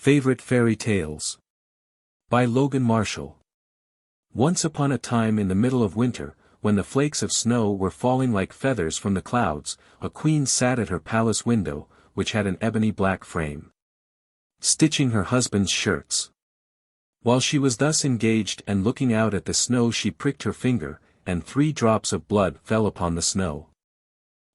Favorite Fairy Tales by Logan Marshall. Once upon a time in the middle of winter, when the flakes of snow were falling like feathers from the clouds, a queen sat at her palace window, which had an ebony black frame, stitching her husband's shirts. While she was thus engaged and looking out at the snow, she pricked her finger, and 3 drops of blood fell upon the snow.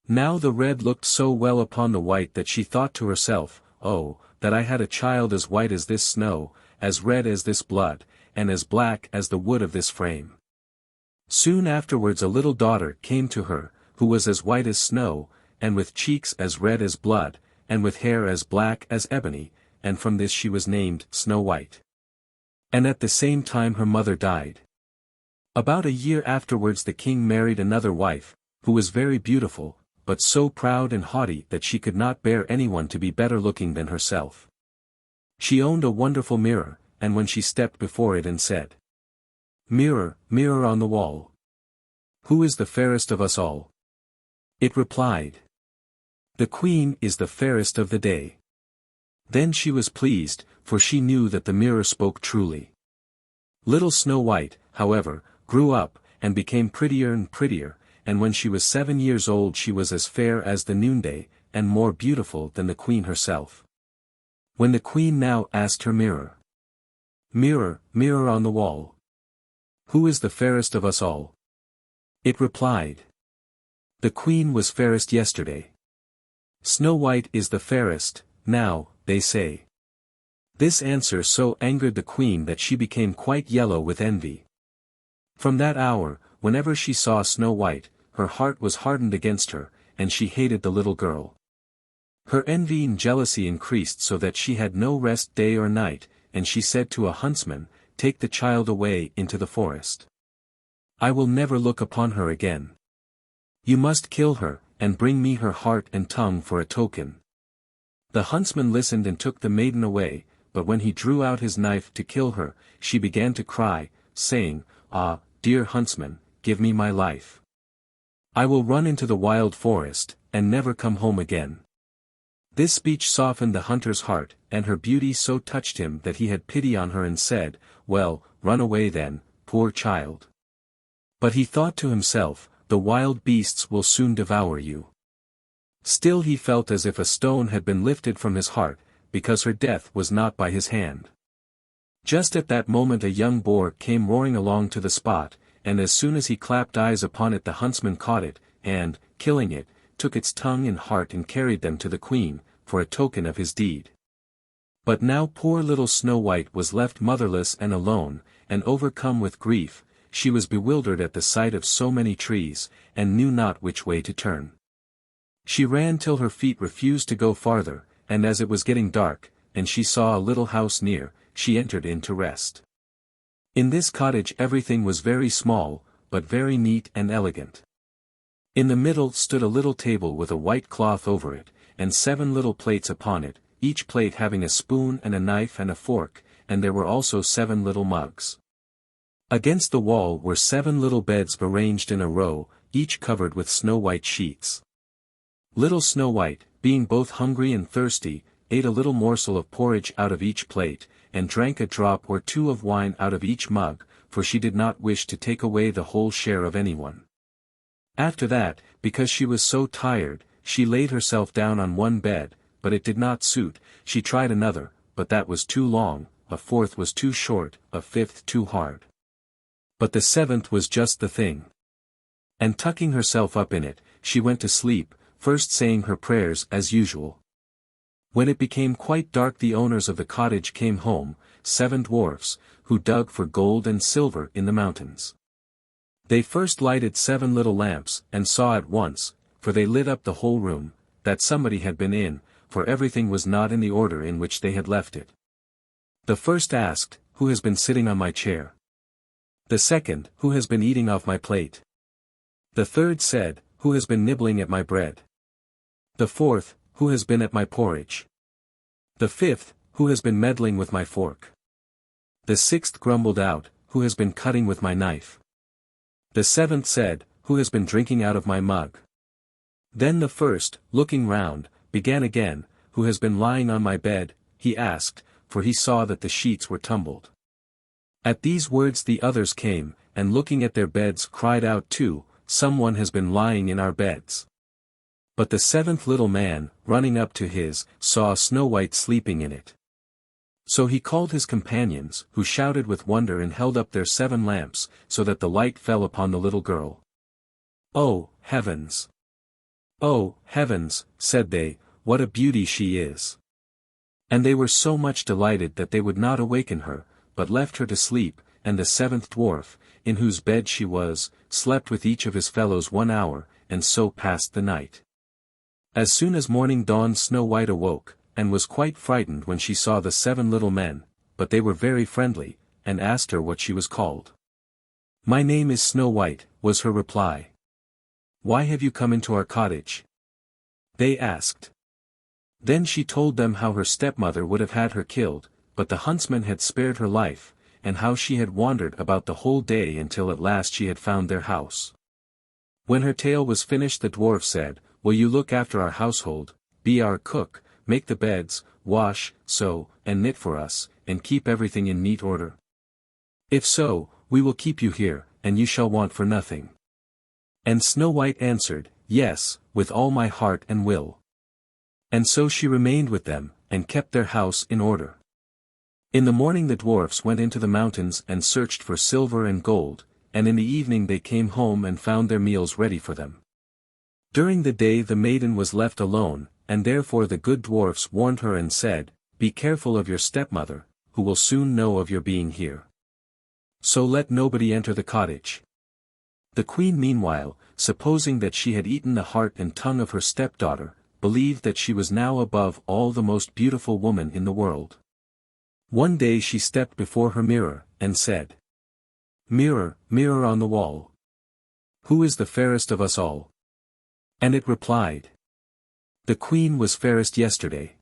Now the red looked so well upon the white that she thought to herself, "Oh, that I had a child as white as this snow, as red as this blood, and as black as the wood of this frame." Soon afterwards a little daughter came to her, who was as white as snow, and with cheeks as red as blood, and with hair as black as ebony, and from this she was named Snow White. And at the same time her mother died. About a year afterwards the king married another wife, who was very beautiful, but so proud and haughty that she could not bear anyone to be better looking than herself. She owned a wonderful mirror, and when she stepped before it and said, "Mirror, mirror on the wall, who is the fairest of us all?" it replied, "The queen is the fairest of the day." Then she was pleased, for she knew that the mirror spoke truly. Little Snow White, however, grew up, and became prettier and prettier, and when she was 7 years old she was as fair as the noonday, and more beautiful than the queen herself. When the queen now asked her mirror, "Mirror, mirror on the wall, who is the fairest of us all?" it replied, "The queen was fairest yesterday. Snow White is the fairest, now, they say." This answer so angered the queen that she became quite yellow with envy. From that hour, whenever she saw Snow White, her heart was hardened against her, and she hated the little girl. Her envy and jealousy increased so that she had no rest day or night, and she said to a huntsman, "Take the child away into the forest. I will never look upon her again. You must kill her, and bring me her heart and tongue for a token." The huntsman listened and took the maiden away, but when he drew out his knife to kill her, she began to cry, saying, "Ah, dear huntsman, give me my life. I will run into the wild forest, and never come home again." This speech softened the hunter's heart, and her beauty so touched him that he had pity on her and said, "Well, run away then, poor child." But he thought to himself, "The wild beasts will soon devour you." Still he felt as if a stone had been lifted from his heart, because her death was not by his hand. Just at that moment a young boar came roaring along to the spot, and as soon as he clapped eyes upon it the huntsman caught it, and, killing it, took its tongue and heart and carried them to the queen, for a token of his deed. But now poor little Snow White was left motherless and alone, and overcome with grief, she was bewildered at the sight of so many trees, and knew not which way to turn. She ran till her feet refused to go farther, and as it was getting dark, and she saw a little house near, she entered in to rest. In this cottage everything was very small, but very neat and elegant. In the middle stood a little table with a white cloth over it, and 7 little plates upon it, each plate having a spoon and a knife and a fork, and there were also 7 little mugs. Against the wall were 7 little beds arranged in a row, each covered with snow-white sheets. Little Snow White, being both hungry and thirsty, ate a little morsel of porridge out of each plate, and drank a drop or 2 of wine out of each mug, for she did not wish to take away the whole share of anyone. After that, because she was so tired, she laid herself down on one bed, but it did not suit, she tried another, but that was too long, a 4th was too short, a 5th too hard. But the 7th was just the thing. And tucking herself up in it, she went to sleep, first saying her prayers as usual. When it became quite dark the owners of the cottage came home, 7 dwarfs, who dug for gold and silver in the mountains. They first lighted 7 little lamps, and saw at once, for they lit up the whole room, that somebody had been in, for everything was not in the order in which they had left it. The first asked, "Who has been sitting on my chair?" The second, "Who has been eating off my plate?" The third said, "Who has been nibbling at my bread?" The fourth, "Who has been at my porridge?" The 5th, "Who has been meddling with my fork?" The 6th grumbled out, "Who has been cutting with my knife?" The 7th said, "Who has been drinking out of my mug?" Then the first, looking round, began again, "Who has been lying on my bed?" he asked, for he saw that the sheets were tumbled. At these words the others came, and looking at their beds cried out too, "Someone has been lying in our beds." But the seventh little man, running up to his, saw Snow White sleeping in it. So he called his companions, who shouted with wonder and held up their 7 lamps, so that the light fell upon the little girl. "Oh, heavens! Oh, heavens," said they, "what a beauty she is!" And they were so much delighted that they would not awaken her, but left her to sleep, and the 7th dwarf, in whose bed she was, slept with each of his fellows 1 hour, and so passed the night. As soon as morning dawned Snow White awoke, and was quite frightened when she saw the 7 little men, but they were very friendly, and asked her what she was called. "My name is Snow White," was her reply. "Why have you come into our cottage?" they asked. Then she told them how her stepmother would have had her killed, but the huntsman had spared her life, and how she had wandered about the whole day until at last she had found their house. When her tale was finished the dwarf said, "Will you look after our household, be our cook, make the beds, wash, sew, and knit for us, and keep everything in neat order? If so, we will keep you here, and you shall want for nothing." And Snow White answered, "Yes, with all my heart and will." And so she remained with them, and kept their house in order. In the morning the dwarfs went into the mountains and searched for silver and gold, and in the evening they came home and found their meals ready for them. During the day the maiden was left alone, and therefore the good dwarfs warned her and said, "Be careful of your stepmother, who will soon know of your being here. So let nobody enter the cottage." The queen meanwhile, supposing that she had eaten the heart and tongue of her stepdaughter, believed that she was now above all the most beautiful woman in the world. One day she stepped before her mirror, and said, "Mirror, mirror on the wall, who is the fairest of us all?" And it replied, "The queen was fairest yesterday.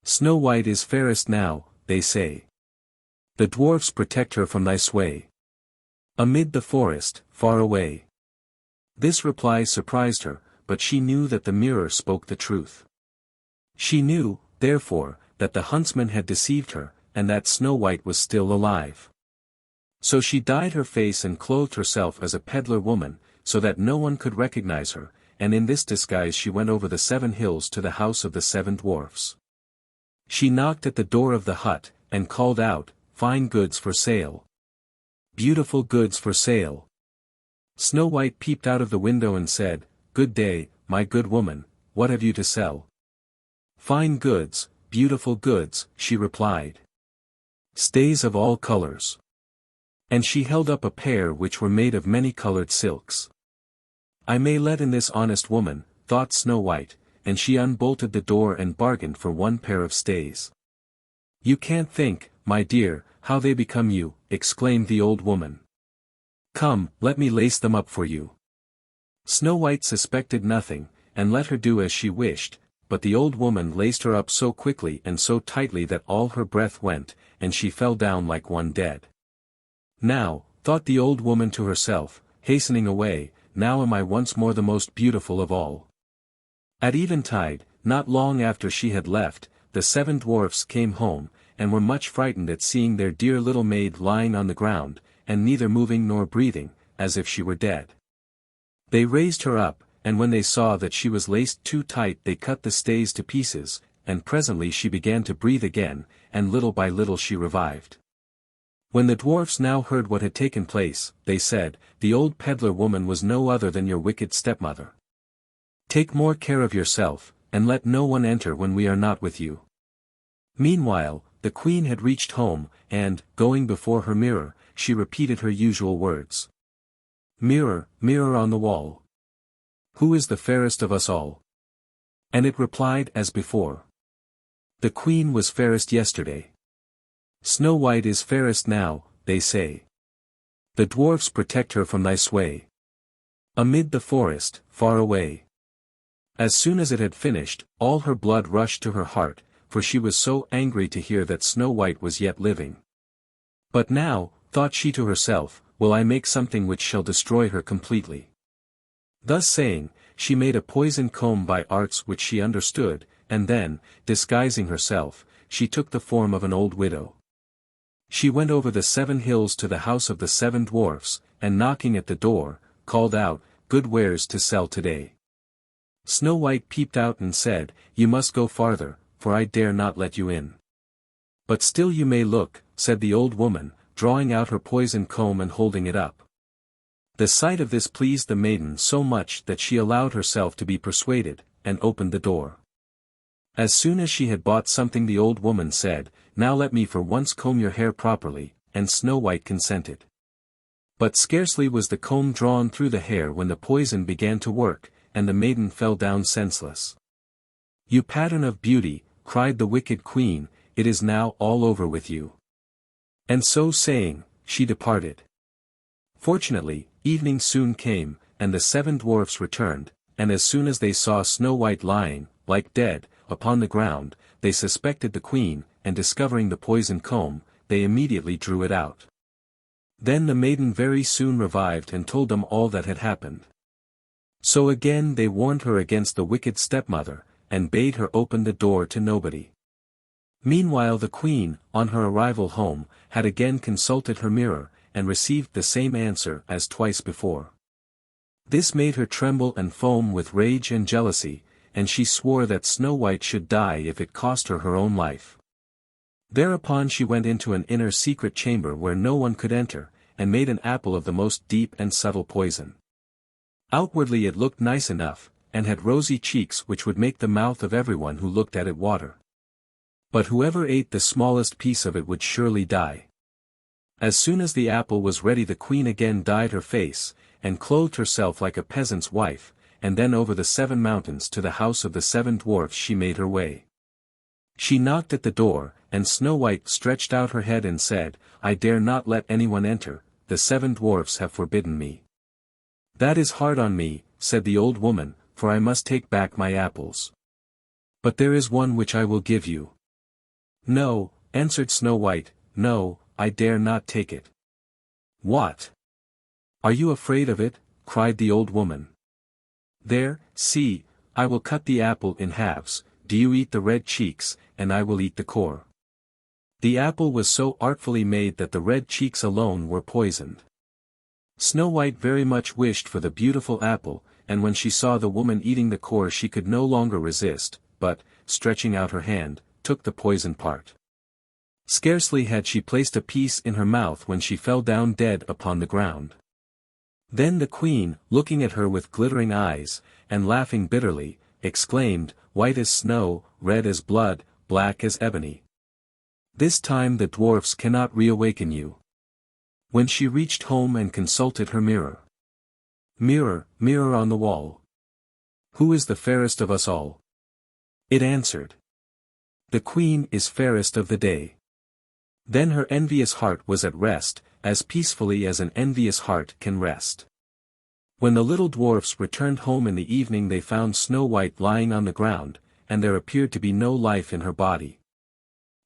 Snow White is fairest now, they say. The dwarfs protect her from thy sway. Amid the forest, far away." This reply surprised her, but she knew that the mirror spoke the truth. She knew, therefore, that the huntsman had deceived her, and that Snow White was still alive. So she dyed her face and clothed herself as a peddler woman, so that no one could recognize her, and in this disguise she went over the 7 hills to the house of the 7 dwarfs. She knocked at the door of the hut, and called out, "Fine goods for sale. Beautiful goods for sale." Snow White peeped out of the window and said, "Good day, my good woman, what have you to sell?" "Fine goods, beautiful goods," she replied. "Stays of all colors." And she held up a pair which were made of many-colored silks. "I may let in this honest woman," thought Snow White, and she unbolted the door and bargained for 1 pair of stays. "You can't think, my dear, how they become you," exclaimed the old woman. "Come, let me lace them up for you." Snow White suspected nothing, and let her do as she wished, but the old woman laced her up so quickly and so tightly that all her breath went, and she fell down like one dead. "Now," thought the old woman to herself, hastening away, "now am I once more the most beautiful of all." At eventide, not long after she had left, the 7 dwarfs came home, and were much frightened at seeing their dear little maid lying on the ground, and neither moving nor breathing, as if she were dead. They raised her up, and when they saw that she was laced too tight they cut the stays to pieces, and presently she began to breathe again, and little by little she revived. When the dwarfs now heard what had taken place, they said, "The old peddler woman was no other than your wicked stepmother. Take more care of yourself, and let no one enter when we are not with you." Meanwhile, the queen had reached home, and, going before her mirror, she repeated her usual words. "Mirror, mirror on the wall, who is the fairest of us all?" And it replied as before. "The queen was fairest yesterday. Snow White is fairest now, they say. The dwarfs protect her from thy sway. Amid the forest, far away." As soon as it had finished, all her blood rushed to her heart, for she was so angry to hear that Snow White was yet living. "But now," thought she to herself, "will I make something which shall destroy her completely." Thus saying, she made a poisoned comb by arts which she understood, and then, disguising herself, she took the form of an old widow. She went over the 7 hills to the house of the 7 dwarfs, and knocking at the door, called out, "Good wares to sell today." Snow White peeped out and said, "You must go farther, for I dare not let you in." "But still you may look," said the old woman, drawing out her poison comb and holding it up. The sight of this pleased the maiden so much that she allowed herself to be persuaded, and opened the door. As soon as she had bought something the old woman said, "Now let me for once comb your hair properly," and Snow White consented. But scarcely was the comb drawn through the hair when the poison began to work, and the maiden fell down senseless. "You pattern of beauty," cried the wicked queen, "it is now all over with you." And so saying, she departed. Fortunately, evening soon came, and the 7 dwarfs returned, and as soon as they saw Snow White lying, like dead, upon the ground, they suspected the queen, and discovering the poisoned comb, they immediately drew it out. Then the maiden very soon revived and told them all that had happened. So again they warned her against the wicked stepmother, and bade her open the door to nobody. Meanwhile the queen, on her arrival home, had again consulted her mirror, and received the same answer as twice before. This made her tremble and foam with rage and jealousy, and she swore that Snow White should die if it cost her her own life. Thereupon she went into an inner secret chamber where no one could enter, and made an apple of the most deep and subtle poison. Outwardly it looked nice enough, and had rosy cheeks which would make the mouth of everyone who looked at it water. But whoever ate the smallest piece of it would surely die. As soon as the apple was ready the queen again dyed her face, and clothed herself like a peasant's wife, and then over the 7 mountains to the house of the 7 dwarfs she made her way. She knocked at the door, and Snow White stretched out her head and said, "I dare not let anyone enter, the 7 dwarfs have forbidden me." "That is hard on me," said the old woman, "for I must take back my apples. But there is one which I will give you." "No," answered Snow White, "no, I dare not take it." "What? Are you afraid of it?" cried the old woman. "There, see, I will cut the apple in halves, do you eat the red cheeks, and I will eat the core." The apple was so artfully made that the red cheeks alone were poisoned. Snow White very much wished for the beautiful apple, and when she saw the woman eating the core she could no longer resist, but, stretching out her hand, took the poisoned part. Scarcely had she placed a piece in her mouth when she fell down dead upon the ground. Then the queen, looking at her with glittering eyes, and laughing bitterly, exclaimed, "White as snow, red as blood, black as ebony. This time the dwarfs cannot reawaken you." When she reached home and consulted her mirror. "Mirror, mirror on the wall, who is the fairest of us all?" It answered, "The queen is fairest of the day." Then her envious heart was at rest, as peacefully as an envious heart can rest. When the little dwarfs returned home in the evening they found Snow White lying on the ground, and there appeared to be no life in her body.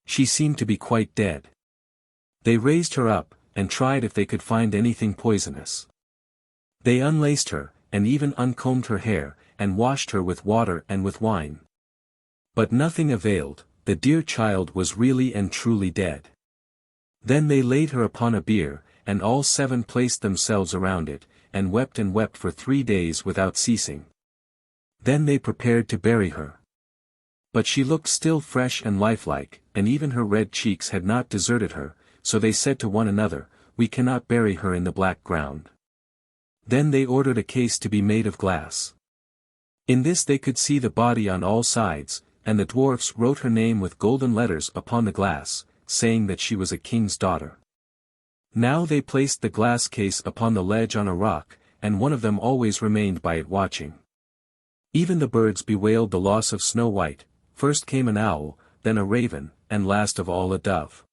She seemed to be quite dead. They raised her up, and tried if they could find anything poisonous. They unlaced her, and even uncombed her hair, and washed her with water and with wine. But nothing availed, the dear child was really and truly dead. Then they laid her upon a bier, and all 7 placed themselves around it, and wept for 3 days without ceasing. Then they prepared to bury her. But she looked still fresh and lifelike, and even her red cheeks had not deserted her, so they said to one another, "We cannot bury her in the black ground." Then they ordered a case to be made of glass. In this they could see the body on all sides, and the dwarfs wrote her name with golden letters upon the glass, saying that she was a king's daughter. Now they placed the glass case upon the ledge on a rock, and one of them always remained by it watching. Even the birds bewailed the loss of Snow White. First came an owl, then a raven, and last of all a dove.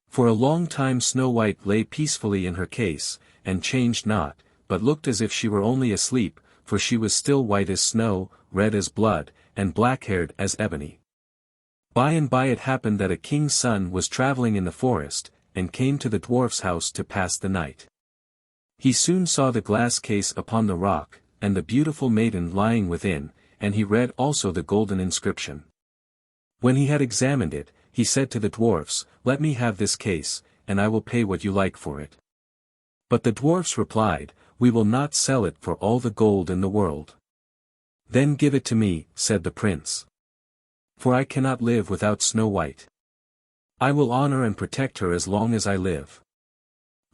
For a long time Snow White lay peacefully in her case, and changed not, but looked as if she were only asleep, for she was still white as snow, red as blood, and black-haired as ebony. By and by it happened that a king's son was traveling in the forest, and came to the dwarf's house to pass the night. He soon saw the glass case upon the rock, and the beautiful maiden lying within, and he read also the golden inscription. When he had examined it, he said to the dwarfs, "Let me have this case, and I will pay what you like for it." But the dwarfs replied, "We will not sell it for all the gold in the world." "Then give it to me," said the prince. "For I cannot live without Snow White. I will honor and protect her as long as I live."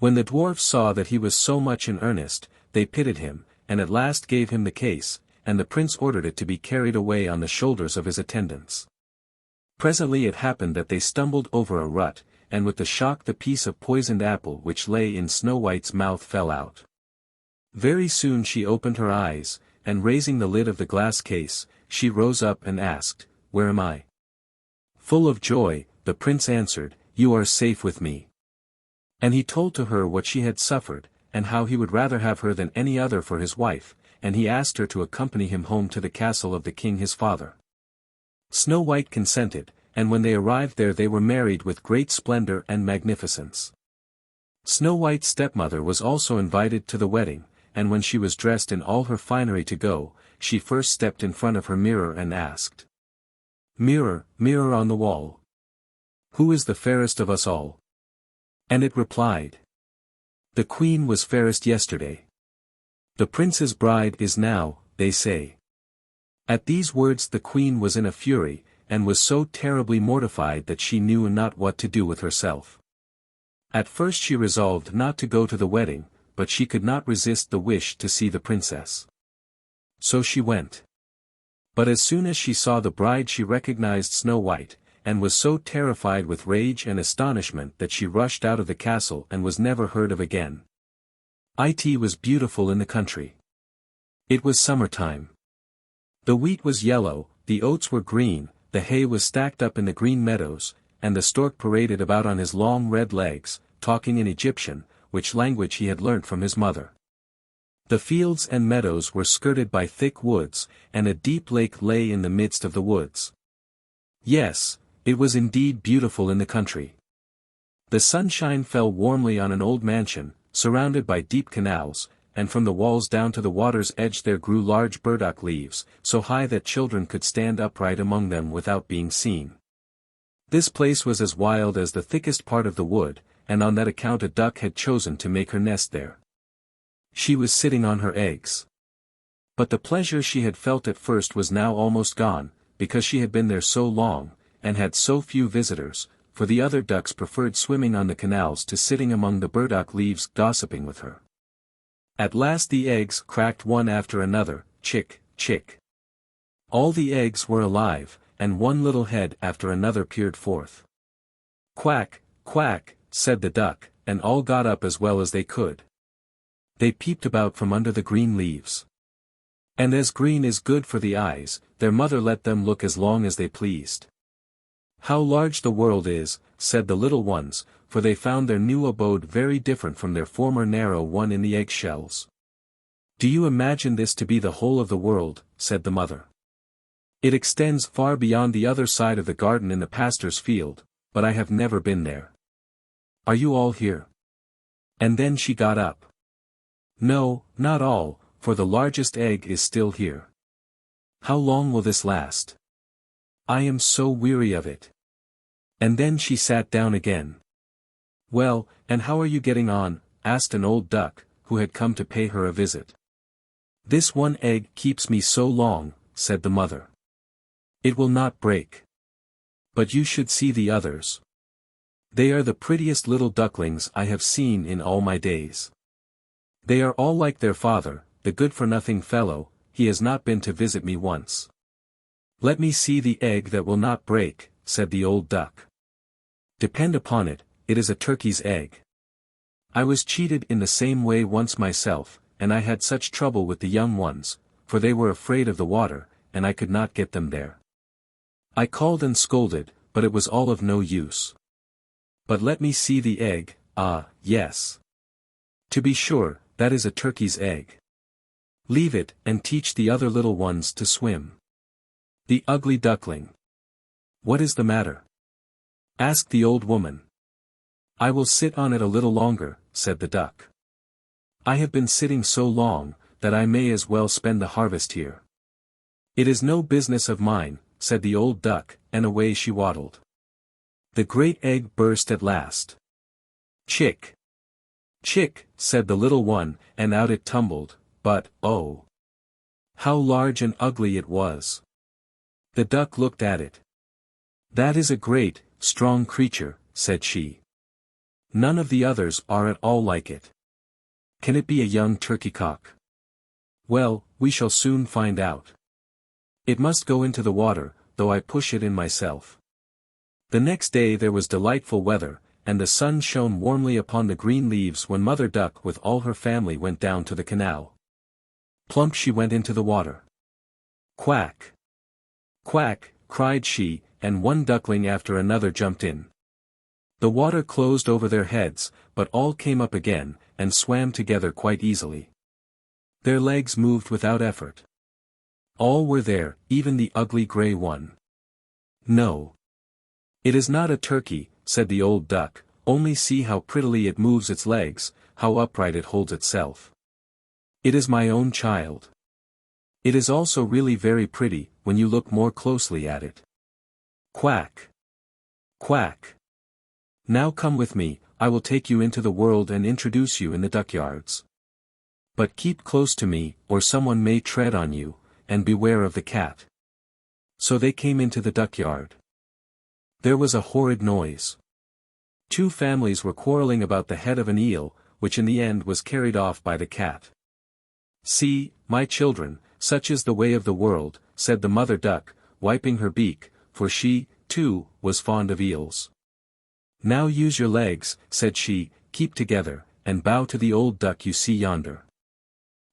When the dwarfs saw that he was so much in earnest, they pitied him, and at last gave him the case, and the prince ordered it to be carried away on the shoulders of his attendants. Presently it happened that they stumbled over a rut, and with the shock the piece of poisoned apple which lay in Snow White's mouth fell out. Very soon she opened her eyes, and raising the lid of the glass case, she rose up and asked, "Where am I?" Full of joy, the prince answered, "You are safe with me." And he told to her what she had suffered, and how he would rather have her than any other for his wife, and he asked her to accompany him home to the castle of the king his father. Snow White consented, and when they arrived there they were married with great splendor and magnificence. Snow White's stepmother was also invited to the wedding, and when she was dressed in all her finery to go, she first stepped in front of her mirror and asked, "Mirror, mirror on the wall, who is the fairest of us all?" And it replied, "The queen was fairest yesterday. The prince's bride is now, they say." At these words the queen was in a fury, and was so terribly mortified that she knew not what to do with herself. At first she resolved not to go to the wedding, but she could not resist the wish to see the princess. So she went. But as soon as she saw the bride she recognized Snow White, and was so terrified with rage and astonishment that she rushed out of the castle and was never heard of again. It was beautiful in the country. It was summertime. The wheat was yellow, the oats were green, the hay was stacked up in the green meadows, and the stork paraded about on his long red legs, talking in Egyptian, which language he had learnt from his mother. The fields and meadows were skirted by thick woods, and a deep lake lay in the midst of the woods. Yes, it was indeed beautiful in the country. The sunshine fell warmly on an old mansion, surrounded by deep canals, and from the walls down to the water's edge there grew large burdock leaves, so high that children could stand upright among them without being seen. This place was as wild as the thickest part of the wood, and on that account a duck had chosen to make her nest there. She was sitting on her eggs. But the pleasure she had felt at first was now almost gone, because she had been there so long, and had so few visitors, for the other ducks preferred swimming on the canals to sitting among the burdock leaves gossiping with her. At last the eggs cracked one after another, chick, chick. All the eggs were alive, and one little head after another peered forth. "Quack, quack," said the duck, and all got up as well as they could. They peeped about from under the green leaves. And as green is good for the eyes, their mother let them look as long as they pleased. "How large the world is," said the little ones, for they found their new abode very different from their former narrow one in the egg-shells. "Do you imagine this to be the whole of the world?" said the mother. "It extends far beyond the other side of the garden in the pastor's field, but I have never been there. Are you all here?" And then she got up. "No, not all, for the largest egg is still here. How long will this last? I am so weary of it." And then she sat down again. "Well, and how are you getting on?" asked an old duck, who had come to pay her a visit. "This one egg keeps me so long," said the mother. "It will not break. But you should see the others. They are the prettiest little ducklings I have seen in all my days. They are all like their father, the good-for-nothing fellow. He has not been to visit me once." "Let me see the egg that will not break," said the old duck. "Depend upon it, it is a turkey's egg. I was cheated in the same way once myself, and I had such trouble with the young ones, for they were afraid of the water, and I could not get them there. I called and scolded, but it was all of no use. But let me see the egg. Ah, yes. To be sure, that is a turkey's egg. Leave it, and teach the other little ones to swim." "The ugly duckling. What is the matter?" asked the old woman. "I will sit on it a little longer," said the duck. "I have been sitting so long, that I may as well spend the harvest here." "It is no business of mine," said the old duck, and away she waddled. The great egg burst at last. "Chick! Chick!" said the little one, and out it tumbled, but, oh! how large and ugly it was! The duck looked at it. "That is a great, strong creature," said she. "None of the others are at all like it. Can it be a young turkey-cock? Well, we shall soon find out. It must go into the water, though I push it in myself." The next day there was delightful weather, and the sun shone warmly upon the green leaves when Mother Duck with all her family went down to the canal. Plump she went into the water. "Quack! Quack!" cried she, and one duckling after another jumped in. The water closed over their heads, but all came up again, and swam together quite easily. Their legs moved without effort. All were there, even the ugly gray one. "No. It is not a turkey," said the old duck, "only see how prettily it moves its legs, how upright it holds itself. It is my own child. It is also really very pretty, when you look more closely at it. Quack! Quack! Now come with me, I will take you into the world and introduce you in the duckyards. But keep close to me, or someone may tread on you, and beware of the cat." So they came into the duckyard. There was a horrid noise. Two families were quarreling about the head of an eel, which in the end was carried off by the cat. "See, my children, such is the way of the world," said the mother duck, wiping her beak, for she, too, was fond of eels. "Now use your legs," said she, "keep together, and bow to the old duck you see yonder.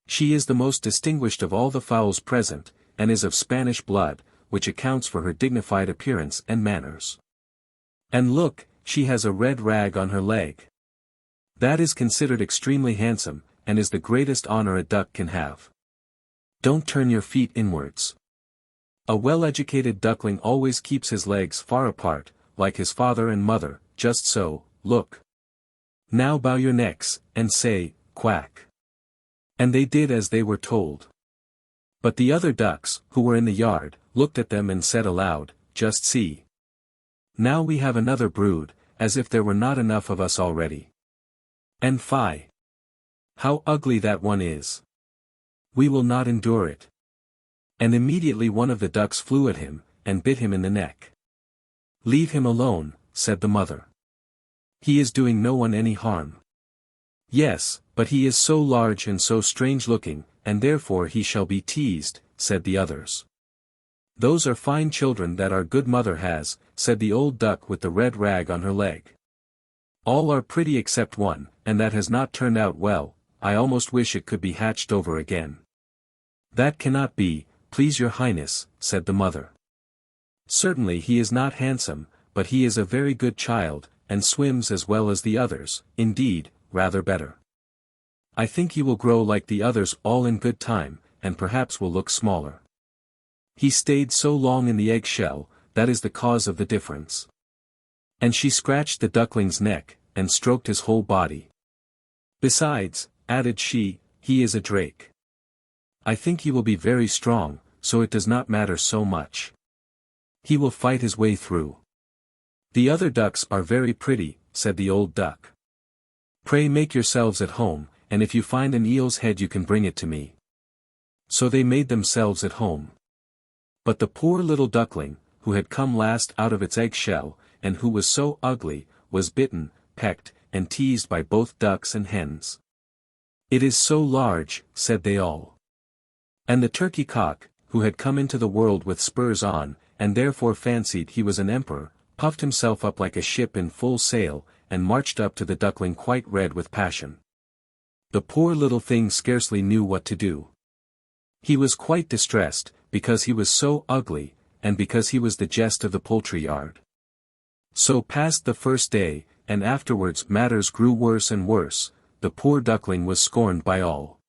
She is the most distinguished of all the fowls present, and is of Spanish blood, which accounts for her dignified appearance and manners. And look, she has a red rag on her leg. That is considered extremely handsome, and is the greatest honor a duck can have. Don't turn your feet inwards. A well-educated duckling always keeps his legs far apart, like his father and mother, just so, look. Now bow your necks, and say, quack." And they did as they were told. But the other ducks, who were in the yard, looked at them and said aloud, "Just see. Now we have another brood, as if there were not enough of us already. And fie! How ugly that one is. We will not endure it." And immediately one of the ducks flew at him, and bit him in the neck. "Leave him alone," said the mother. "He is doing no one any harm." "Yes, but he is so large and so strange-looking, and therefore he shall be teased," said the others. "Those are fine children that our good mother has," said the old duck with the red rag on her leg. "All are pretty except one, and that has not turned out well. I almost wish it could be hatched over again." "That cannot be, please your highness," said the mother. "Certainly he is not handsome, but he is a very good child, and swims as well as the others, indeed, rather better. I think he will grow like the others all in good time, and perhaps will look smaller. He stayed so long in the egg-shell, that is the cause of the difference." And she scratched the duckling's neck, and stroked his whole body. "Besides," added she, "he is a drake. I think he will be very strong, so it does not matter so much. He will fight his way through." "The other ducks are very pretty," said the old duck. "Pray make yourselves at home, and if you find an eel's head you can bring it to me." So they made themselves at home. But the poor little duckling, who had come last out of its egg-shell, and who was so ugly, was bitten, pecked, and teased by both ducks and hens. "It is so large," said they all. And the turkey-cock, who had come into the world with spurs on, and therefore fancied he was an emperor, puffed himself up like a ship in full sail, and marched up to the duckling quite red with passion. The poor little thing scarcely knew what to do. He was quite distressed, because he was so ugly, and because he was the jest of the poultry yard. So passed the first day, and afterwards matters grew worse and worse. The poor duckling was scorned by all.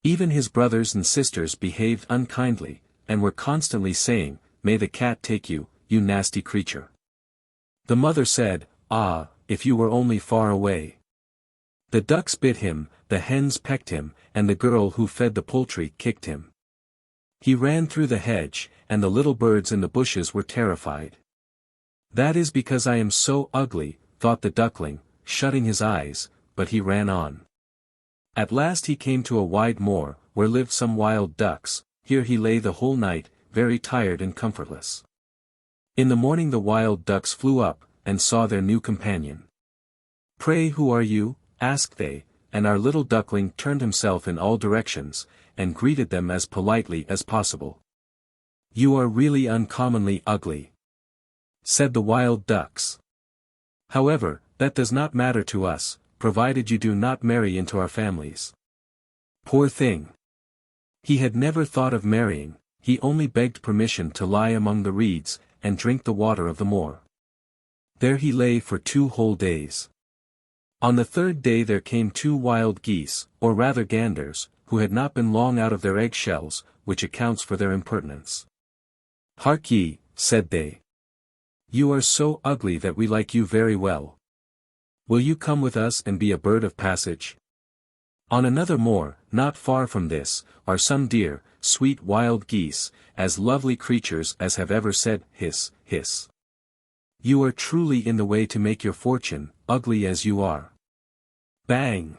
Even his brothers and sisters behaved unkindly, and were constantly saying, "May the cat take you, you nasty creature." The mother said, "Ah, if you were only far away." The ducks bit him, the hens pecked him, and the girl who fed the poultry kicked him. He ran through the hedge, and the little birds in the bushes were terrified. That is because I am so ugly, thought the duckling, shutting his eyes, but he ran on. At last he came to a wide moor, where lived some wild ducks. Here he lay the whole night, very tired and comfortless. In the morning the wild ducks flew up, and saw their new companion. "Pray who are you?" asked they, and our little duckling turned himself in all directions, and greeted them as politely as possible. "You are really uncommonly ugly," said the wild ducks. "However, that does not matter to us, provided you do not marry into our families." Poor thing! He had never thought of marrying, he only begged permission to lie among the reeds, and drink the water of the moor. There he lay for 2 whole days. On the 3rd day there came 2 wild geese, or rather ganders, who had not been long out of their egg-shells, which accounts for their impertinence. "Hark ye," said they. "You are so ugly that we like you very well. Will you come with us and be a bird of passage?" On another moor, not far from this, are some dear, sweet wild geese, as lovely creatures as have ever said, "Hiss, hiss." "You are truly in the way to make your fortune, ugly as you are." Bang!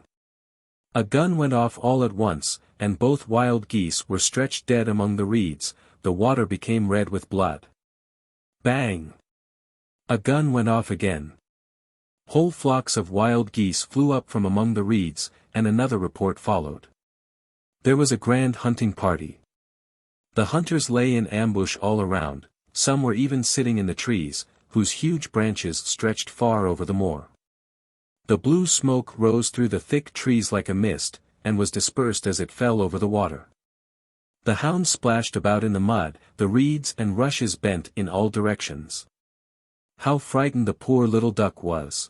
A gun went off all at once, and both wild geese were stretched dead among the reeds. The water became red with blood. Bang! A gun went off again. Whole flocks of wild geese flew up from among the reeds, and another report followed. There was a grand hunting party. The hunters lay in ambush all around, some were even sitting in the trees, whose huge branches stretched far over the moor. The blue smoke rose through the thick trees like a mist, and was dispersed as it fell over the water. The hounds splashed about in the mud, the reeds and rushes bent in all directions. How frightened the poor little duck was!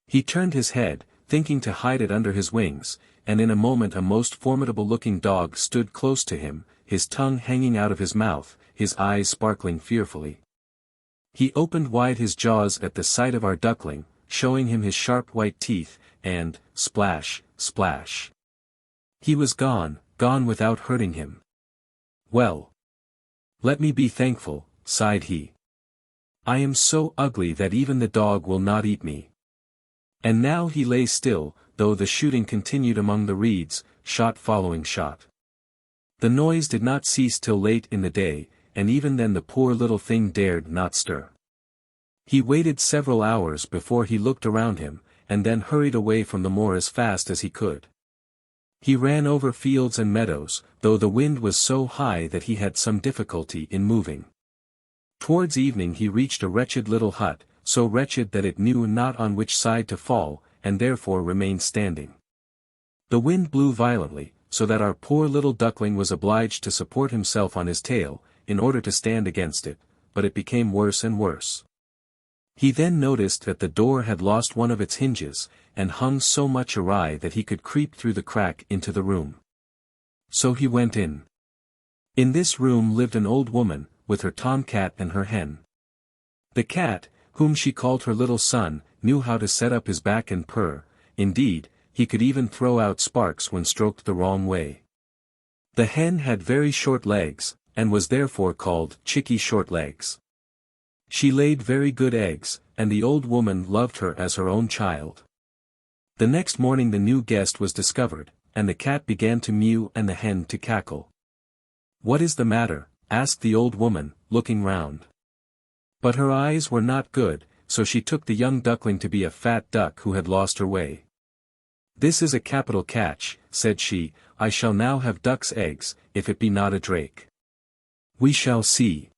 He turned his head, thinking to hide it under his wings, and in a moment a most formidable-looking dog stood close to him, his tongue hanging out of his mouth, his eyes sparkling fearfully. He opened wide his jaws at the sight of our duckling, showing him his sharp white teeth, and, splash, splash. He was gone, gone without hurting him. "Well, let me be thankful," sighed he. "I am so ugly that even the dog will not eat me." And now he lay still, though the shooting continued among the reeds, shot following shot. The noise did not cease till late in the day, and even then the poor little thing dared not stir. He waited several hours before he looked around him, and then hurried away from the moor as fast as he could. He ran over fields and meadows, though the wind was so high that he had some difficulty in moving. Towards evening he reached a wretched little hut, so wretched that it knew not on which side to fall, and therefore remained standing. The wind blew violently, so that our poor little duckling was obliged to support himself on his tail, in order to stand against it, but it became worse and worse. He then noticed that the door had lost one of its hinges, and hung so much awry that he could creep through the crack into the room. So he went in. In this room lived an old woman, with her tomcat and her hen. The cat, whom she called her little son, knew how to set up his back and purr, indeed, he could even throw out sparks when stroked the wrong way. The hen had very short legs, and was therefore called Chicky Short-Legs. She laid very good eggs, and the old woman loved her as her own child. The next morning the new guest was discovered, and the cat began to mew and the hen to cackle. "What is the matter?" asked the old woman, looking round. But her eyes were not good, so she took the young duckling to be a fat duck who had lost her way. "This is a capital catch," said she, "I shall now have duck's eggs, if it be not a drake. We shall see."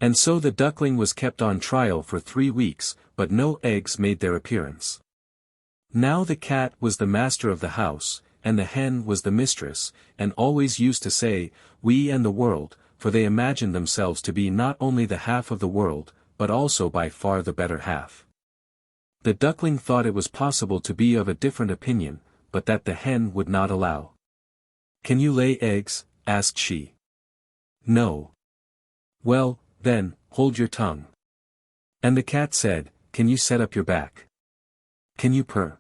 And so the duckling was kept on trial for 3 weeks, but no eggs made their appearance. Now the cat was the master of the house, and the hen was the mistress, and always used to say, "We and the world," for they imagined themselves to be not only the half of the world, but also by far the better half. The duckling thought it was possible to be of a different opinion, but that the hen would not allow. "Can you lay eggs?" asked she. "No." "Well, then, hold your tongue." And the cat said, "Can you set up your back? Can you purr?"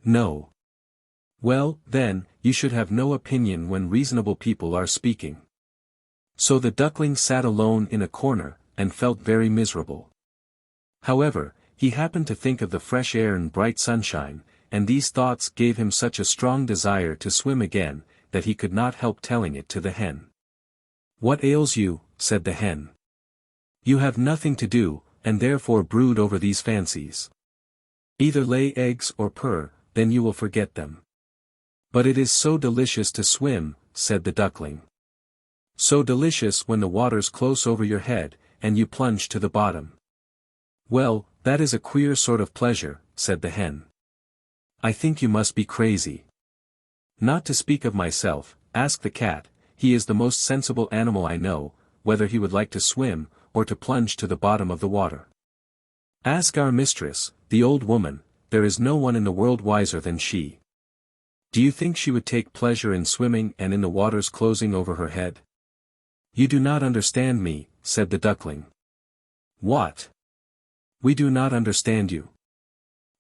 "No." "Well, then, you should have no opinion when reasonable people are speaking." So the duckling sat alone in a corner, and felt very miserable. However, he happened to think of the fresh air and bright sunshine, and these thoughts gave him such a strong desire to swim again, that he could not help telling it to the hen. "What ails you?" said the hen. "You have nothing to do, and therefore brood over these fancies. Either lay eggs or purr, then you will forget them." "But it is so delicious to swim," said the duckling. "So delicious when the water's close over your head, and you plunge to the bottom." "Well, that is a queer sort of pleasure," said the hen. "I think you must be crazy. Not to speak of myself, ask the cat, he is the most sensible animal I know, whether he would like to swim, or to plunge to the bottom of the water. Ask our mistress, the old woman, there is no one in the world wiser than she. Do you think she would take pleasure in swimming and in the waters closing over her head?" "You do not understand me," said the duckling. "What? We do not understand you.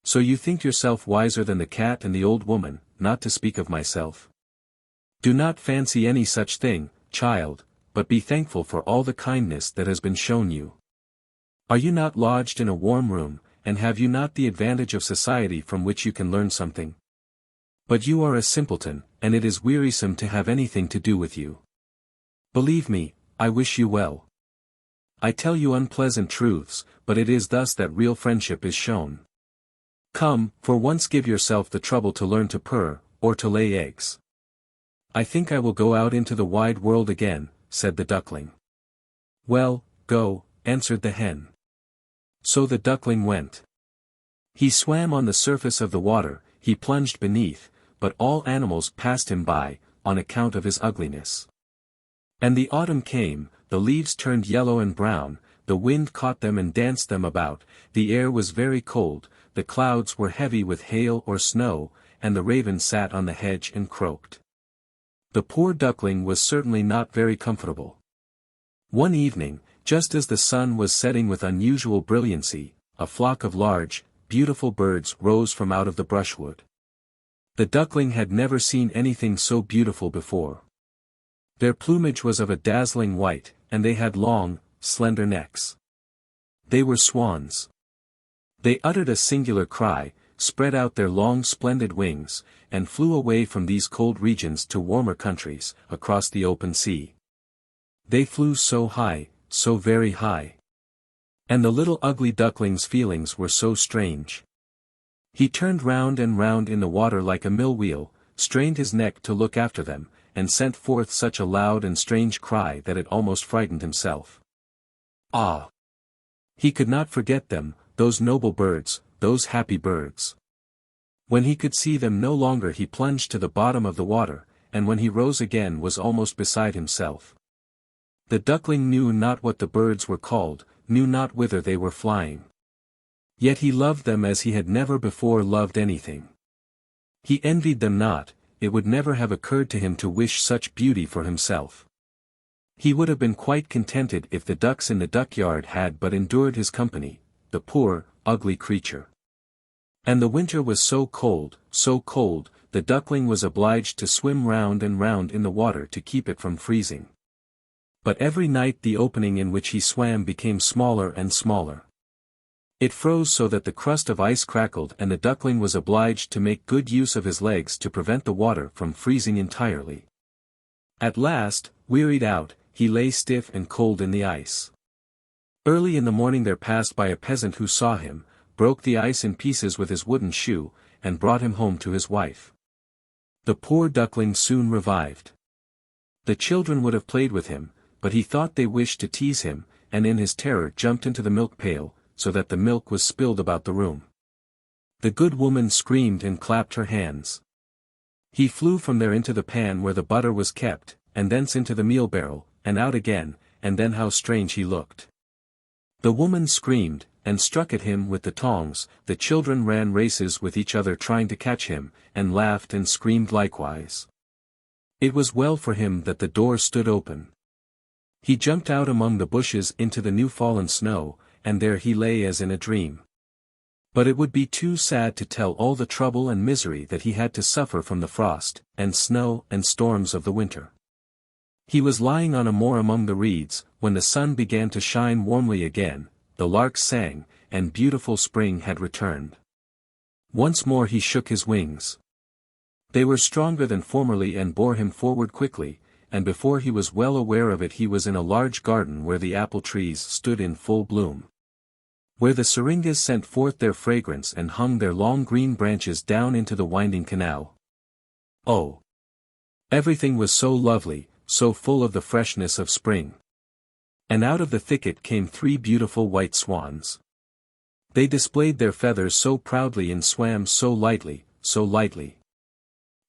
So you think yourself wiser than the cat and the old woman, not to speak of myself? Do not fancy any such thing, child, but be thankful for all the kindness that has been shown you. Are you not lodged in a warm room, and have you not the advantage of society from which you can learn something? But you are a simpleton, and it is wearisome to have anything to do with you. Believe me, I wish you well. I tell you unpleasant truths, but it is thus that real friendship is shown. Come, for once give yourself the trouble to learn to purr, or to lay eggs." "I think I will go out into the wide world again," said the duckling. "Well, go," answered the hen. So the duckling went. He swam on the surface of the water, he plunged beneath, but all animals passed him by, on account of his ugliness. And the autumn came, the leaves turned yellow and brown, the wind caught them and danced them about, the air was very cold, the clouds were heavy with hail or snow, and the raven sat on the hedge and croaked. The poor duckling was certainly not very comfortable. One evening, just as the sun was setting with unusual brilliancy, a flock of large, beautiful birds rose from out of the brushwood. The duckling had never seen anything so beautiful before. Their plumage was of a dazzling white, and they had long, slender necks. They were swans. They uttered a singular cry, spread out their long splendid wings, and flew away from these cold regions to warmer countries, across the open sea. They flew so high, so very high. And the little ugly duckling's feelings were so strange. He turned round and round in the water like a mill wheel, strained his neck to look after them, and sent forth such a loud and strange cry that it almost frightened himself. Ah! He could not forget them, those noble birds, those happy birds. When he could see them no longer he plunged to the bottom of the water, and when he rose again was almost beside himself. The duckling knew not what the birds were called, knew not whither they were flying. Yet he loved them as he had never before loved anything. He envied them not, it would never have occurred to him to wish such beauty for himself. He would have been quite contented if the ducks in the duckyard had but endured his company, the poor, ugly creature. And the winter was so cold, the duckling was obliged to swim round and round in the water to keep it from freezing. But every night the opening in which he swam became smaller and smaller. It froze so that the crust of ice crackled and the duckling was obliged to make good use of his legs to prevent the water from freezing entirely. At last, wearied out, he lay stiff and cold in the ice. Early in the morning there passed by a peasant who saw him, broke the ice in pieces with his wooden shoe, and brought him home to his wife. The poor duckling soon revived. The children would have played with him, but he thought they wished to tease him, and in his terror jumped into the milk pail, so that the milk was spilled about the room. The good woman screamed and clapped her hands. He flew from there into the pan where the butter was kept, and thence into the meal barrel, and out again, and then how strange he looked. The woman screamed, and struck at him with the tongs, the children ran races with each other trying to catch him, and laughed and screamed likewise. It was well for him that the door stood open. He jumped out among the bushes into the new-fallen snow, and there he lay as in a dream. But it would be too sad to tell all the trouble and misery that he had to suffer from the frost, and snow, and storms of the winter. He was lying on a moor among the reeds, when the sun began to shine warmly again, the larks sang, and beautiful spring had returned. Once more he shook his wings. They were stronger than formerly and bore him forward quickly, and before he was well aware of it he was in a large garden where the apple trees stood in full bloom. Where the syringas sent forth their fragrance and hung their long green branches down into the winding canal. Oh! Everything was so lovely, so full of the freshness of spring. And out of the thicket came 3 beautiful white swans. They displayed their feathers so proudly and swam so lightly, so lightly.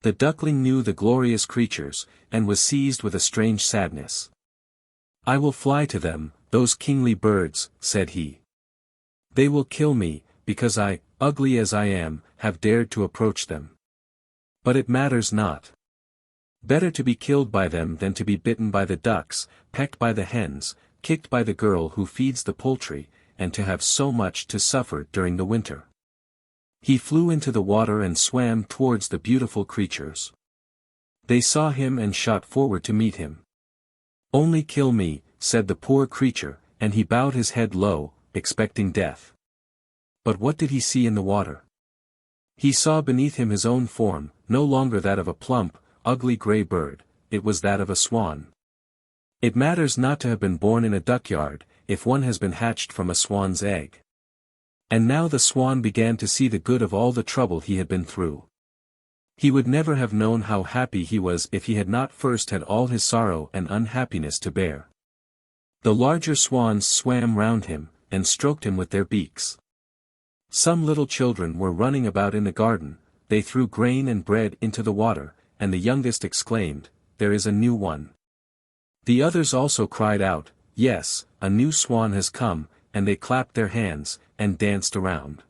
The duckling knew the glorious creatures, and was seized with a strange sadness. "I will fly to them, those kingly birds," said he. "They will kill me, because I, ugly as I am, have dared to approach them. But it matters not. Better to be killed by them than to be bitten by the ducks, pecked by the hens, kicked by the girl who feeds the poultry, and to have so much to suffer during the winter." He flew into the water and swam towards the beautiful creatures. They saw him and shot forward to meet him. "Only kill me," said the poor creature, and he bowed his head low, expecting death. But what did he see in the water? He saw beneath him his own form, no longer that of a plump, ugly grey bird, it was that of a swan. It matters not to have been born in a duckyard, if one has been hatched from a swan's egg. And now the swan began to see the good of all the trouble he had been through. He would never have known how happy he was if he had not first had all his sorrow and unhappiness to bear. The larger swans swam round him, and stroked him with their beaks. Some little children were running about in the garden, they threw grain and bread into the water, and the youngest exclaimed, "There is a new one." The others also cried out, "Yes, a new swan has come," and they clapped their hands, and danced around.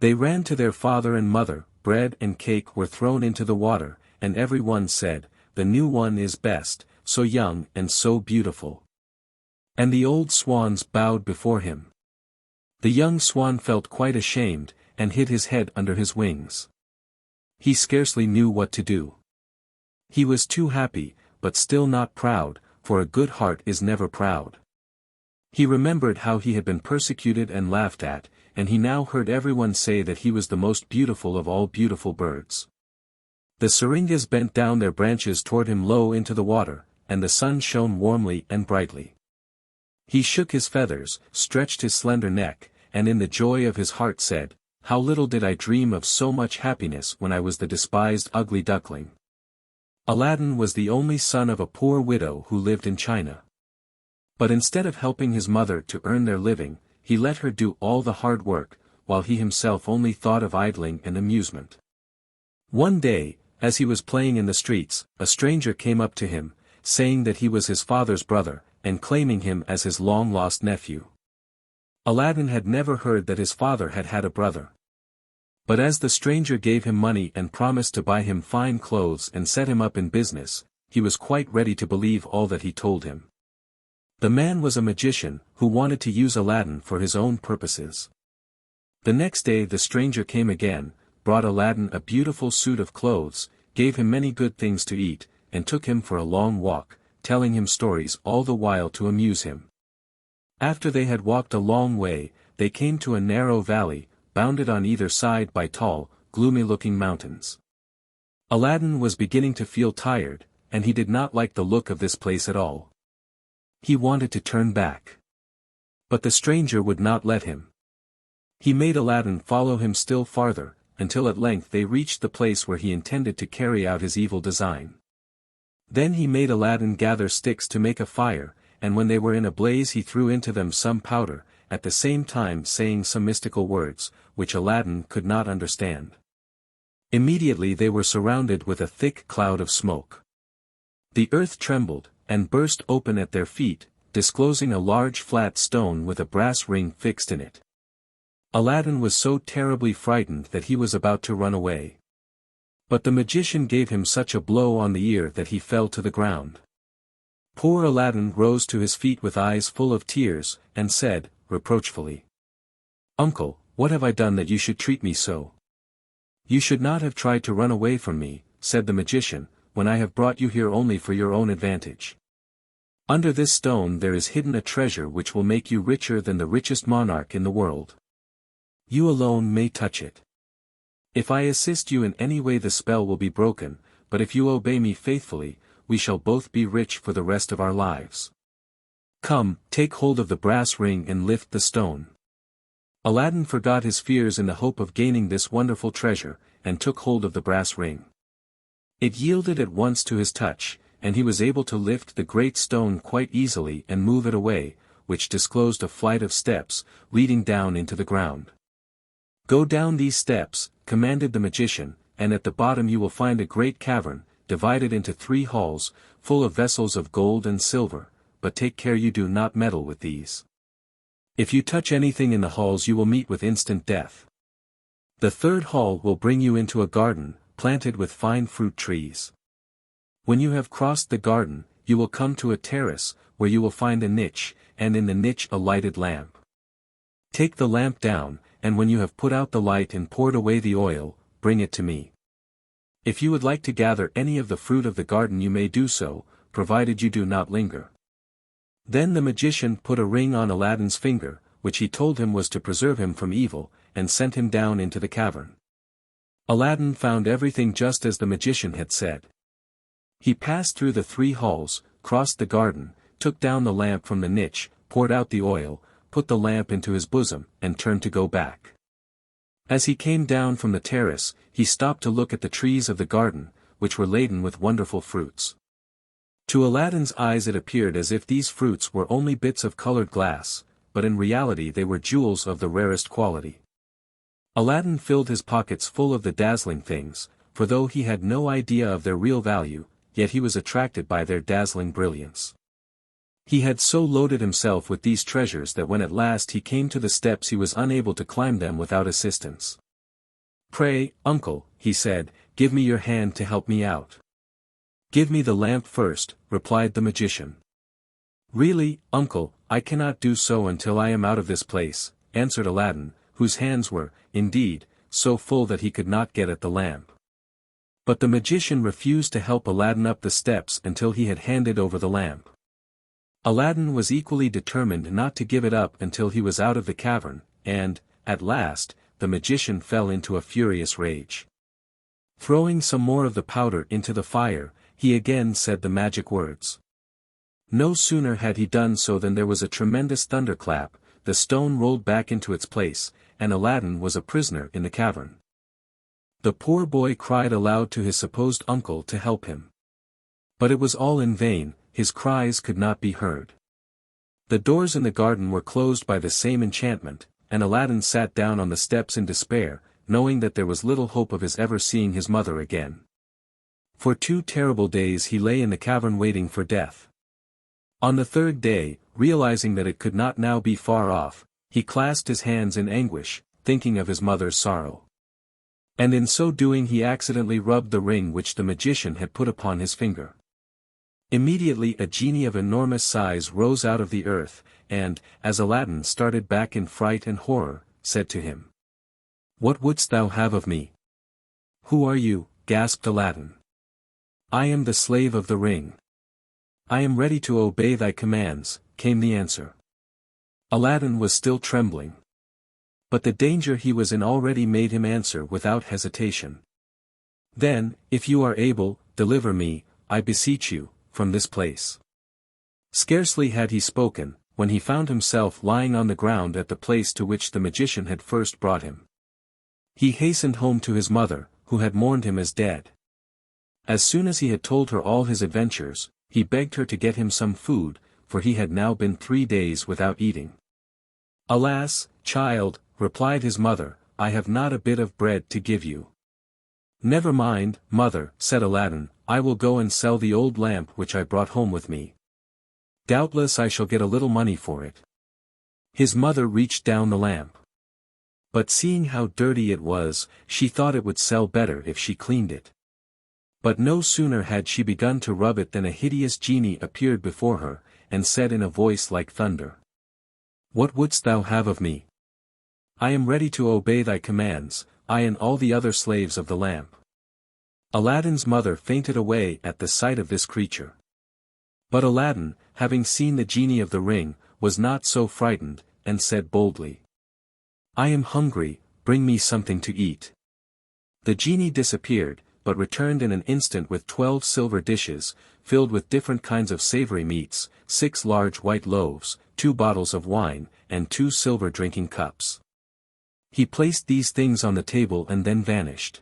They ran to their father and mother, bread and cake were thrown into the water, and every one said, "The new one is best, so young and so beautiful." And the old swans bowed before him. The young swan felt quite ashamed, and hid his head under his wings. He scarcely knew what to do. He was too happy, but still not proud, for a good heart is never proud. He remembered how he had been persecuted and laughed at, and he now heard everyone say that he was the most beautiful of all beautiful birds. The syringas bent down their branches toward him low into the water, and the sun shone warmly and brightly. He shook his feathers, stretched his slender neck, and in the joy of his heart said, "How little did I dream of so much happiness when I was the despised ugly duckling." Aladdin was the only son of a poor widow who lived in China. But instead of helping his mother to earn their living, he let her do all the hard work, while he himself only thought of idling and amusement. One day, as he was playing in the streets, a stranger came up to him, saying that he was his father's brother, and claiming him as his long-lost nephew. Aladdin had never heard that his father had had a brother. But as the stranger gave him money and promised to buy him fine clothes and set him up in business, he was quite ready to believe all that he told him. The man was a magician, who wanted to use Aladdin for his own purposes. The next day the stranger came again, brought Aladdin a beautiful suit of clothes, gave him many good things to eat, and took him for a long walk, telling him stories all the while to amuse him. After they had walked a long way, they came to a narrow valley, bounded on either side by tall, gloomy-looking mountains. Aladdin was beginning to feel tired, and he did not like the look of this place at all. He wanted to turn back. But the stranger would not let him. He made Aladdin follow him still farther, until at length they reached the place where he intended to carry out his evil design. Then he made Aladdin gather sticks to make a fire, and when they were in a blaze he threw into them some powder, at the same time saying some mystical words, which Aladdin could not understand. Immediately they were surrounded with a thick cloud of smoke. The earth trembled, and burst open at their feet, disclosing a large flat stone with a brass ring fixed in it. Aladdin was so terribly frightened that he was about to run away. But the magician gave him such a blow on the ear that he fell to the ground. Poor Aladdin rose to his feet with eyes full of tears, and said, reproachfully, "Uncle, what have I done that you should treat me so? You should not have tried to run away from me," said the magician, "when I have brought you here only for your own advantage." Under this stone there is hidden a treasure which will make you richer than the richest monarch in the world. You alone may touch it. If I assist you in any way the spell will be broken, but if you obey me faithfully, we shall both be rich for the rest of our lives. Come, take hold of the brass ring and lift the stone. Aladdin forgot his fears in the hope of gaining this wonderful treasure, and took hold of the brass ring. It yielded at once to his touch, and he was able to lift the great stone quite easily and move it away, which disclosed a flight of steps, leading down into the ground. Go down these steps, commanded the magician, and at the bottom you will find a great cavern, divided into 3 halls, full of vessels of gold and silver, but take care you do not meddle with these. If you touch anything in the halls you will meet with instant death. The 3rd hall will bring you into a garden, planted with fine fruit trees. When you have crossed the garden, you will come to a terrace, where you will find a niche, and in the niche a lighted lamp. Take the lamp down, and when you have put out the light and poured away the oil, bring it to me. If you would like to gather any of the fruit of the garden you may do so, provided you do not linger. Then the magician put a ring on Aladdin's finger, which he told him was to preserve him from evil, and sent him down into the cavern. Aladdin found everything just as the magician had said. He passed through the 3 halls, crossed the garden, took down the lamp from the niche, poured out the oil, put the lamp into his bosom, and turned to go back. As he came down from the terrace, he stopped to look at the trees of the garden, which were laden with wonderful fruits. To Aladdin's eyes it appeared as if these fruits were only bits of colored glass, but in reality they were jewels of the rarest quality. Aladdin filled his pockets full of the dazzling things, for though he had no idea of their real value, yet he was attracted by their dazzling brilliance. He had so loaded himself with these treasures that when at last he came to the steps he was unable to climb them without assistance. "Pray, uncle," he said, "give me your hand to help me out." "Give me the lamp first," replied the magician. "Really, uncle, I cannot do so until I am out of this place," answered Aladdin, whose hands were, indeed, so full that he could not get at the lamp. But the magician refused to help Aladdin up the steps until he had handed over the lamp. Aladdin was equally determined not to give it up until he was out of the cavern, and, at last, the magician fell into a furious rage. Throwing some more of the powder into the fire, he again said the magic words. No sooner had he done so than there was a tremendous thunderclap, the stone rolled back into its place, and Aladdin was a prisoner in the cavern. The poor boy cried aloud to his supposed uncle to help him. But it was all in vain, his cries could not be heard. The doors in the garden were closed by the same enchantment, and Aladdin sat down on the steps in despair, knowing that there was little hope of his ever seeing his mother again. For 2 terrible days he lay in the cavern waiting for death. On the 3rd day, realizing that it could not now be far off, he clasped his hands in anguish, thinking of his mother's sorrow. And in so doing he accidentally rubbed the ring which the magician had put upon his finger. Immediately a genie of enormous size rose out of the earth, and, as Aladdin started back in fright and horror, said to him, "What wouldst thou have of me?" "Who are you?" gasped Aladdin. "I am the slave of the ring." "I am ready to obey thy commands," came the answer. Aladdin was still trembling. But the danger he was in already made him answer without hesitation. "Then, if you are able, deliver me, I beseech you, from this place." Scarcely had he spoken, when he found himself lying on the ground at the place to which the magician had first brought him. He hastened home to his mother, who had mourned him as dead. As soon as he had told her all his adventures, he begged her to get him some food, for he had now been 3 days without eating. "Alas, child," replied his mother, "I have not a bit of bread to give you." "Never mind, mother," said Aladdin, "I will go and sell the old lamp which I brought home with me. Doubtless I shall get a little money for it." His mother reached down the lamp. But seeing how dirty it was, she thought it would sell better if she cleaned it. But no sooner had she begun to rub it than a hideous genie appeared before her, and said in a voice like thunder, "What wouldst thou have of me?" "I am ready to obey thy commands, I and all the other slaves of the lamp." Aladdin's mother fainted away at the sight of this creature. But Aladdin, having seen the genie of the ring, was not so frightened, and said boldly, "I am hungry, bring me something to eat." The genie disappeared, but returned in an instant with 12 silver dishes, filled with different kinds of savory meats, 6 large white loaves, 2 bottles of wine, and 2 silver drinking cups. He placed these things on the table and then vanished.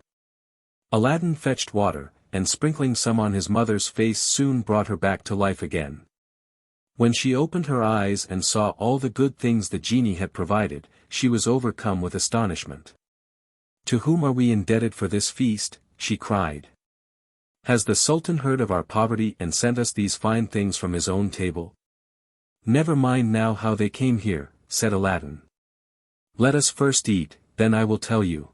Aladdin fetched water, and sprinkling some on his mother's face soon brought her back to life again. When she opened her eyes and saw all the good things the genie had provided, she was overcome with astonishment. "To whom are we indebted for this feast?" she cried. "Has the Sultan heard of our poverty and sent us these fine things from his own table?" "Never mind now how they came here," said Aladdin. "Let us first eat, then I will tell you."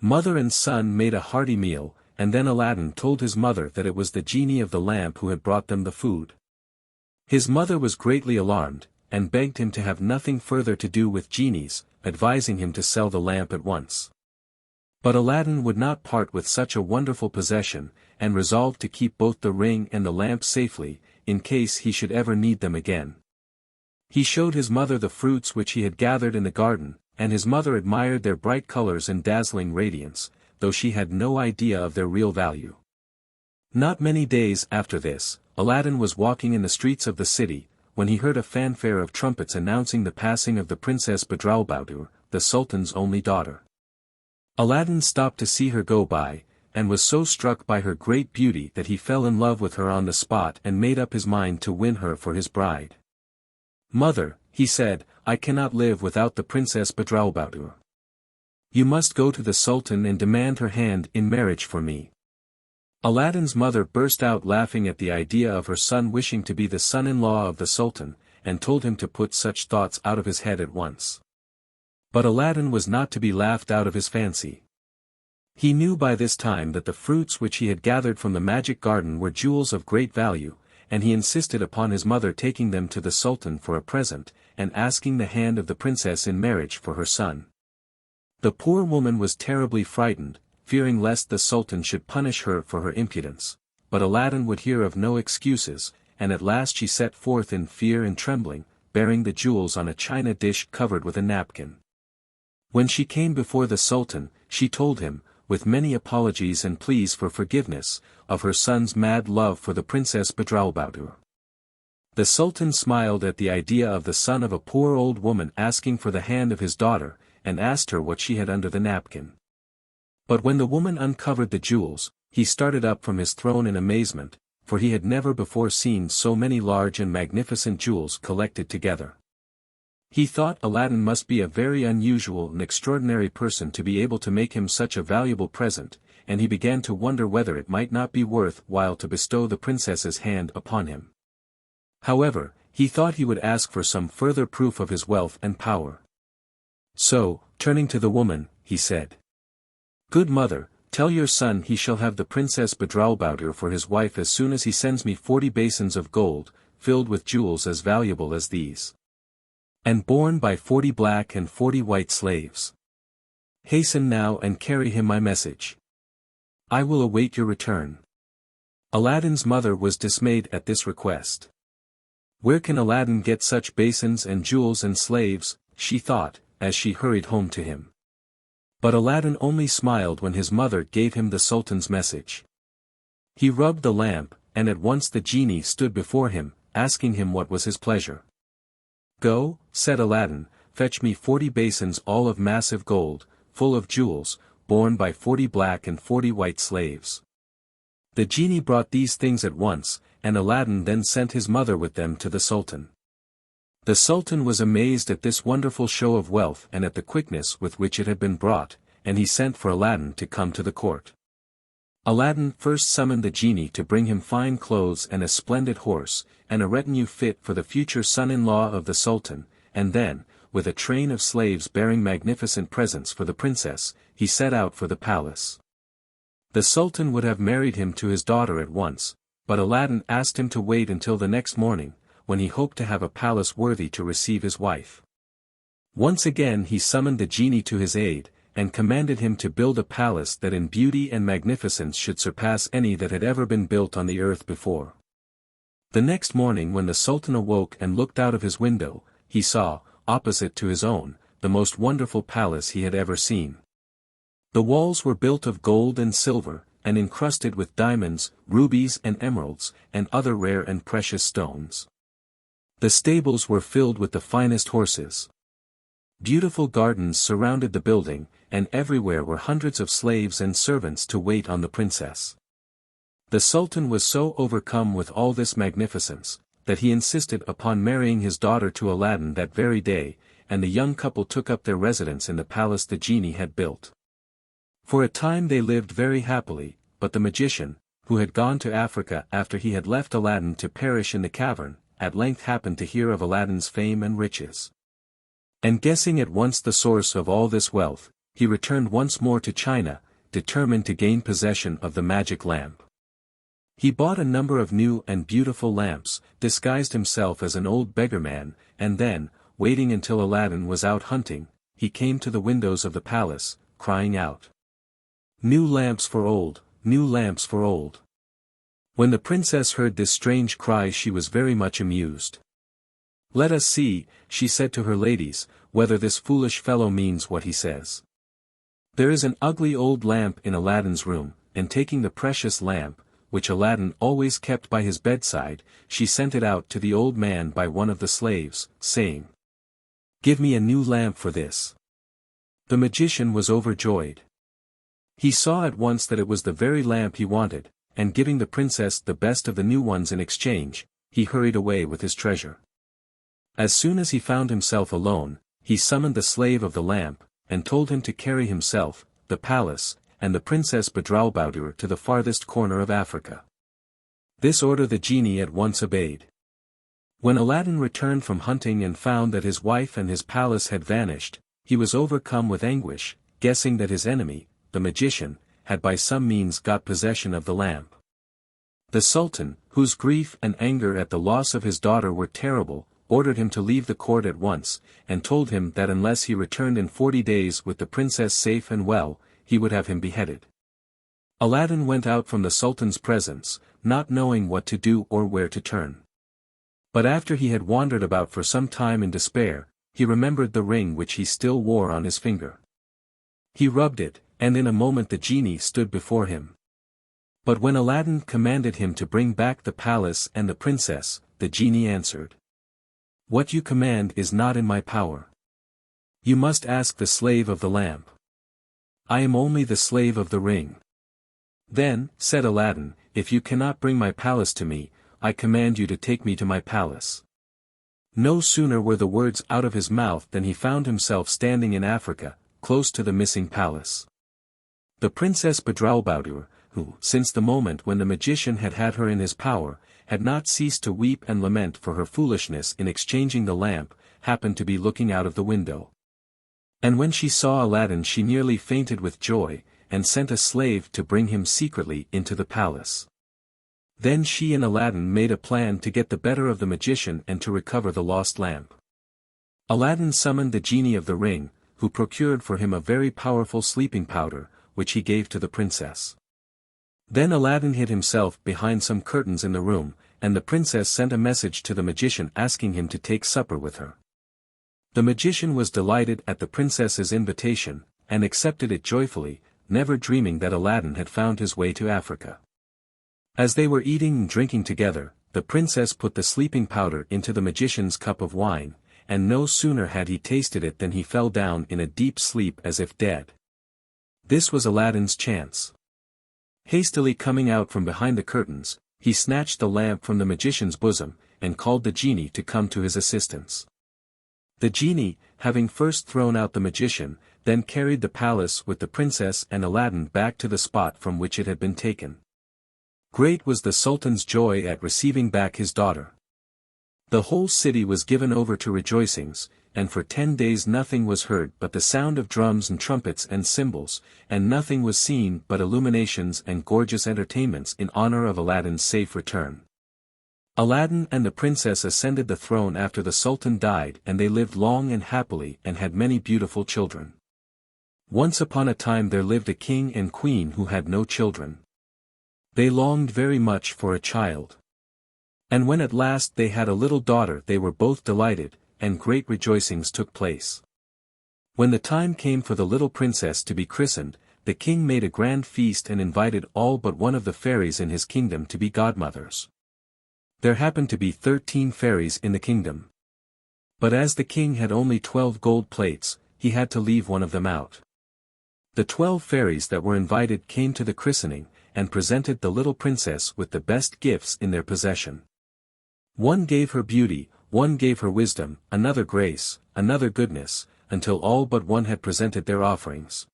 Mother and son made a hearty meal, and then Aladdin told his mother that it was the genie of the lamp who had brought them the food. His mother was greatly alarmed, and begged him to have nothing further to do with genies, advising him to sell the lamp at once. But Aladdin would not part with such a wonderful possession, and resolved to keep both the ring and the lamp safely, in case he should ever need them again. He showed his mother the fruits which he had gathered in the garden, and his mother admired their bright colors and dazzling radiance, though she had no idea of their real value. Not many days after this, Aladdin was walking in the streets of the city, when he heard a fanfare of trumpets announcing the passing of the Princess Badroulbadour, the Sultan's only daughter. Aladdin stopped to see her go by, and was so struck by her great beauty that he fell in love with her on the spot and made up his mind to win her for his bride. "Mother," he said, "I cannot live without the Princess Badroulbadour. You must go to the Sultan and demand her hand in marriage for me." Aladdin's mother burst out laughing at the idea of her son wishing to be the son-in-law of the Sultan, and told him to put such thoughts out of his head at once. But Aladdin was not to be laughed out of his fancy. He knew by this time that the fruits which he had gathered from the magic garden were jewels of great value, and he insisted upon his mother taking them to the Sultan for a present, and asking the hand of the princess in marriage for her son. The poor woman was terribly frightened, fearing lest the Sultan should punish her for her impudence, but Aladdin would hear of no excuses, and at last she set forth in fear and trembling, bearing the jewels on a china dish covered with a napkin. When she came before the Sultan, she told him, with many apologies and pleas for forgiveness, of her son's mad love for the Princess Badroulbadour. The Sultan smiled at the idea of the son of a poor old woman asking for the hand of his daughter, and asked her what she had under the napkin. But when the woman uncovered the jewels, he started up from his throne in amazement, for he had never before seen so many large and magnificent jewels collected together. He thought Aladdin must be a very unusual and extraordinary person to be able to make him such a valuable present, and he began to wonder whether it might not be worth while to bestow the princess's hand upon him. However, he thought he would ask for some further proof of his wealth and power. So, turning to the woman, he said, "Good mother, tell your son he shall have the Princess Badroulbadour for his wife as soon as he sends me 40 basins of gold, filled with jewels as valuable as these, and borne by 40 black and 40 white slaves. Hasten now and carry him my message. I will await your return." Aladdin's mother was dismayed at this request. "Where can Aladdin get such basins and jewels and slaves?" she thought, as she hurried home to him. But Aladdin only smiled when his mother gave him the Sultan's message. He rubbed the lamp, and at once the genie stood before him, asking him what was his pleasure. "Go," said Aladdin, "fetch me 40 basins all of massive gold, full of jewels, borne by 40 black and 40 white slaves." The genie brought these things at once, and Aladdin then sent his mother with them to the Sultan. The Sultan was amazed at this wonderful show of wealth and at the quickness with which it had been brought, and he sent for Aladdin to come to the court. Aladdin first summoned the genie to bring him fine clothes and a splendid horse, and a retinue fit for the future son-in-law of the Sultan, and then, with a train of slaves bearing magnificent presents for the princess, he set out for the palace. The Sultan would have married him to his daughter at once, but Aladdin asked him to wait until the next morning, when he hoped to have a palace worthy to receive his wife. Once again he summoned the genie to his aid, and commanded him to build a palace that in beauty and magnificence should surpass any that had ever been built on the earth before. The next morning when the Sultan awoke and looked out of his window, he saw, opposite to his own, the most wonderful palace he had ever seen. The walls were built of gold and silver, and encrusted with diamonds, rubies and emeralds, and other rare and precious stones. The stables were filled with the finest horses. Beautiful gardens surrounded the building, and everywhere were hundreds of slaves and servants to wait on the princess. The Sultan was so overcome with all this magnificence, that he insisted upon marrying his daughter to Aladdin that very day, and the young couple took up their residence in the palace the genie had built. For a time they lived very happily, but the magician, who had gone to Africa after he had left Aladdin to perish in the cavern, at length happened to hear of Aladdin's fame and riches. And guessing at once the source of all this wealth, he returned once more to China, determined to gain possession of the magic lamp. He bought a number of new and beautiful lamps, disguised himself as an old beggarman, and then, waiting until Aladdin was out hunting, he came to the windows of the palace, crying out, "New lamps for old, new lamps for old." When the princess heard this strange cry she was very much amused. "Let us see," she said to her ladies, "whether this foolish fellow means what he says." There is an ugly old lamp in Aladdin's room, and taking the precious lamp, which Aladdin always kept by his bedside, she sent it out to the old man by one of the slaves, saying, "Give me a new lamp for this." The magician was overjoyed. He saw at once that it was the very lamp he wanted, and giving the princess the best of the new ones in exchange, he hurried away with his treasure. As soon as he found himself alone, he summoned the slave of the lamp, and told him to carry himself, the palace, and the Princess Badroulbadour to the farthest corner of Africa. This order the genie at once obeyed. When Aladdin returned from hunting and found that his wife and his palace had vanished, he was overcome with anguish, guessing that his enemy, the magician, had by some means got possession of the lamp. The Sultan, whose grief and anger at the loss of his daughter were terrible, ordered him to leave the court at once, and told him that unless he returned in 40 days with the princess safe and well, he would have him beheaded. Aladdin went out from the Sultan's presence, not knowing what to do or where to turn. But after he had wandered about for some time in despair, he remembered the ring which he still wore on his finger. He rubbed it, and in a moment the genie stood before him. But when Aladdin commanded him to bring back the palace and the princess, the genie answered, "What you command is not in my power. You must ask the slave of the lamp. I am only the slave of the ring." "Then," said Aladdin, "if you cannot bring my palace to me, I command you to take me to my palace." No sooner were the words out of his mouth than he found himself standing in Africa, close to the missing palace. The Princess Badroulbadour, who, since the moment when the magician had had her in his power, had not ceased to weep and lament for her foolishness in exchanging the lamp, happened to be looking out of the window. And when she saw Aladdin she nearly fainted with joy, and sent a slave to bring him secretly into the palace. Then she and Aladdin made a plan to get the better of the magician and to recover the lost lamp. Aladdin summoned the genie of the ring, who procured for him a very powerful sleeping powder, which he gave to the princess. Then Aladdin hid himself behind some curtains in the room, and the princess sent a message to the magician asking him to take supper with her. The magician was delighted at the princess's invitation, and accepted it joyfully, never dreaming that Aladdin had found his way to Africa. As they were eating and drinking together, the princess put the sleeping powder into the magician's cup of wine, and no sooner had he tasted it than he fell down in a deep sleep as if dead. This was Aladdin's chance. Hastily coming out from behind the curtains, he snatched the lamp from the magician's bosom, and called the genie to come to his assistance. The genie, having first thrown out the magician, then carried the palace with the princess and Aladdin back to the spot from which it had been taken. Great was the Sultan's joy at receiving back his daughter. The whole city was given over to rejoicings, and for 10 days nothing was heard but the sound of drums and trumpets and cymbals, and nothing was seen but illuminations and gorgeous entertainments in honor of Aladdin's safe return. Aladdin and the princess ascended the throne after the Sultan died, and they lived long and happily and had many beautiful children. Once upon a time there lived a king and queen who had no children. They longed very much for a child. And when at last they had a little daughter they were both delighted, and great rejoicings took place. When the time came for the little princess to be christened, the king made a grand feast and invited all but one of the fairies in his kingdom to be godmothers. There happened to be 13 fairies in the kingdom. But as the king had only 12 gold plates, he had to leave one of them out. The 12 fairies that were invited came to the christening, and presented the little princess with the best gifts in their possession. One gave her beauty, one gave her wisdom, another grace, another goodness, until all but one had presented their offerings.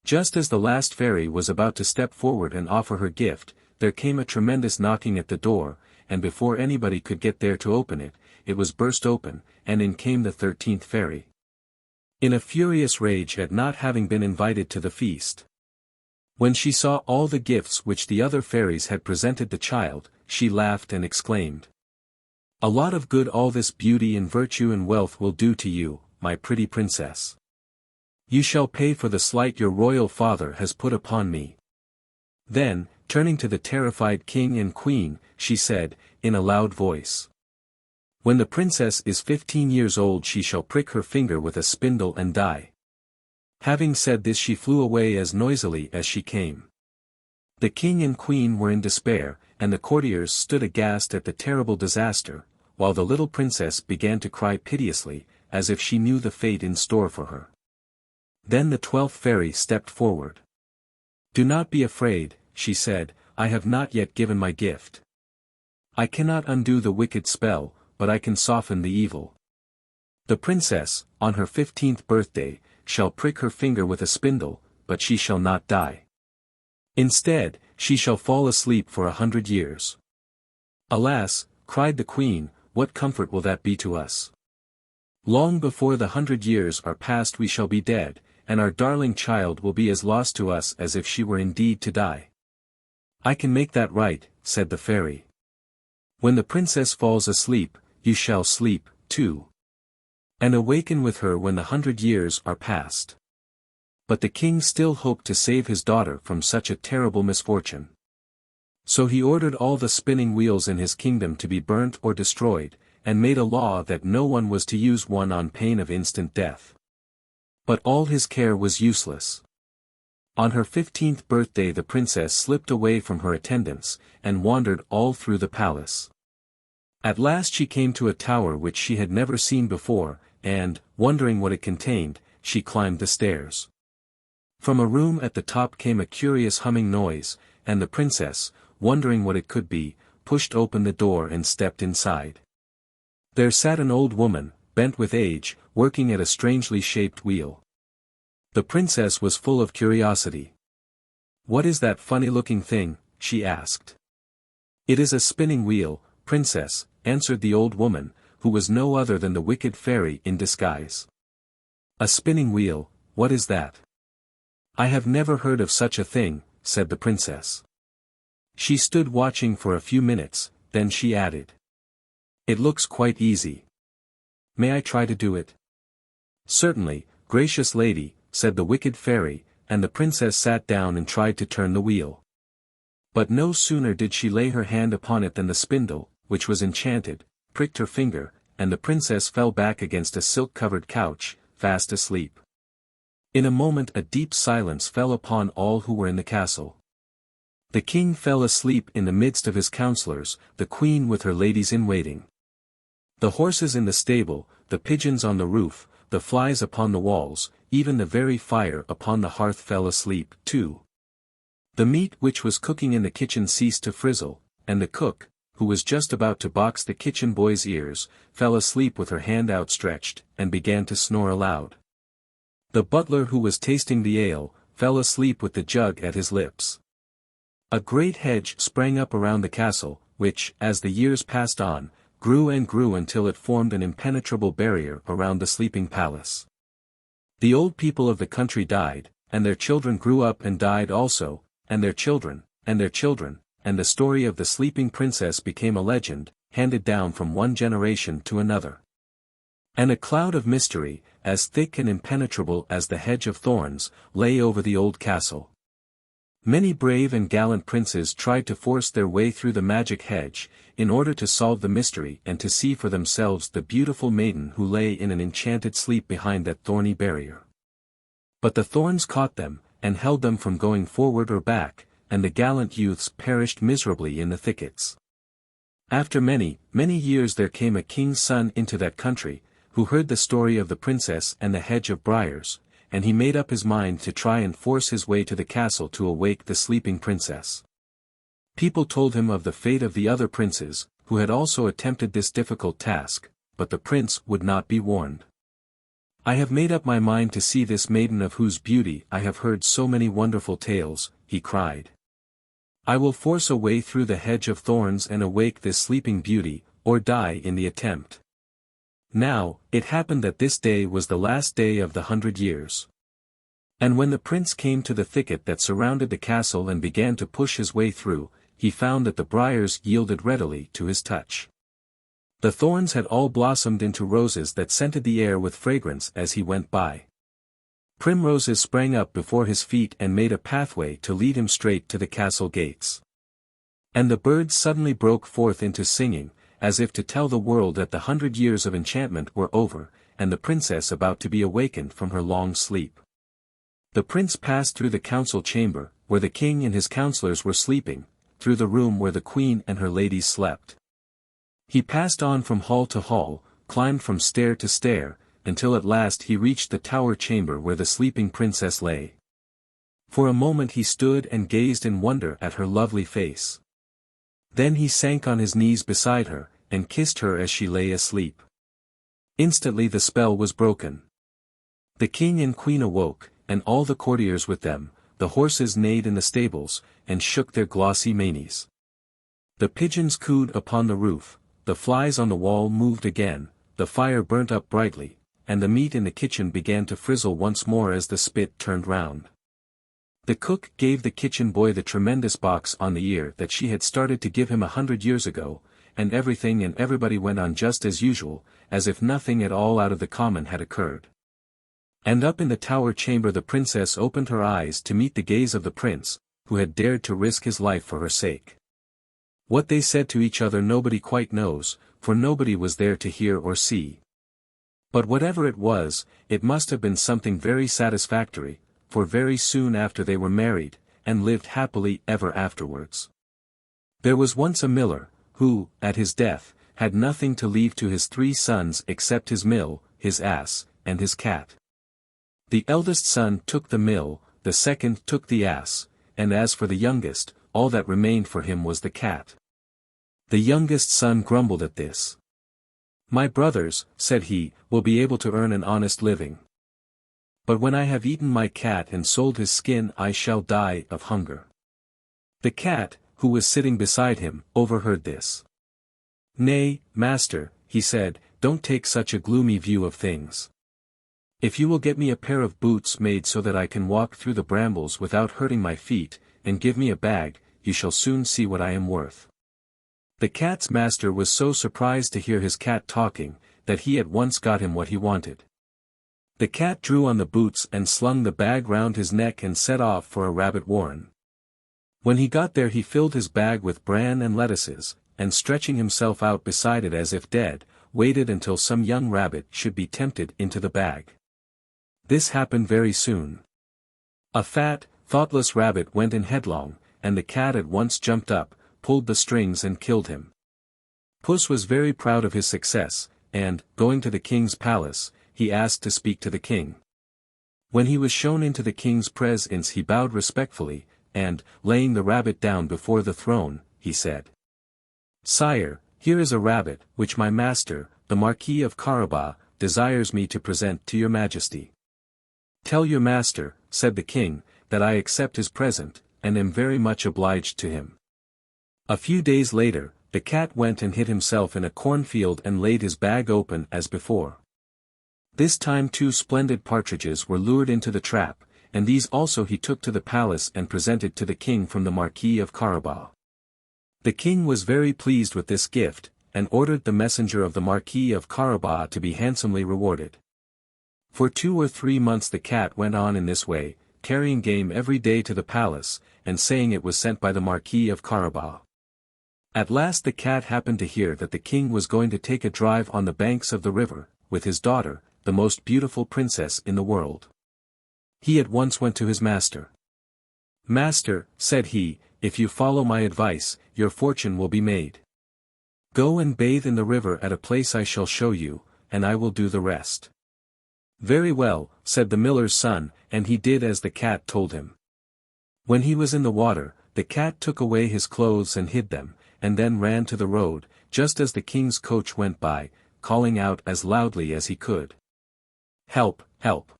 Just as the last fairy was about to step forward and offer her gift, there came a tremendous knocking at the door, and before anybody could get there to open it, it was burst open, and in came the 13th fairy. In a furious rage at not having been invited to the feast. When she saw all the gifts which the other fairies had presented the child, she laughed and exclaimed, "A lot of good all this beauty and virtue and wealth will do to you, my pretty princess. You shall pay for the slight your royal father has put upon me." Then, turning to the terrified king and queen, she said, in a loud voice, "When the princess is 15 years old she shall prick her finger with a spindle and die." Having said this she flew away as noisily as she came. The king and queen were in despair, and the courtiers stood aghast at the terrible disaster, while the little princess began to cry piteously, as if she knew the fate in store for her. Then the 12th fairy stepped forward. "Do not be afraid," she said, "I have not yet given my gift. I cannot undo the wicked spell, but I can soften the evil. The princess, on her 15th birthday, shall prick her finger with a spindle, but she shall not die. Instead, she shall fall asleep for 100 years. "Alas," cried the queen, "what comfort will that be to us? Long before the 100 years are past we shall be dead, and our darling child will be as lost to us as if she were indeed to die." "I can make that right," said the fairy. "When the princess falls asleep, you shall sleep, too. And awaken with her when the 100 years are past." But the king still hoped to save his daughter from such a terrible misfortune. So he ordered all the spinning wheels in his kingdom to be burnt or destroyed, and made a law that no one was to use one on pain of instant death. But all his care was useless. On her 15th birthday the princess slipped away from her attendants, and wandered all through the palace. At last she came to a tower which she had never seen before, and, wondering what it contained, she climbed the stairs. From a room at the top came a curious humming noise, and the princess, wondering what it could be, pushed open the door and stepped inside. There sat an old woman, bent with age, working at a strangely shaped wheel. The princess was full of curiosity. "What is that funny-looking thing?" she asked. "It is a spinning wheel, princess," answered the old woman, who was no other than the wicked fairy in disguise. "A spinning wheel, what is that?" "I have never heard of such a thing," said the princess. She stood watching for a few minutes, then she added, "It looks quite easy. May I try to do it?" "Certainly, gracious lady," said the wicked fairy, and the princess sat down and tried to turn the wheel. But no sooner did she lay her hand upon it than the spindle, which was enchanted, pricked her finger, and the princess fell back against a silk-covered couch, fast asleep. In a moment a deep silence fell upon all who were in the castle. The king fell asleep in the midst of his counselors, the queen with her ladies-in-waiting. The horses in the stable, the pigeons on the roof, the flies upon the walls, even the very fire upon the hearth fell asleep, too. The meat which was cooking in the kitchen ceased to frizzle, and the cook, who was just about to box the kitchen boy's ears, fell asleep with her hand outstretched, and began to snore aloud. The butler who was tasting the ale, fell asleep with the jug at his lips. A great hedge sprang up around the castle, which, as the years passed on, grew and grew until it formed an impenetrable barrier around the sleeping palace. The old people of the country died, and their children grew up and died also, and their children, and their children, and the story of the sleeping princess became a legend, handed down from one generation to another. And a cloud of mystery, as thick and impenetrable as the hedge of thorns, lay over the old castle. Many brave and gallant princes tried to force their way through the magic hedge, in order to solve the mystery and to see for themselves the beautiful maiden who lay in an enchanted sleep behind that thorny barrier. But the thorns caught them, and held them from going forward or back, and the gallant youths perished miserably in the thickets. After many, many years there came a king's son into that country, who heard the story of the princess and the hedge of briars, and he made up his mind to try and force his way to the castle to awake the sleeping princess. People told him of the fate of the other princes, who had also attempted this difficult task, but the prince would not be warned. "I have made up my mind to see this maiden of whose beauty I have heard so many wonderful tales," he cried. "I will force a way through the hedge of thorns and awake this sleeping beauty, or die in the attempt." Now, it happened that this day was the last day of the 100 years. And when the prince came to the thicket that surrounded the castle and began to push his way through, he found that the briars yielded readily to his touch. The thorns had all blossomed into roses that scented the air with fragrance as he went by. Primroses sprang up before his feet and made a pathway to lead him straight to the castle gates. And the birds suddenly broke forth into singing, as if to tell the world that the 100 years of enchantment were over, and the princess about to be awakened from her long sleep. The prince passed through the council chamber, where the king and his counselors were sleeping, through the room where the queen and her ladies slept. He passed on from hall to hall, climbed from stair to stair, until at last he reached the tower chamber where the sleeping princess lay. For a moment he stood and gazed in wonder at her lovely face. Then he sank on his knees beside her, and kissed her as she lay asleep. Instantly the spell was broken. The king and queen awoke, and all the courtiers with them, the horses neighed in the stables, and shook their glossy manes. The pigeons cooed upon the roof, the flies on the wall moved again, the fire burnt up brightly, and the meat in the kitchen began to frizzle once more as the spit turned round. The cook gave the kitchen boy the tremendous box on the ear that she had started to give him 100 years ago, and everything and everybody went on just as usual, as if nothing at all out of the common had occurred. And up in the tower chamber the princess opened her eyes to meet the gaze of the prince, who had dared to risk his life for her sake. What they said to each other nobody quite knows, for nobody was there to hear or see. But whatever it was, it must have been something very satisfactory, for very soon after they were married, and lived happily ever afterwards. There was once a miller, who, at his death, had nothing to leave to his 3 sons except his mill, his ass, and his cat. The eldest son took the mill, the second took the ass, and as for the youngest, all that remained for him was the cat. The youngest son grumbled at this. "My brothers," said he, "will be able to earn an honest living. But when I have eaten my cat and sold his skin I shall die of hunger." The cat, who was sitting beside him, overheard this. "Nay, master," he said, "don't take such a gloomy view of things. If you will get me a pair of boots made so that I can walk through the brambles without hurting my feet, and give me a bag, you shall soon see what I am worth." The cat's master was so surprised to hear his cat talking, that he at once got him what he wanted. The cat drew on the boots and slung the bag round his neck and set off for a rabbit warren. When he got there he filled his bag with bran and lettuces, and stretching himself out beside it as if dead, waited until some young rabbit should be tempted into the bag. This happened very soon. A fat, thoughtless rabbit went in headlong, and the cat at once jumped up, pulled the strings and killed him. Puss was very proud of his success, and, going to the king's palace, he asked to speak to the king. When he was shown into the king's presence he bowed respectfully, and, laying the rabbit down before the throne, he said, "Sire, here is a rabbit, which my master, the Marquis of Carabas, desires me to present to your majesty." "Tell your master," said the king, "that I accept his present, and am very much obliged to him." A few days later, the cat went and hid himself in a cornfield and laid his bag open as before. This time 2 splendid partridges were lured into the trap, and these also he took to the palace and presented to the king from the Marquis of Carabas. The king was very pleased with this gift, and ordered the messenger of the Marquis of Carabas to be handsomely rewarded. For 2 or 3 months the cat went on in this way, carrying game every day to the palace, and saying it was sent by the Marquis of Carabas. At last the cat happened to hear that the king was going to take a drive on the banks of the river, with his daughter, the most beautiful princess in the world. He at once went to his master. "Master," said he, "if you follow my advice, your fortune will be made. Go and bathe in the river at a place I shall show you, and I will do the rest." "Very well," said the miller's son, and he did as the cat told him. When he was in the water, the cat took away his clothes and hid them, and then ran to the road, just as the king's coach went by, calling out as loudly as he could. "Help, help!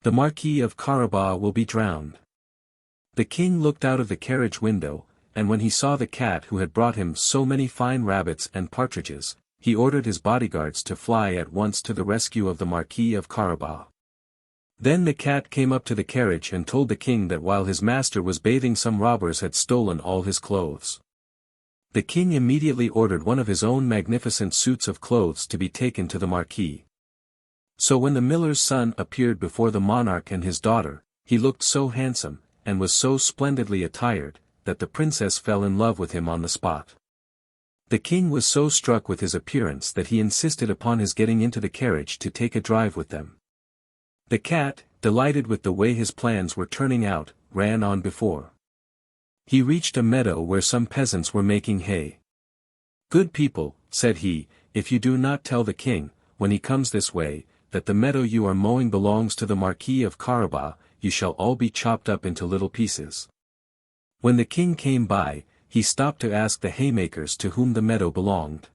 The Marquis of Carabas will be drowned." The king looked out of the carriage window, and when he saw the cat who had brought him so many fine rabbits and partridges, he ordered his bodyguards to fly at once to the rescue of the Marquis of Carabas. Then the cat came up to the carriage and told the king that while his master was bathing some robbers had stolen all his clothes. The king immediately ordered one of his own magnificent suits of clothes to be taken to the marquis. So when the miller's son appeared before the monarch and his daughter, he looked so handsome, and was so splendidly attired, that the princess fell in love with him on the spot. The king was so struck with his appearance that he insisted upon his getting into the carriage to take a drive with them. The cat, delighted with the way his plans were turning out, ran on before. He reached a meadow where some peasants were making hay. "Good people," said he, "if you do not tell the king, when he comes this way, that the meadow you are mowing belongs to the Marquis of Carabas, you shall all be chopped up into little pieces." When the king came by, he stopped to ask the haymakers to whom the meadow belonged.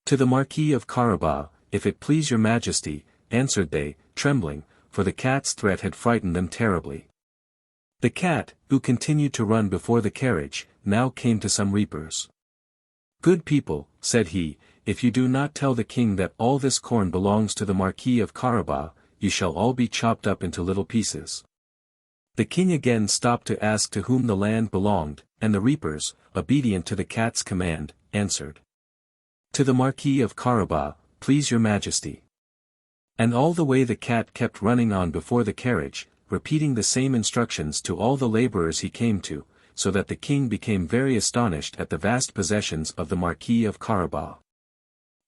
"To the Marquis of Carabas, if it please your majesty," answered they, trembling, for the cat's threat had frightened them terribly. The cat, who continued to run before the carriage, now came to some reapers. "Good people," said he, "if you do not tell the king that all this corn belongs to the Marquis of Carabas, you shall all be chopped up into little pieces." The king again stopped to ask to whom the land belonged, and the reapers, obedient to the cat's command, answered, "To the Marquis of Carabas, please your majesty." And all the way the cat kept running on before the carriage, repeating the same instructions to all the laborers he came to, so that the king became very astonished at the vast possessions of the Marquis of Carabas.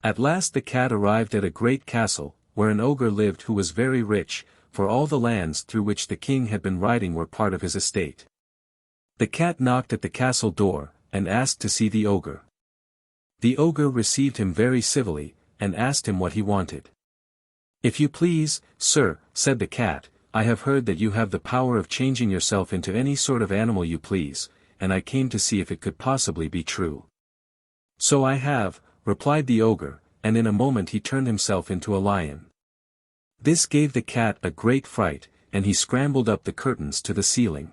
At last the cat arrived at a great castle, where an ogre lived who was very rich, for all the lands through which the king had been riding were part of his estate. The cat knocked at the castle door, and asked to see the ogre. The ogre received him very civilly, and asked him what he wanted. "If you please, sir," said the cat, "I have heard that you have the power of changing yourself into any sort of animal you please, and I came to see if it could possibly be true." "So I have," replied the ogre, and in a moment he turned himself into a lion. This gave the cat a great fright, and he scrambled up the curtains to the ceiling.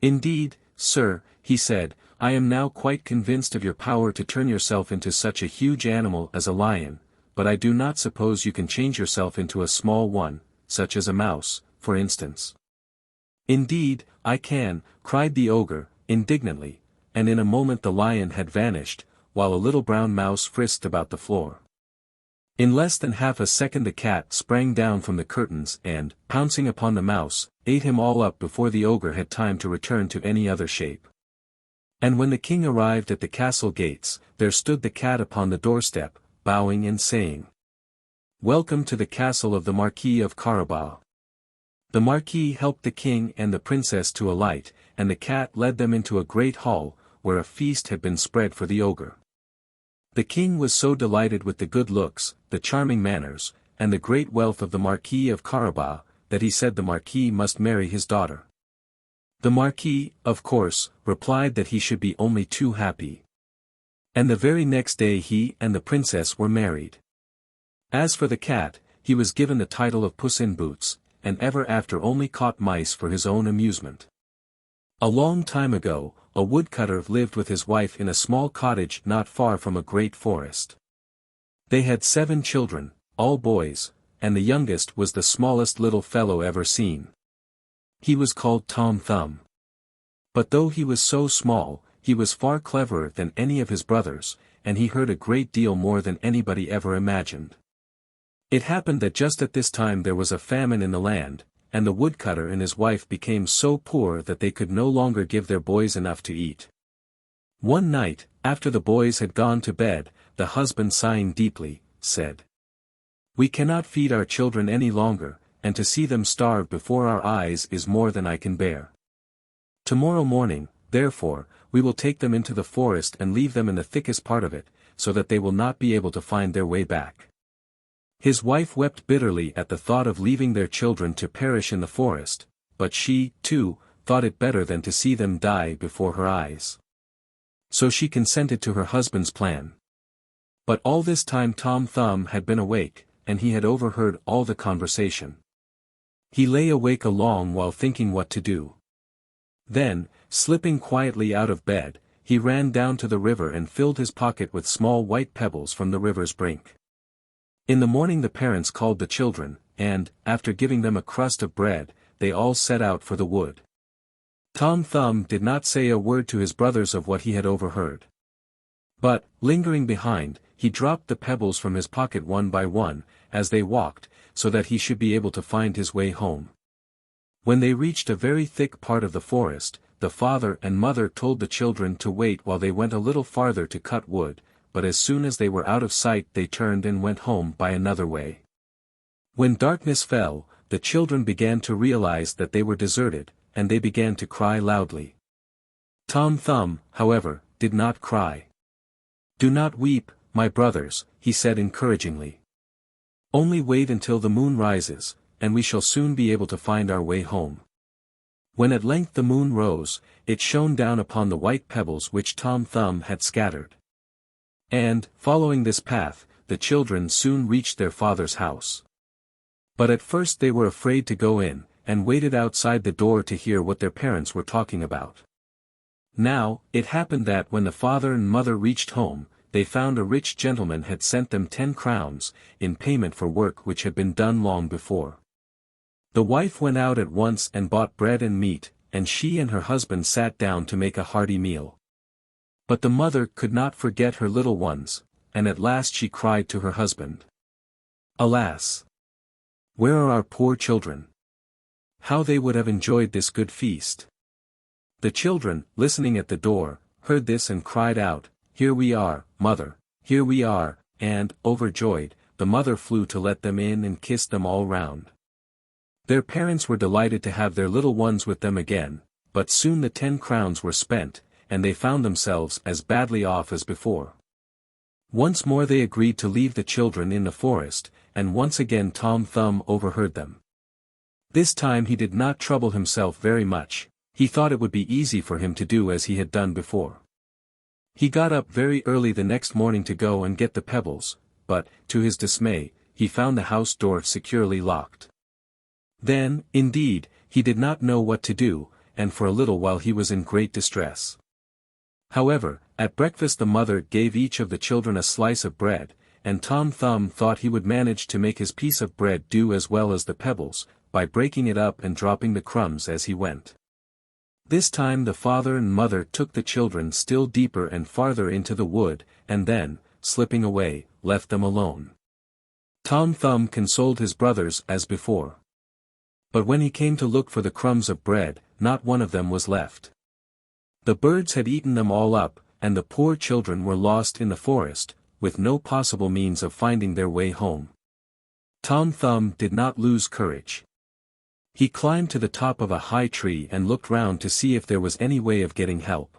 "Indeed, sir," he said, "I am now quite convinced of your power to turn yourself into such a huge animal as a lion, but I do not suppose you can change yourself into a small one, such as a mouse, for instance." "Indeed, I can," cried the ogre, indignantly, and in a moment the lion had vanished, while a little brown mouse frisked about the floor. In less than half a second the cat sprang down from the curtains and, pouncing upon the mouse, ate him all up before the ogre had time to return to any other shape. And when the king arrived at the castle gates, there stood the cat upon the doorstep, bowing and saying, "Welcome to the castle of the Marquis of Carabas." The marquis helped the king and the princess to alight, and the cat led them into a great hall, where a feast had been spread for the ogre. The king was so delighted with the good looks, the charming manners, and the great wealth of the Marquis of Carabas, that he said the marquis must marry his daughter. The marquis, of course, replied that he should be only too happy. And the very next day he and the princess were married. As for the cat, he was given the title of Puss in Boots, and ever after only caught mice for his own amusement. A long time ago, a woodcutter lived with his wife in a small cottage not far from a great forest. They had 7 children, all boys, and the youngest was the smallest little fellow ever seen. He was called Tom Thumb. But though he was so small, he was far cleverer than any of his brothers, and he heard a great deal more than anybody ever imagined. It happened that just at this time there was a famine in the land, and the woodcutter and his wife became so poor that they could no longer give their boys enough to eat. One night, after the boys had gone to bed, the husband, sighing deeply, said, "We cannot feed our children any longer, and to see them starve before our eyes is more than I can bear. Tomorrow morning, therefore, we will take them into the forest and leave them in the thickest part of it, so that they will not be able to find their way back." His wife wept bitterly at the thought of leaving their children to perish in the forest, but she, too, thought it better than to see them die before her eyes. So she consented to her husband's plan. But all this time Tom Thumb had been awake, and he had overheard all the conversation. He lay awake a long while thinking what to do. Then, slipping quietly out of bed, he ran down to the river and filled his pocket with small white pebbles from the river's brink. In the morning the parents called the children, and, after giving them a crust of bread, they all set out for the wood. Tom Thumb did not say a word to his brothers of what he had overheard. But, lingering behind, he dropped the pebbles from his pocket one by one, as they walked, so that he should be able to find his way home. When they reached a very thick part of the forest, the father and mother told the children to wait while they went a little farther to cut wood, but as soon as they were out of sight they turned and went home by another way. When darkness fell, the children began to realize that they were deserted, and they began to cry loudly. Tom Thumb, however, did not cry. "Do not weep, my brothers," he said encouragingly. "Only wait until the moon rises, and we shall soon be able to find our way home." When at length the moon rose, it shone down upon the white pebbles which Tom Thumb had scattered. And, following this path, the children soon reached their father's house. But at first they were afraid to go in, and waited outside the door to hear what their parents were talking about. Now, it happened that when the father and mother reached home, they found a rich gentleman had sent them 10 crowns, in payment for work which had been done long before. The wife went out at once and bought bread and meat, and she and her husband sat down to make a hearty meal. But the mother could not forget her little ones, and at last she cried to her husband, "Alas! Where are our poor children? How they would have enjoyed this good feast." The children, listening at the door, heard this and cried out, "Here we are, mother, here we are," and, overjoyed, the mother flew to let them in and kissed them all round. Their parents were delighted to have their little ones with them again, but soon the 10 crowns were spent, and they found themselves as badly off as before. Once more they agreed to leave the children in the forest, and once again Tom Thumb overheard them. This time he did not trouble himself very much, he thought it would be easy for him to do as he had done before. He got up very early the next morning to go and get the pebbles, but, to his dismay, he found the house door securely locked. Then, indeed, he did not know what to do, and for a little while he was in great distress. However, at breakfast the mother gave each of the children a slice of bread, and Tom Thumb thought he would manage to make his piece of bread do as well as the pebbles, by breaking it up and dropping the crumbs as he went. This time the father and mother took the children still deeper and farther into the wood, and then, slipping away, left them alone. Tom Thumb consoled his brothers as before. But when he came to look for the crumbs of bread, not one of them was left. The birds had eaten them all up, and the poor children were lost in the forest, with no possible means of finding their way home. Tom Thumb did not lose courage. He climbed to the top of a high tree and looked round to see if there was any way of getting help.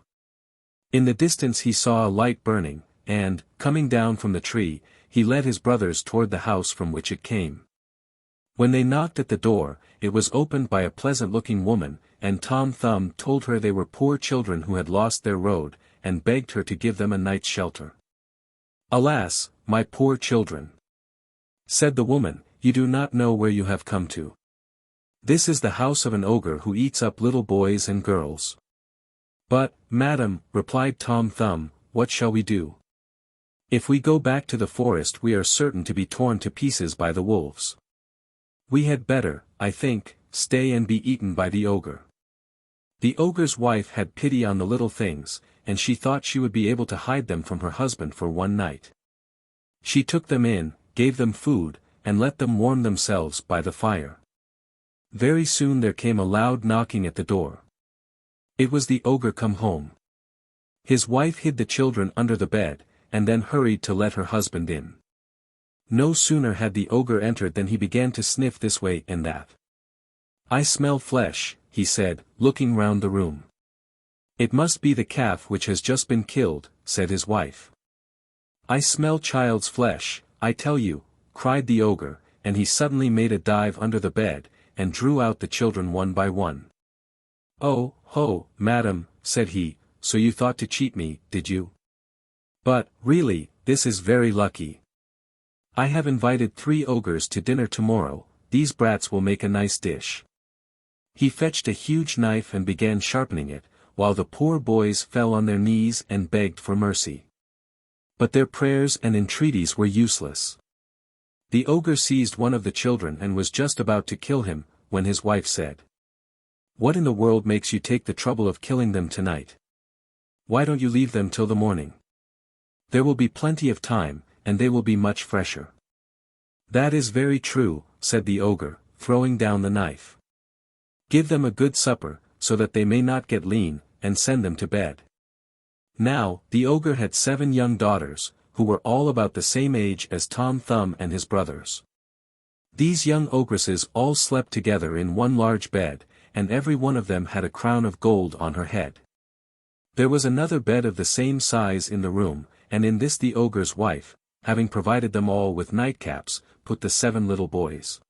In the distance he saw a light burning, and, coming down from the tree, he led his brothers toward the house from which it came. When they knocked at the door, it was opened by a pleasant-looking woman, and Tom Thumb told her they were poor children who had lost their road, and begged her to give them a night's shelter. "Alas, my poor children," said the woman, "you do not know where you have come to. This is the house of an ogre who eats up little boys and girls." "But, madam," replied Tom Thumb, "what shall we do? If we go back to the forest we are certain to be torn to pieces by the wolves. We had better, I think, stay and be eaten by the ogre." The ogre's wife had pity on the little things, and she thought she would be able to hide them from her husband for one night. She took them in, gave them food, and let them warm themselves by the fire. Very soon there came a loud knocking at the door. It was the ogre come home. His wife hid the children under the bed, and then hurried to let her husband in. No sooner had the ogre entered than he began to sniff this way and that. "I smell flesh," he said, looking round the room. "It must be the calf which has just been killed," said his wife. "I smell child's flesh, I tell you," cried the ogre, and he suddenly made a dive under the bed, and drew out the children one by one. "Oh, ho, madam," said he, "so you thought to cheat me, did you? But, really, this is very lucky. I have invited 3 ogres to dinner tomorrow, these brats will make a nice dish." He fetched a huge knife and began sharpening it, while the poor boys fell on their knees and begged for mercy. But their prayers and entreaties were useless. The ogre seized one of the children and was just about to kill him, when his wife said, "What in the world makes you take the trouble of killing them tonight? Why don't you leave them till the morning? There will be plenty of time, and they will be much fresher." "That is very true," said the ogre, throwing down the knife. "Give them a good supper, so that they may not get lean, and send them to bed." Now, the ogre had 7 young daughters, who were all about the same age as Tom Thumb and his brothers. These young ogresses all slept together in one large bed, and every one of them had a crown of gold on her head. There was another bed of the same size in the room, and in this the ogre's wife, having provided them all with nightcaps, put the 7 little boys.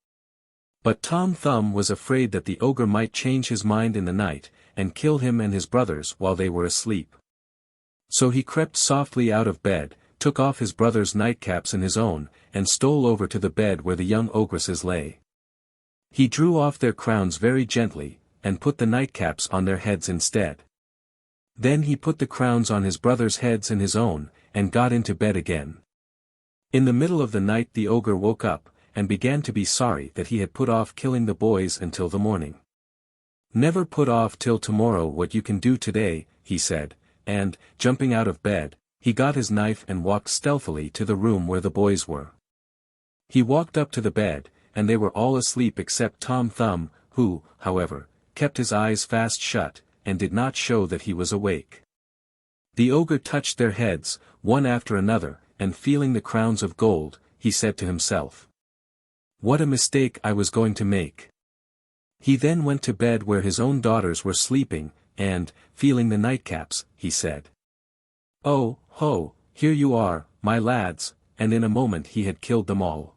But Tom Thumb was afraid that the ogre might change his mind in the night, and kill him and his brothers while they were asleep. So he crept softly out of bed, took off his brother's nightcaps and his own, and stole over to the bed where the young ogresses lay. He drew off their crowns very gently, and put the nightcaps on their heads instead. Then he put the crowns on his brothers' heads and his own, and got into bed again. In the middle of the night the ogre woke up, and began to be sorry that he had put off killing the boys until the morning. "Never put off till tomorrow what you can do today," he said, and, jumping out of bed, he got his knife and walked stealthily to the room where the boys were. He walked up to the bed, and they were all asleep except Tom Thumb, who, however, kept his eyes fast shut, and did not show that he was awake. The ogre touched their heads, one after another, and feeling the crowns of gold, he said to himself, "What a mistake I was going to make." He then went to bed where his own daughters were sleeping, and, feeling the nightcaps, he said, "Oh, ho, here you are, my lads," and in a moment he had killed them all.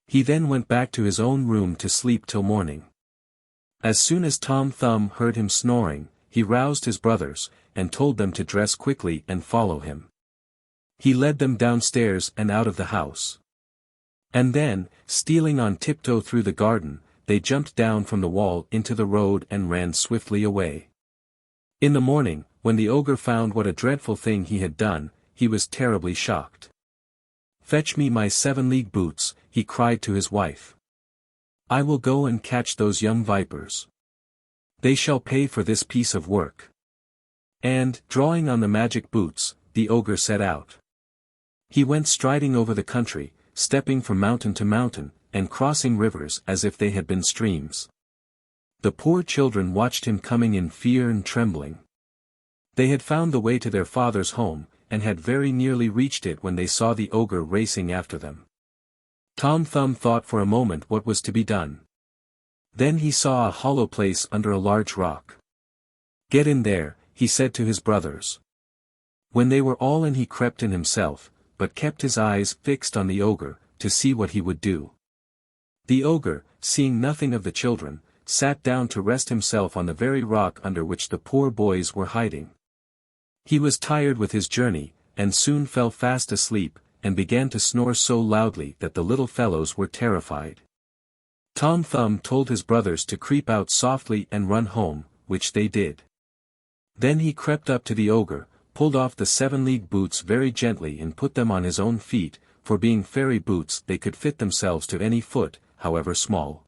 He then went back to his own room to sleep till morning. As soon as Tom Thumb heard him snoring, he roused his brothers, and told them to dress quickly and follow him. He led them downstairs and out of the house. And then, stealing on tiptoe through the garden, they jumped down from the wall into the road and ran swiftly away. In the morning, when the ogre found what a dreadful thing he had done, he was terribly shocked. "Fetch me my 7-league boots," he cried to his wife. "I will go and catch those young vipers. They shall pay for this piece of work." And, drawing on the magic boots, the ogre set out. He went striding over the country, stepping from mountain to mountain, and crossing rivers as if they had been streams. The poor children watched him coming in fear and trembling. They had found the way to their father's home, and had very nearly reached it when they saw the ogre racing after them. Tom Thumb thought for a moment what was to be done. Then he saw a hollow place under a large rock. "Get in there," he said to his brothers. When they were all in he crept in himself, but kept his eyes fixed on the ogre, to see what he would do. The ogre, seeing nothing of the children, sat down to rest himself on the very rock under which the poor boys were hiding. He was tired with his journey, and soon fell fast asleep, and began to snore so loudly that the little fellows were terrified. Tom Thumb told his brothers to creep out softly and run home, which they did. Then he crept up to the ogre, pulled off the 7-league boots very gently and put them on his own feet, for being fairy boots they could fit themselves to any foot, however small.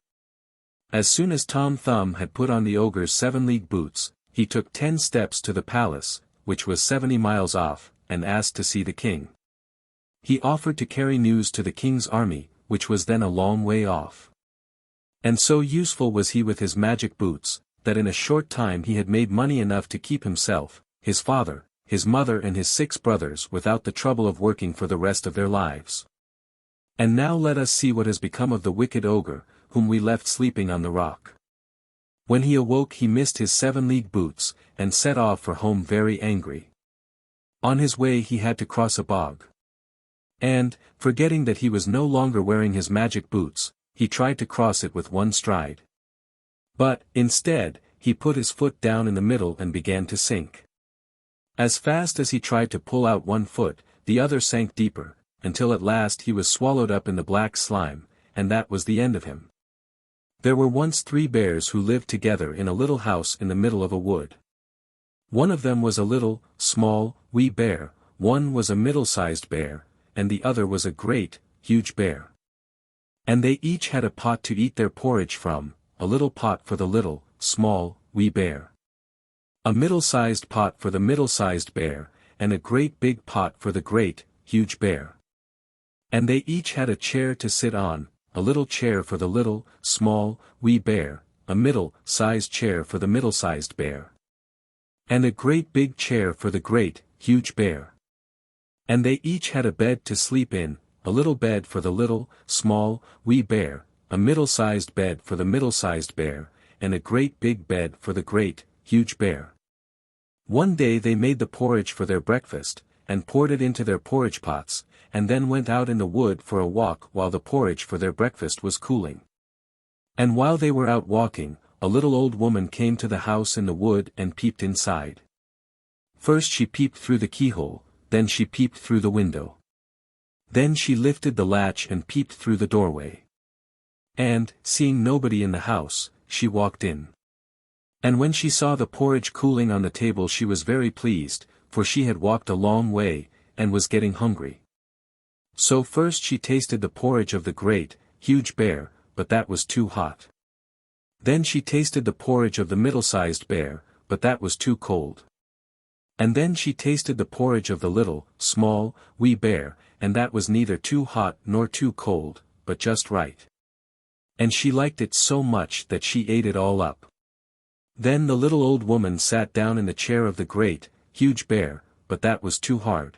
As soon as Tom Thumb had put on the ogre's 7-league boots, he took 10 steps to the palace, which was 70 miles off, and asked to see the king. He offered to carry news to the king's army, which was then a long way off. And so useful was he with his magic boots, that in a short time he had made money enough to keep himself, his father, his mother and his 6 brothers without the trouble of working for the rest of their lives. And now let us see what has become of the wicked ogre, whom we left sleeping on the rock. When he awoke he missed his 7-league boots, and set off for home very angry. On his way he had to cross a bog. And, forgetting that he was no longer wearing his magic boots, he tried to cross it with one stride. But, instead, he put his foot down in the middle and began to sink. As fast as he tried to pull out one foot, the other sank deeper, until at last he was swallowed up in the black slime, and that was the end of him. There were once 3 bears who lived together in a little house in the middle of a wood. One of them was a little, small, wee bear, one was a middle-sized bear, and the other was a great, huge bear. And they each had a pot to eat their porridge from, a little pot for the little, small, wee bear, a middle-sized pot for the middle-sized bear, and a great big pot for the great, huge bear. And they each had a chair to sit on, a little chair for the little, small, wee bear, a middle-sized chair for the middle-sized bear, and a great big chair for the great, huge bear. And they each had a bed to sleep in, a little bed for the little, small, wee bear, a middle-sized bed for the middle-sized bear, and a great big bed for the great, huge bear. One day they made the porridge for their breakfast, and poured it into their porridge pots, and then went out in the wood for a walk while the porridge for their breakfast was cooling. And while they were out walking, a little old woman came to the house in the wood and peeped inside. First she peeped through the keyhole, then she peeped through the window. Then she lifted the latch and peeped through the doorway. And, seeing nobody in the house, she walked in. And when she saw the porridge cooling on the table she was very pleased, for she had walked a long way, and was getting hungry. So first she tasted the porridge of the great, huge bear, but that was too hot. Then she tasted the porridge of the middle-sized bear, but that was too cold. And then she tasted the porridge of the little, small, wee bear, and that was neither too hot nor too cold, but just right. And she liked it so much that she ate it all up. Then the little old woman sat down in the chair of the great, huge bear, but that was too hard.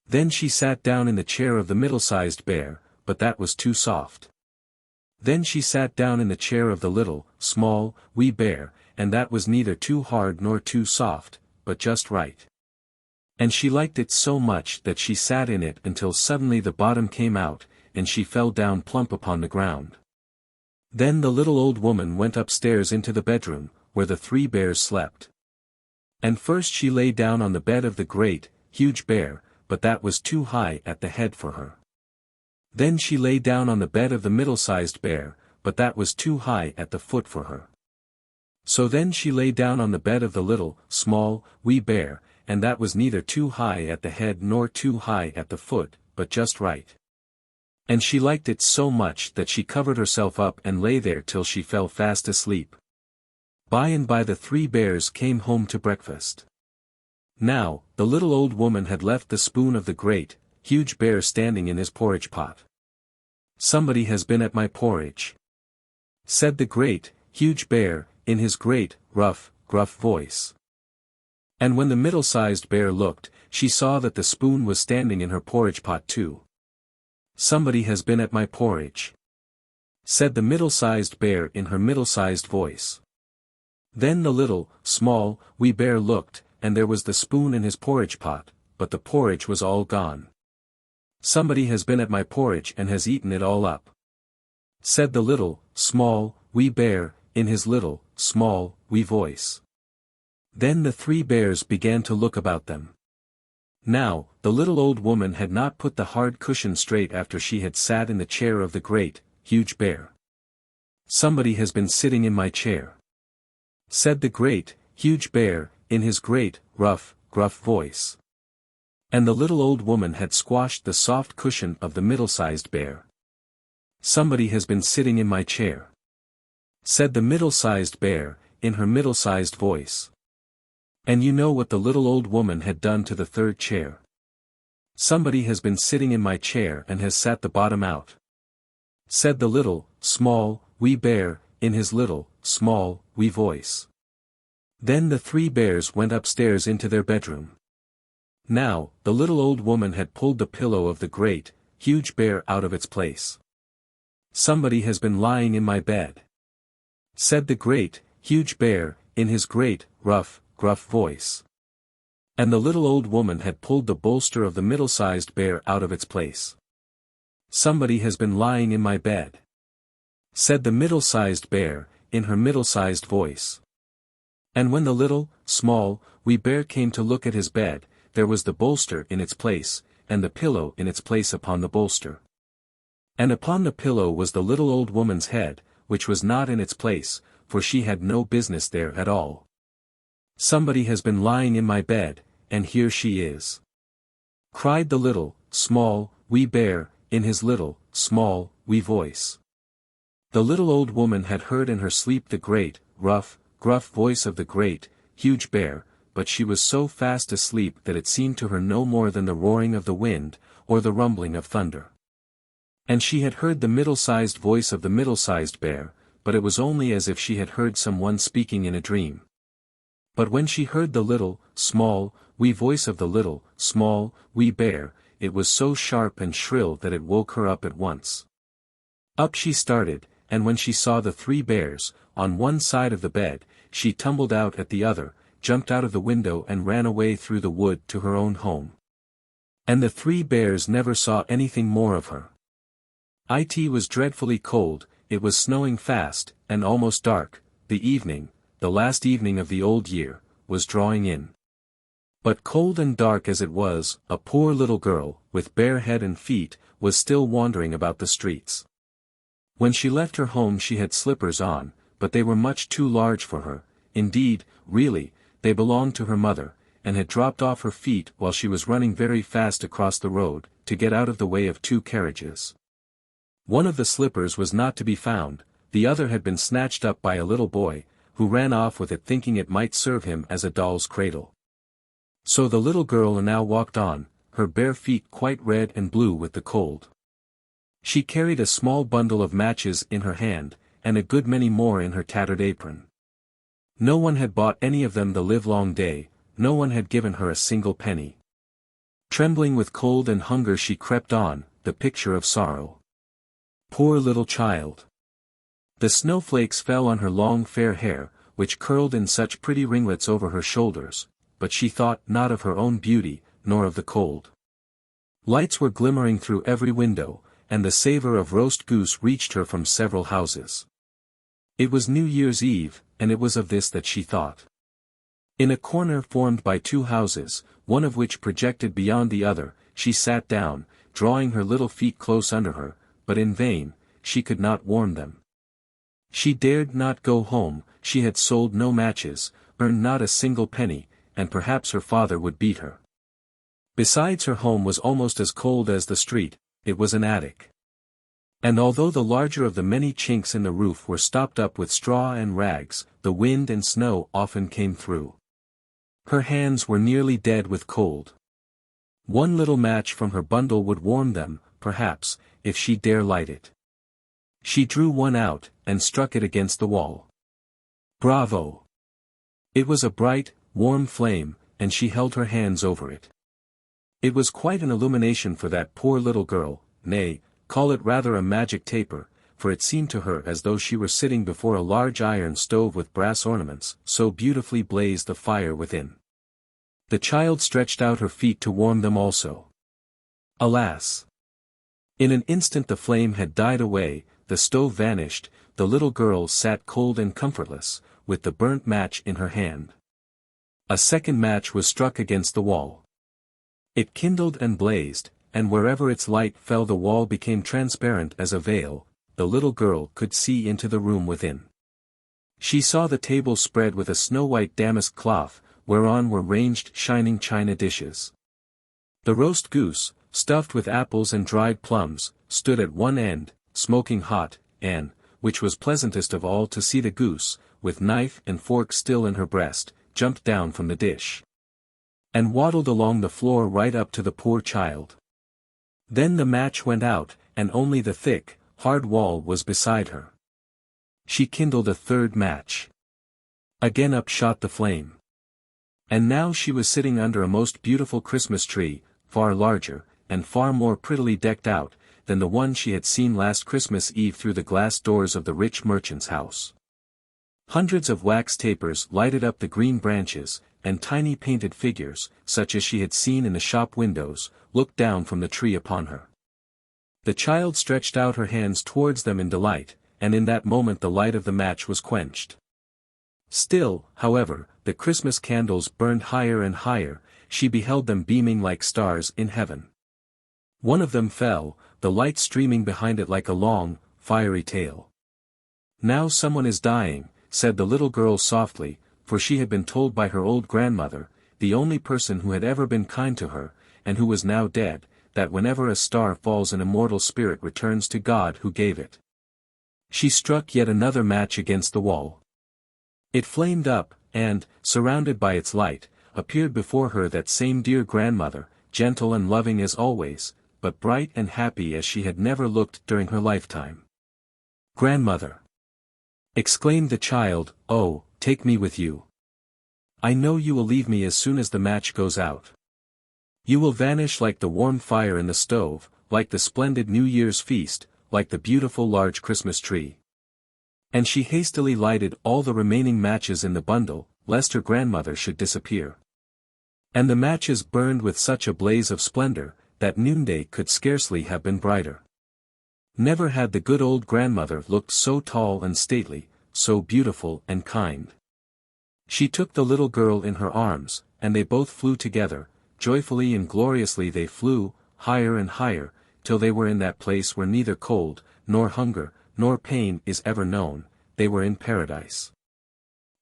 Then she sat down in the chair of the middle-sized bear, but that was too soft. Then she sat down in the chair of the little, small, wee bear, and that was neither too hard nor too soft, but just right. And she liked it so much that she sat in it until suddenly the bottom came out, and she fell down plump upon the ground. Then the little old woman went upstairs into the bedroom, where the 3 bears slept. And first she lay down on the bed of the great, huge bear, but that was too high at the head for her. Then she lay down on the bed of the middle-sized bear, but that was too high at the foot for her. So then she lay down on the bed of the little, small, wee bear, and that was neither too high at the head nor too high at the foot, but just right. And she liked it so much that she covered herself up and lay there till she fell fast asleep. By and by the 3 bears came home to breakfast. Now, the little old woman had left the spoon of the great, huge bear standing in his porridge pot. "Somebody has been at my porridge," said the great, huge bear, in his great, rough, gruff voice. And when the middle-sized bear looked, she saw that the spoon was standing in her porridge pot too. "Somebody has been at my porridge," said the middle-sized bear in her middle-sized voice. Then the little, small, wee bear looked, and there was the spoon in his porridge pot, but the porridge was all gone. "Somebody has been at my porridge and has eaten it all up," said the little, small, wee bear, in his little, small, wee voice. Then the 3 bears began to look about them. Now, the little old woman had not put the hard cushion straight after she had sat in the chair of the great, huge bear. "Somebody has been sitting in my chair," said the great, huge bear, in his great, rough, gruff voice. And the little old woman had squashed the soft cushion of the middle-sized bear. "Somebody has been sitting in my chair," said the middle-sized bear, in her middle-sized voice. And you know what the little old woman had done to the 3rd chair. "Somebody has been sitting in my chair and has sat the bottom out," said the little, small, wee bear, in his little, small, wee voice. Then the three bears went upstairs into their bedroom. Now, the little old woman had pulled the pillow of the great, huge bear out of its place. "Somebody has been lying in my bed," said the great, huge bear, in his great, rough, gruff voice. And the little old woman had pulled the bolster of the middle-sized bear out of its place. "Somebody has been lying in my bed," said the middle-sized bear, in her middle-sized voice. And when the little, small, wee bear came to look at his bed, there was the bolster in its place, and the pillow in its place upon the bolster. And upon the pillow was the little old woman's head, which was not in its place, for she had no business there at all. "Somebody has been lying in my bed, and here she is," cried the little, small, wee bear, in his little, small, wee voice. The little old woman had heard in her sleep the great, rough, gruff voice of the great, huge bear, but she was so fast asleep that it seemed to her no more than the roaring of the wind, or the rumbling of thunder. And she had heard the middle-sized voice of the middle-sized bear, but it was only as if she had heard some one speaking in a dream. But when she heard the little, small, wee voice of the little, small, wee bear, it was so sharp and shrill that it woke her up at once. Up she started, and when she saw the three bears, on one side of the bed, she tumbled out at the other, jumped out of the window and ran away through the wood to her own home. And the three bears never saw anything more of her. It was dreadfully cold, it was snowing fast, and almost dark. The evening, the last evening of the old year, was drawing in. But cold and dark as it was, a poor little girl, with bare head and feet, was still wandering about the streets. When she left her home she had slippers on, but they were much too large for her. Indeed, really, they belonged to her mother, and had dropped off her feet while she was running very fast across the road, to get out of the way of two carriages. One of the slippers was not to be found, the other had been snatched up by a little boy, who ran off with it thinking it might serve him as a doll's cradle. So the little girl now walked on, her bare feet quite red and blue with the cold. She carried a small bundle of matches in her hand, and a good many more in her tattered apron. No one had bought any of them the livelong day, no one had given her a single penny. Trembling with cold and hunger she crept on, the picture of sorrow. Poor little child! The snowflakes fell on her long fair hair, which curled in such pretty ringlets over her shoulders, but she thought not of her own beauty, nor of the cold. Lights were glimmering through every window, and the savor of roast goose reached her from several houses. It was New Year's Eve, and it was of this that she thought. In a corner formed by two houses, one of which projected beyond the other, she sat down, drawing her little feet close under her, but in vain, she could not warm them. She dared not go home, she had sold no matches, earned not a single penny, and perhaps her father would beat her. Besides, her home was almost as cold as the street, it was an attic. And although the larger of the many chinks in the roof were stopped up with straw and rags, the wind and snow often came through. Her hands were nearly dead with cold. One little match from her bundle would warm them, perhaps, if she dare light it. She drew one out, and struck it against the wall. Bravo! It was a bright, warm flame, and she held her hands over it. It was quite an illumination for that poor little girl, nay, call it rather a magic taper, for it seemed to her as though she were sitting before a large iron stove with brass ornaments, so beautifully blazed the fire within. The child stretched out her feet to warm them also. Alas! In an instant the flame had died away, the stove vanished, the little girl sat cold and comfortless, with the burnt match in her hand. A second match was struck against the wall. It kindled and blazed, and wherever its light fell the wall became transparent as a veil, the little girl could see into the room within. She saw the table spread with a snow-white damask cloth, whereon were ranged shining china dishes. The roast goose, stuffed with apples and dried plums, stood at one end, smoking hot, and, which was pleasantest of all to see the goose, with knife and fork still in her breast, jumped down from the dish, and waddled along the floor right up to the poor child. Then the match went out, and only the thick, hard wall was beside her. She kindled a third match. Again up shot the flame. And now she was sitting under a most beautiful Christmas tree, far larger, and far more prettily decked out, than the one she had seen last Christmas Eve through the glass doors of the rich merchant's house. Hundreds of wax tapers lighted up the green branches, and tiny painted figures, such as she had seen in the shop windows, looked down from the tree upon her. The child stretched out her hands towards them in delight, and in that moment the light of the match was quenched. Still, however, the Christmas candles burned higher and higher, she beheld them beaming like stars in heaven. One of them fell, the light streaming behind it like a long, fiery tail. "Now someone is dying," said the little girl softly, for she had been told by her old grandmother, the only person who had ever been kind to her, and who was now dead, that whenever a star falls an immortal spirit returns to God who gave it. She struck yet another match against the wall. It flamed up, and, surrounded by its light, appeared before her that same dear grandmother, gentle and loving as always, but bright and happy as she had never looked during her lifetime. "Grandmother!" exclaimed the child, "oh, take me with you. I know you will leave me as soon as the match goes out. You will vanish like the warm fire in the stove, like the splendid New Year's feast, like the beautiful large Christmas tree." And she hastily lighted all the remaining matches in the bundle, lest her grandmother should disappear. And the matches burned with such a blaze of splendor, that noonday could scarcely have been brighter. Never had the good old grandmother looked so tall and stately, so beautiful and kind. She took the little girl in her arms, and they both flew together, joyfully and gloriously they flew, higher and higher, till they were in that place where neither cold, nor hunger, nor pain is ever known, they were in paradise.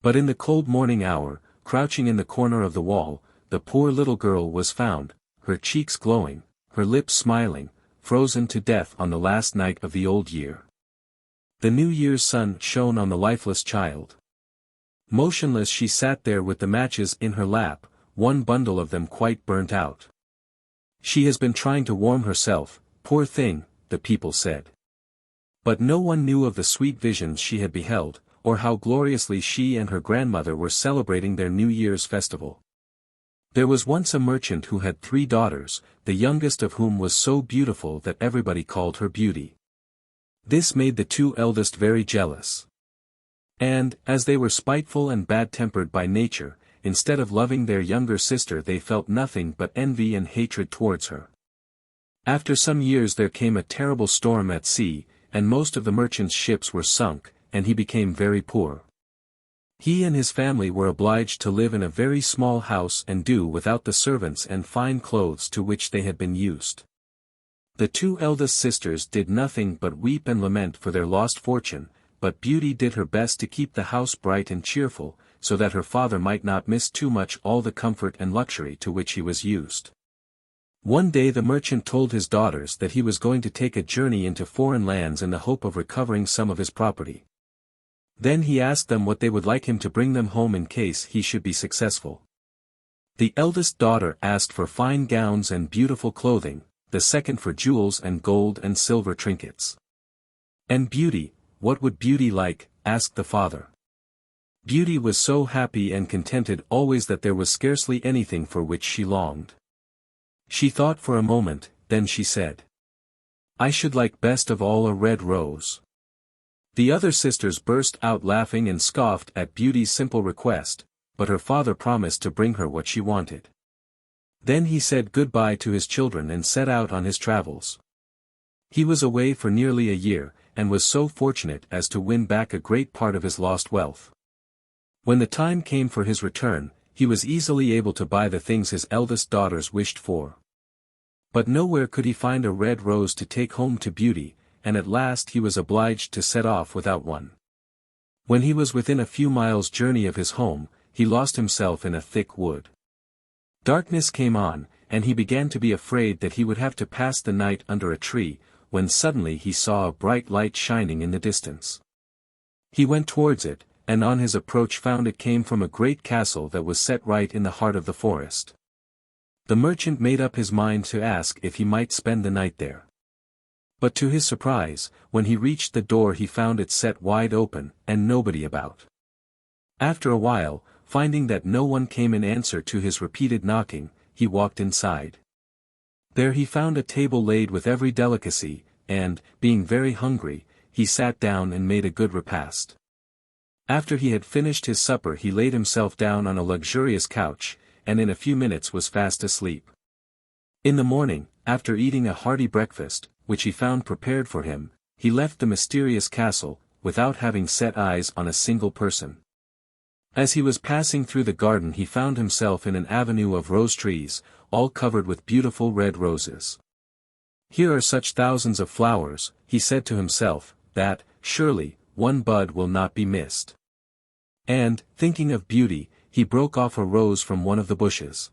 But in the cold morning hour, crouching in the corner of the wall, the poor little girl was found, her cheeks glowing, her lips smiling, frozen to death on the last night of the old year. The New Year's sun shone on the lifeless child. Motionless she sat there with the matches in her lap, one bundle of them quite burnt out. "She has been trying to warm herself, poor thing," the people said. But no one knew of the sweet visions she had beheld, or how gloriously she and her grandmother were celebrating their New Year's festival. There was once a merchant who had 3 daughters, the youngest of whom was so beautiful that everybody called her Beauty. This made the 2 eldest very jealous. And, as they were spiteful and bad-tempered by nature, instead of loving their younger sister they felt nothing but envy and hatred towards her. After some years there came a terrible storm at sea, and most of the merchant's ships were sunk, and he became very poor. He and his family were obliged to live in a very small house and do without the servants and fine clothes to which they had been used. The 2 eldest sisters did nothing but weep and lament for their lost fortune, but Beauty did her best to keep the house bright and cheerful, so that her father might not miss too much all the comfort and luxury to which he was used. One day the merchant told his daughters that he was going to take a journey into foreign lands in the hope of recovering some of his property. Then he asked them what they would like him to bring them home in case he should be successful. The eldest daughter asked for fine gowns and beautiful clothing, the second for jewels and gold and silver trinkets. And Beauty, what would Beauty like? Asked the father. Beauty was so happy and contented always that there was scarcely anything for which she longed. She thought for a moment, then she said, "I should like best of all a red rose." The other sisters burst out laughing and scoffed at Beauty's simple request, but her father promised to bring her what she wanted. Then he said goodbye to his children and set out on his travels. He was away for nearly a year, and was so fortunate as to win back a great part of his lost wealth. When the time came for his return, he was easily able to buy the things his eldest daughters wished for. But nowhere could he find a red rose to take home to Beauty, and at last he was obliged to set off without one. When he was within a few miles' journey of his home, he lost himself in a thick wood. Darkness came on, and he began to be afraid that he would have to pass the night under a tree, when suddenly he saw a bright light shining in the distance. He went towards it, and on his approach found it came from a great castle that was set right in the heart of the forest. The merchant made up his mind to ask if he might spend the night there. But to his surprise, when he reached the door he found it set wide open, and nobody about. After a while, finding that no one came in answer to his repeated knocking, he walked inside. There he found a table laid with every delicacy, and, being very hungry, he sat down and made a good repast. After he had finished his supper he laid himself down on a luxurious couch, and in a few minutes was fast asleep. In the morning, after eating a hearty breakfast, which he found prepared for him, he left the mysterious castle, without having set eyes on a single person. As he was passing through the garden he found himself in an avenue of rose trees, all covered with beautiful red roses. Here are such thousands of flowers, he said to himself, that, surely, one bud will not be missed. And, thinking of beauty, he broke off a rose from one of the bushes.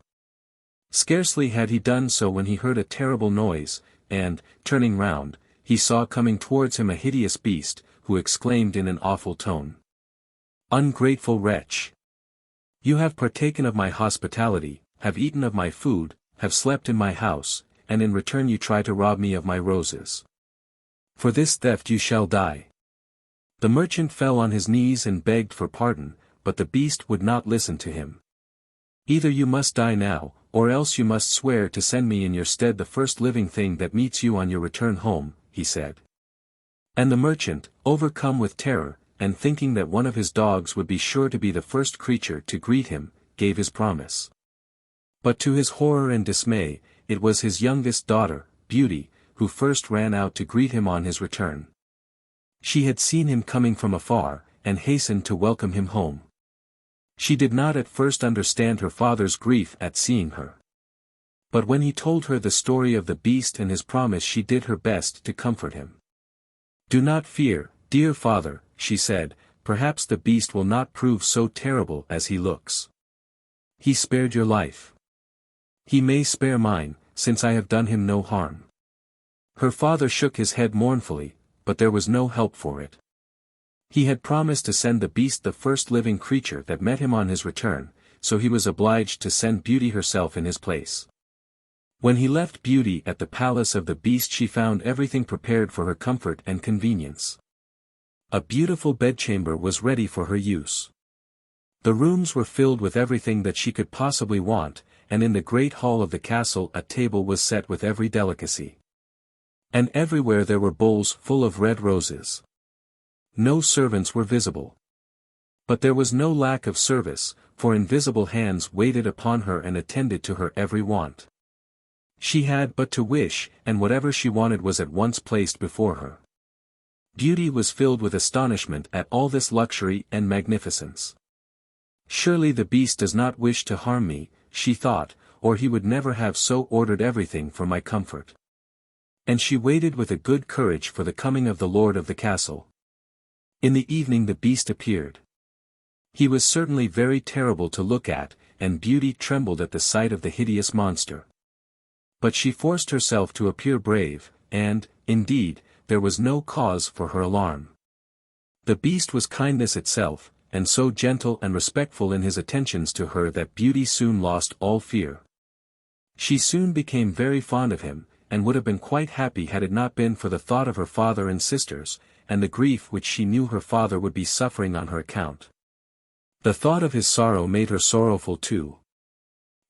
Scarcely had he done so when he heard a terrible noise, and, turning round, he saw coming towards him a hideous beast, who exclaimed in an awful tone. "Ungrateful wretch! You have partaken of my hospitality, have eaten of my food, have slept in my house, and in return you try to rob me of my roses. For this theft you shall die." The merchant fell on his knees and begged for pardon, but the beast would not listen to him. "Either you must die now, or else you must swear to send me in your stead the first living thing that meets you on your return home," he said. And the merchant, overcome with terror, and thinking that one of his dogs would be sure to be the first creature to greet him, gave his promise. But to his horror and dismay, it was his youngest daughter, Beauty, who first ran out to greet him on his return. She had seen him coming from afar, and hastened to welcome him home. She did not at first understand her father's grief at seeing her. But when he told her the story of the beast and his promise she did her best to comfort him. "Do not fear, dear father," she said, "perhaps the beast will not prove so terrible as he looks. He spared your life. He may spare mine, since I have done him no harm." Her father shook his head mournfully, but there was no help for it. He had promised to send the beast the first living creature that met him on his return, so he was obliged to send Beauty herself in his place. When he left Beauty at the palace of the beast she found everything prepared for her comfort and convenience. A beautiful bedchamber was ready for her use. The rooms were filled with everything that she could possibly want, and in the great hall of the castle a table was set with every delicacy. And everywhere there were bowls full of red roses. No servants were visible. But there was no lack of service, for invisible hands waited upon her and attended to her every want. She had but to wish, and whatever she wanted was at once placed before her. Beauty was filled with astonishment at all this luxury and magnificence. "Surely the beast does not wish to harm me," she thought, "or he would never have so ordered everything for my comfort." And she waited with a good courage for the coming of the lord of the castle. In the evening the beast appeared. He was certainly very terrible to look at, and Beauty trembled at the sight of the hideous monster. But she forced herself to appear brave, and, indeed, there was no cause for her alarm. The beast was kindness itself, and so gentle and respectful in his attentions to her that Beauty soon lost all fear. She soon became very fond of him, and would have been quite happy had it not been for the thought of her father and sisters, and the grief which she knew her father would be suffering on her account. The thought of his sorrow made her sorrowful too.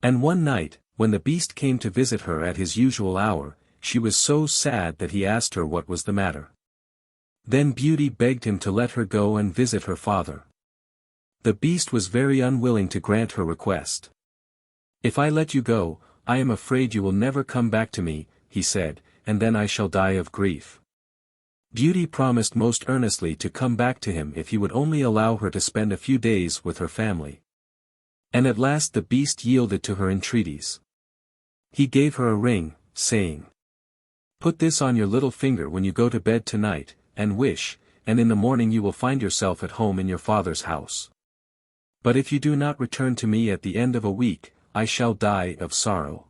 And one night, when the beast came to visit her at his usual hour, she was so sad that he asked her what was the matter. Then Beauty begged him to let her go and visit her father. The beast was very unwilling to grant her request. "If I let you go, I am afraid you will never come back to me," he said, "and then I shall die of grief." Beauty promised most earnestly to come back to him if he would only allow her to spend a few days with her family. And at last the beast yielded to her entreaties. He gave her a ring, saying, "Put this on your little finger when you go to bed tonight, and wish, and in the morning you will find yourself at home in your father's house. But if you do not return to me at the end of a week, I shall die of sorrow."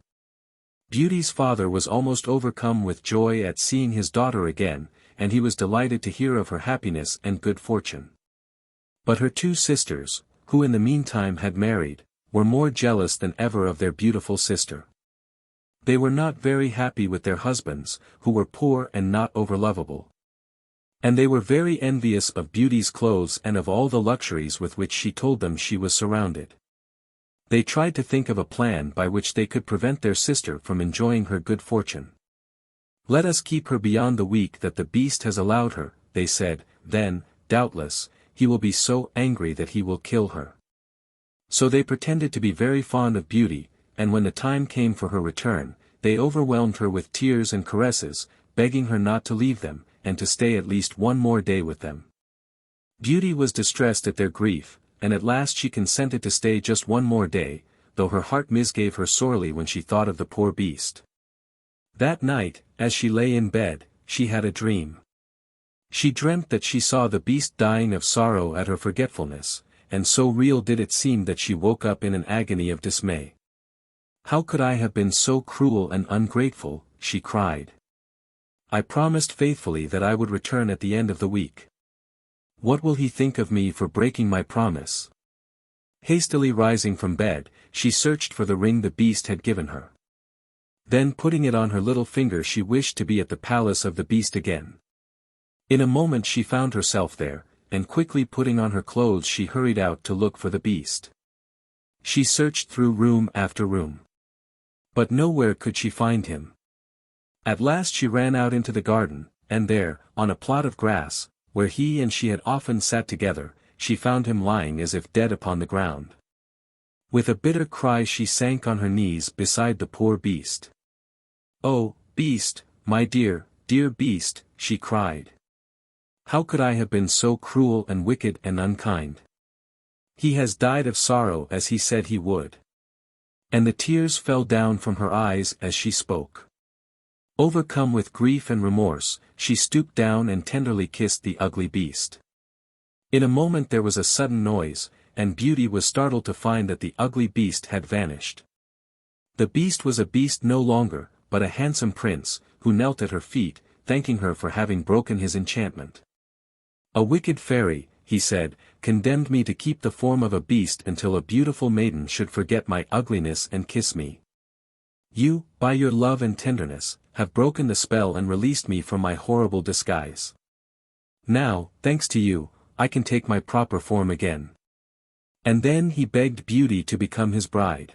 Beauty's father was almost overcome with joy at seeing his daughter again, and he was delighted to hear of her happiness and good fortune. But her two sisters, who in the meantime had married, were more jealous than ever of their beautiful sister. They were not very happy with their husbands, who were poor and not overlovable. And they were very envious of Beauty's clothes and of all the luxuries with which she told them she was surrounded. They tried to think of a plan by which they could prevent their sister from enjoying her good fortune. "Let us keep her beyond the week that the beast has allowed her," they said, "then, doubtless, he will be so angry that he will kill her." So they pretended to be very fond of Beauty, and when the time came for her return, they overwhelmed her with tears and caresses, begging her not to leave them, and to stay at least one more day with them. Beauty was distressed at their grief, and at last she consented to stay just one more day, though her heart misgave her sorely when she thought of the poor beast. That night, as she lay in bed, she had a dream. She dreamt that she saw the beast dying of sorrow at her forgetfulness, and so real did it seem that she woke up in an agony of dismay. "How could I have been so cruel and ungrateful?" she cried. "I promised faithfully that I would return at the end of the week. What will he think of me for breaking my promise?" Hastily rising from bed, she searched for the ring the beast had given her. Then putting it on her little finger she wished to be at the palace of the beast again. In a moment she found herself there, and quickly putting on her clothes she hurried out to look for the beast. She searched through room after room. But nowhere could she find him. At last she ran out into the garden, and there, on a plot of grass, where he and she had often sat together, she found him lying as if dead upon the ground. With a bitter cry she sank on her knees beside the poor beast. "Oh, beast, my dear, dear beast," she cried. "How could I have been so cruel and wicked and unkind? He has died of sorrow as he said he would." And the tears fell down from her eyes as she spoke. Overcome with grief and remorse, she stooped down and tenderly kissed the ugly beast. In a moment there was a sudden noise, and Beauty was startled to find that the ugly beast had vanished. The beast was a beast no longer, but a handsome prince, who knelt at her feet, thanking her for having broken his enchantment. "A wicked fairy," he said, "condemned me to keep the form of a beast until a beautiful maiden should forget my ugliness and kiss me. You, by your love and tenderness, have broken the spell and released me from my horrible disguise. Now, thanks to you, I can take my proper form again." And then he begged Beauty to become his bride.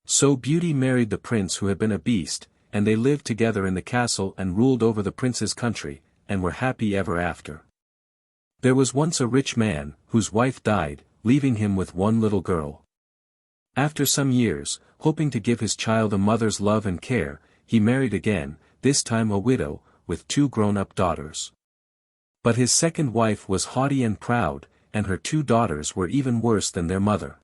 So Beauty married the prince who had been a beast, and they lived together in the castle and ruled over the prince's country, and were happy ever after. There was once a rich man, whose wife died, leaving him with one little girl. After some years, hoping to give his child a mother's love and care, he married again, this time a widow, with 2 grown-up daughters. But his second wife was haughty and proud, and her 2 daughters were even worse than their mother.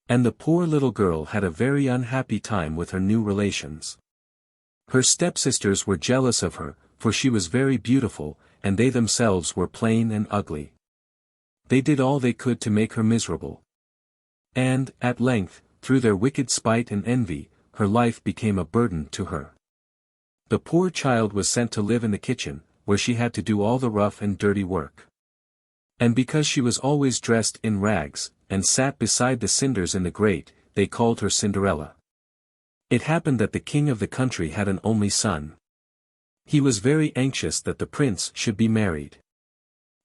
And the poor little girl had a very unhappy time with her new relations. Her stepsisters were jealous of her, for she was very beautiful, and they themselves were plain and ugly. They did all they could to make her miserable. And, at length, through their wicked spite and envy, her life became a burden to her. The poor child was sent to live in the kitchen, where she had to do all the rough and dirty work. And because she was always dressed in rags, and sat beside the cinders in the grate, they called her Cinderella. It happened that the king of the country had an only son. He was very anxious that the prince should be married.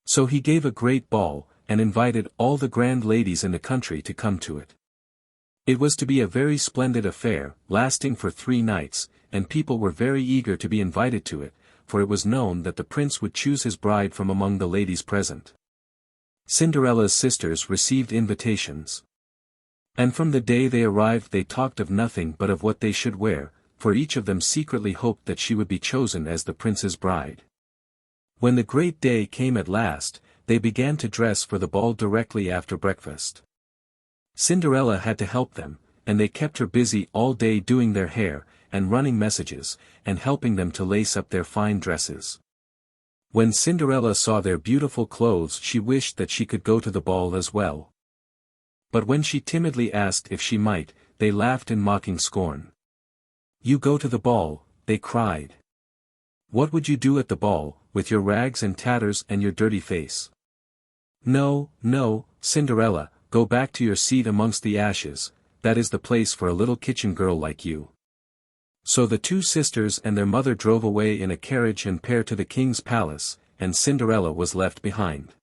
So he gave a great ball, and invited all the grand ladies in the country to come to it. It was to be a very splendid affair, lasting for 3 nights, and people were very eager to be invited to it, for it was known that the prince would choose his bride from among the ladies present. Cinderella's sisters received invitations. And from the day they arrived they talked of nothing but of what they should wear, for each of them secretly hoped that she would be chosen as the prince's bride. When the great day came at last, they began to dress for the ball directly after breakfast. Cinderella had to help them, and they kept her busy all day doing their hair, and running messages, and helping them to lace up their fine dresses. When Cinderella saw their beautiful clothes she wished that she could go to the ball as well. But when she timidly asked if she might, they laughed in mocking scorn. "You go to the ball," they cried. "What would you do at the ball, with your rags and tatters and your dirty face? No, no, Cinderella, go back to your seat amongst the ashes, that is the place for a little kitchen girl like you." So the two sisters and their mother drove away in a carriage and pair to the king's palace, and Cinderella was left behind.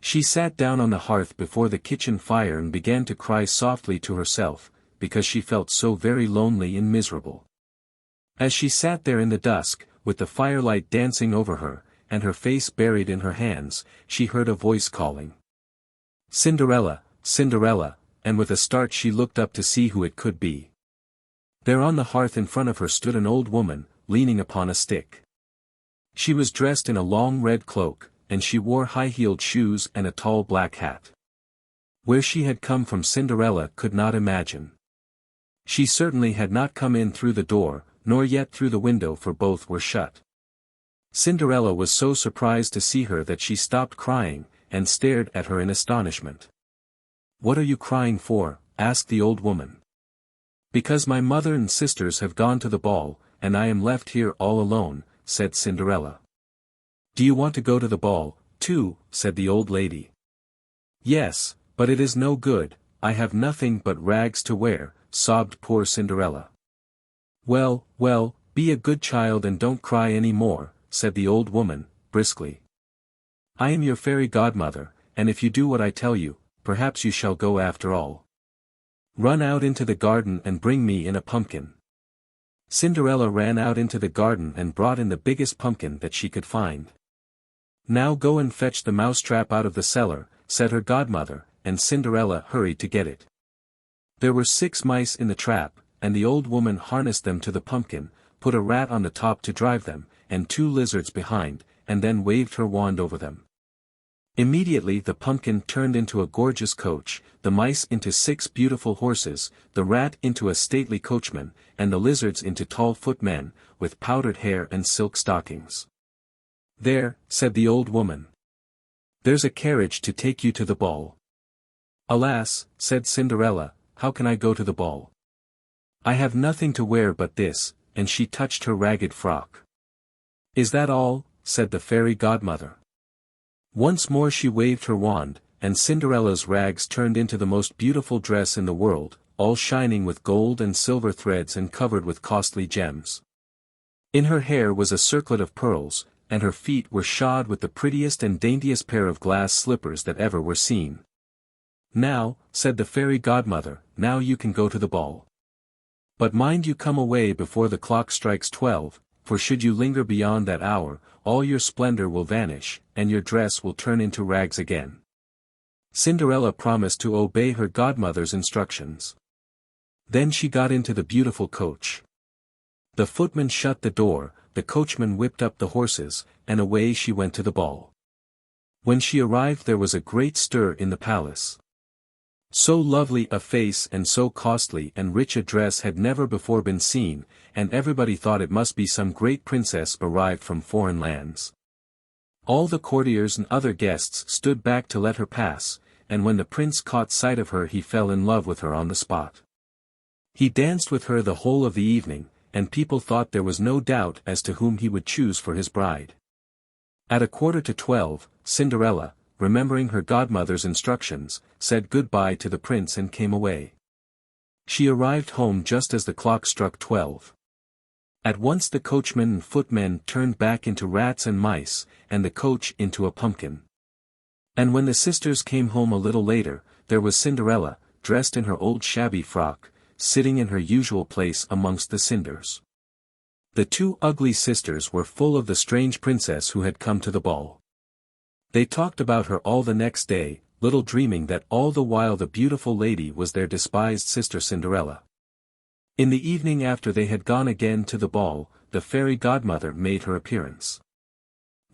She sat down on the hearth before the kitchen fire and began to cry softly to herself, because she felt so very lonely and miserable. As she sat there in the dusk, with the firelight dancing over her, and her face buried in her hands, she heard a voice calling, "Cinderella, Cinderella," and with a start she looked up to see who it could be. There on the hearth in front of her stood an old woman, leaning upon a stick. She was dressed in a long red cloak, and she wore high-heeled shoes and a tall black hat. Where she had come from Cinderella could not imagine. She certainly had not come in through the door, nor yet through the window, for both were shut. Cinderella was so surprised to see her that she stopped crying, and stared at her in astonishment. "What are you crying for?" asked the old woman. "Because my mother and sisters have gone to the ball, and I am left here all alone," said Cinderella. "Do you want to go to the ball, too?" said the old lady. "Yes, but it is no good, I have nothing but rags to wear," sobbed poor Cinderella. "Well, well, be a good child and don't cry any more," said the old woman, briskly. "I am your fairy godmother, and if you do what I tell you, perhaps you shall go after all. Run out into the garden and bring me in a pumpkin." Cinderella ran out into the garden and brought in the biggest pumpkin that she could find. "Now go and fetch the mousetrap out of the cellar," said her godmother, and Cinderella hurried to get it. There were 6 mice in the trap, and the old woman harnessed them to the pumpkin, put a rat on the top to drive them, and 2 lizards behind, and then waved her wand over them. Immediately the pumpkin turned into a gorgeous coach, the mice into 6 beautiful horses, the rat into a stately coachman, and the lizards into tall footmen, with powdered hair and silk stockings. "There," said the old woman. "There's a carriage to take you to the ball." "Alas," said Cinderella, "how can I go to the ball? I have nothing to wear but this," and she touched her ragged frock. "Is that all?" said the fairy godmother. Once more she waved her wand, and Cinderella's rags turned into the most beautiful dress in the world, all shining with gold and silver threads and covered with costly gems. In her hair was a circlet of pearls, and her feet were shod with the prettiest and daintiest pair of glass slippers that ever were seen. "Now," said the fairy godmother, "now you can go to the ball. But mind you come away before the clock strikes 12, for should you linger beyond that hour, all your splendor will vanish, and your dress will turn into rags again." Cinderella promised to obey her godmother's instructions. Then she got into the beautiful coach. The footman shut the door, the coachman whipped up the horses, and away she went to the ball. When she arrived there was a great stir in the palace. So lovely a face and so costly and rich a dress had never before been seen, and everybody thought it must be some great princess arrived from foreign lands. All the courtiers and other guests stood back to let her pass, and when the prince caught sight of her he fell in love with her on the spot. He danced with her the whole of the evening, and people thought there was no doubt as to whom he would choose for his bride. At 11:45, Cinderella, remembering her godmother's instructions, said good-bye to the prince and came away. She arrived home just as the clock struck 12. At once the coachman and footmen turned back into rats and mice, and the coach into a pumpkin. And when the sisters came home a little later, there was Cinderella, dressed in her old shabby frock, sitting in her usual place amongst the cinders. The 2 ugly sisters were full of the strange princess who had come to the ball. They talked about her all the next day, little dreaming that all the while the beautiful lady was their despised sister Cinderella. In the evening after they had gone again to the ball, the fairy godmother made her appearance.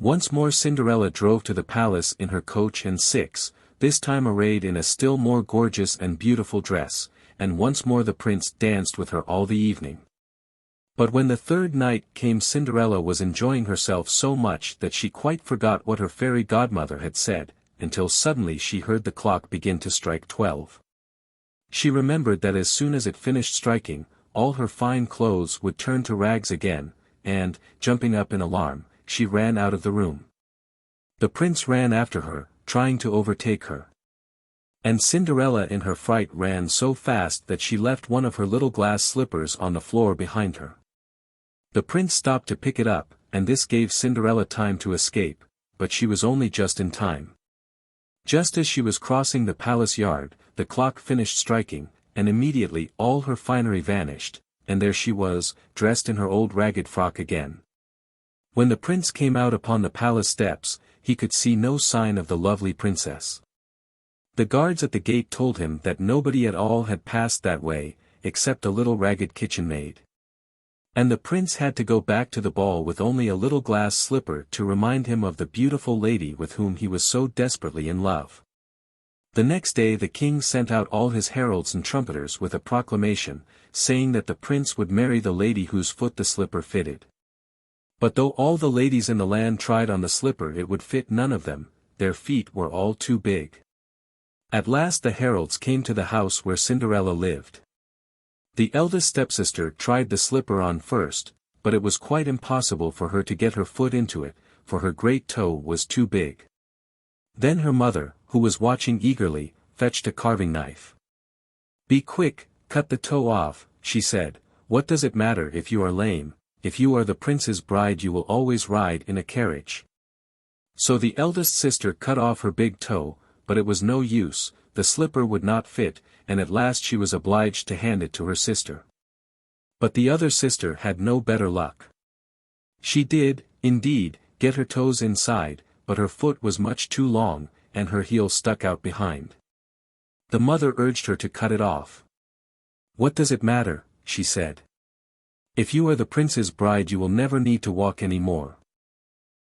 Once more Cinderella drove to the palace in her coach and 6, this time arrayed in a still more gorgeous and beautiful dress, and once more the prince danced with her all the evening. But when the 3rd night came Cinderella was enjoying herself so much that she quite forgot what her fairy godmother had said, until suddenly she heard the clock begin to strike 12. She remembered that as soon as it finished striking, all her fine clothes would turn to rags again, and, jumping up in alarm, she ran out of the room. The prince ran after her, trying to overtake her. And Cinderella in her fright ran so fast that she left one of her little glass slippers on the floor behind her. The prince stopped to pick it up, and this gave Cinderella time to escape, but she was only just in time. Just as she was crossing the palace yard, the clock finished striking, and immediately all her finery vanished, and there she was, dressed in her old ragged frock again. When the prince came out upon the palace steps, he could see no sign of the lovely princess. The guards at the gate told him that nobody at all had passed that way, except a little ragged kitchen maid. And the prince had to go back to the ball with only a little glass slipper to remind him of the beautiful lady with whom he was so desperately in love. The next day the king sent out all his heralds and trumpeters with a proclamation, saying that the prince would marry the lady whose foot the slipper fitted. But though all the ladies in the land tried on the slipper, it would fit none of them, their feet were all too big. At last the heralds came to the house where Cinderella lived. The eldest stepsister tried the slipper on first, but it was quite impossible for her to get her foot into it, for her great toe was too big. Then her mother, who was watching eagerly, fetched a carving knife. "Be quick, cut the toe off," she said. "What does it matter if you are lame? If you are the prince's bride you will always ride in a carriage." So the eldest sister cut off her big toe, but it was no use, the slipper would not fit, and at last she was obliged to hand it to her sister. But the other sister had no better luck. She did, indeed, get her toes inside, but her foot was much too long, and her heel stuck out behind. The mother urged her to cut it off. "What does it matter?" she said. "If you are the prince's bride you will never need to walk any more."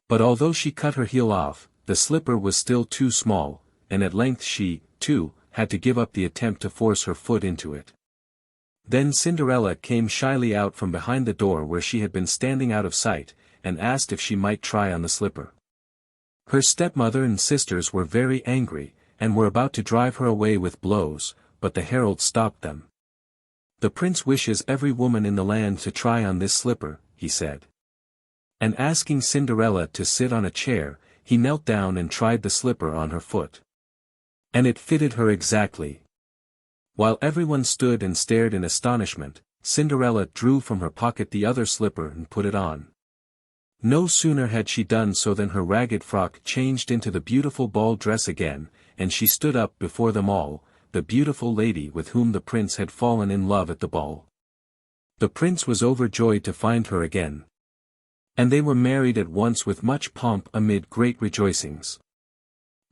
But although she cut her heel off, the slipper was still too small, and at length she, too, had to give up the attempt to force her foot into it. Then Cinderella came shyly out from behind the door where she had been standing out of sight, and asked if she might try on the slipper. Her stepmother and sisters were very angry, and were about to drive her away with blows, but the herald stopped them. "The prince wishes every woman in the land to try on this slipper," he said. And asking Cinderella to sit on a chair, he knelt down and tried the slipper on her foot. And it fitted her exactly. While everyone stood and stared in astonishment, Cinderella drew from her pocket the other slipper and put it on. No sooner had she done so than her ragged frock changed into the beautiful ball dress again, and she stood up before them all, the beautiful lady with whom the prince had fallen in love at the ball. The prince was overjoyed to find her again. And they were married at once with much pomp amid great rejoicings.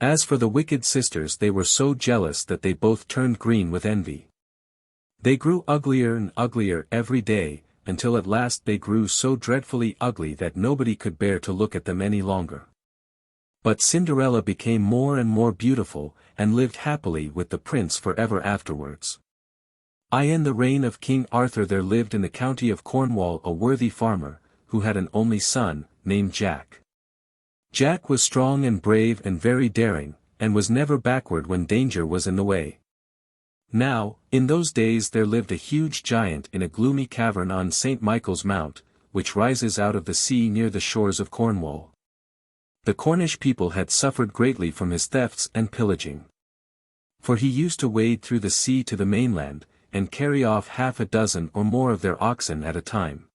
As for the wicked sisters, they were so jealous that they both turned green with envy. They grew uglier and uglier every day, until at last they grew so dreadfully ugly that nobody could bear to look at them any longer. But Cinderella became more and more beautiful, and lived happily with the prince forever afterwards. In the reign of King Arthur there lived in the county of Cornwall a worthy farmer, who had an only son, named Jack. Jack was strong and brave and very daring, and was never backward when danger was in the way. Now, in those days there lived a huge giant in a gloomy cavern on St. Michael's Mount, which rises out of the sea near the shores of Cornwall. The Cornish people had suffered greatly from his thefts and pillaging. For he used to wade through the sea to the mainland, and carry off half a dozen or more of their oxen at a time.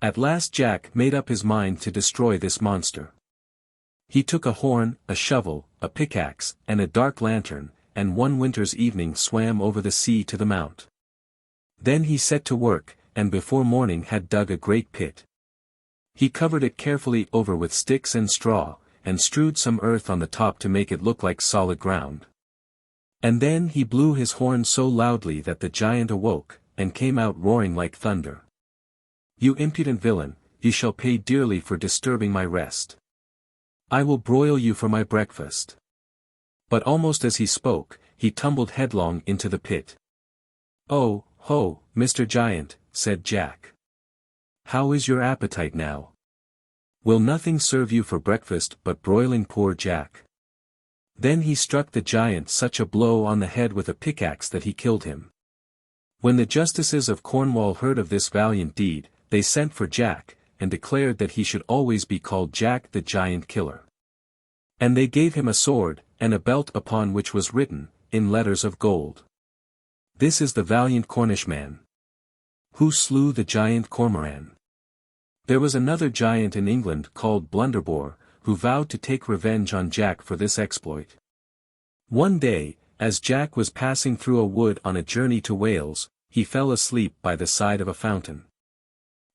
At last Jack made up his mind to destroy this monster. He took a horn, a shovel, a pickaxe, and a dark lantern, and one winter's evening swam over the sea to the mount. Then he set to work, and before morning had dug a great pit. He covered it carefully over with sticks and straw, and strewed some earth on the top to make it look like solid ground. And then he blew his horn so loudly that the giant awoke, and came out roaring like thunder. "You impudent villain, you shall pay dearly for disturbing my rest. I will broil you for my breakfast." But almost as he spoke, he tumbled headlong into the pit. "Oh, ho, Mr. Giant," said Jack. "How is your appetite now? Will nothing serve you for breakfast but broiling poor Jack?" Then he struck the giant such a blow on the head with a pickaxe that he killed him. When the justices of Cornwall heard of this valiant deed, they sent for Jack, and declared that he should always be called Jack the Giant Killer. And they gave him a sword, and a belt upon which was written, in letters of gold. This is the valiant Cornishman, who slew the giant Cormoran. There was another giant in England called Blunderbore, who vowed to take revenge on Jack for this exploit. One day, as Jack was passing through a wood on a journey to Wales, he fell asleep by the side of a fountain.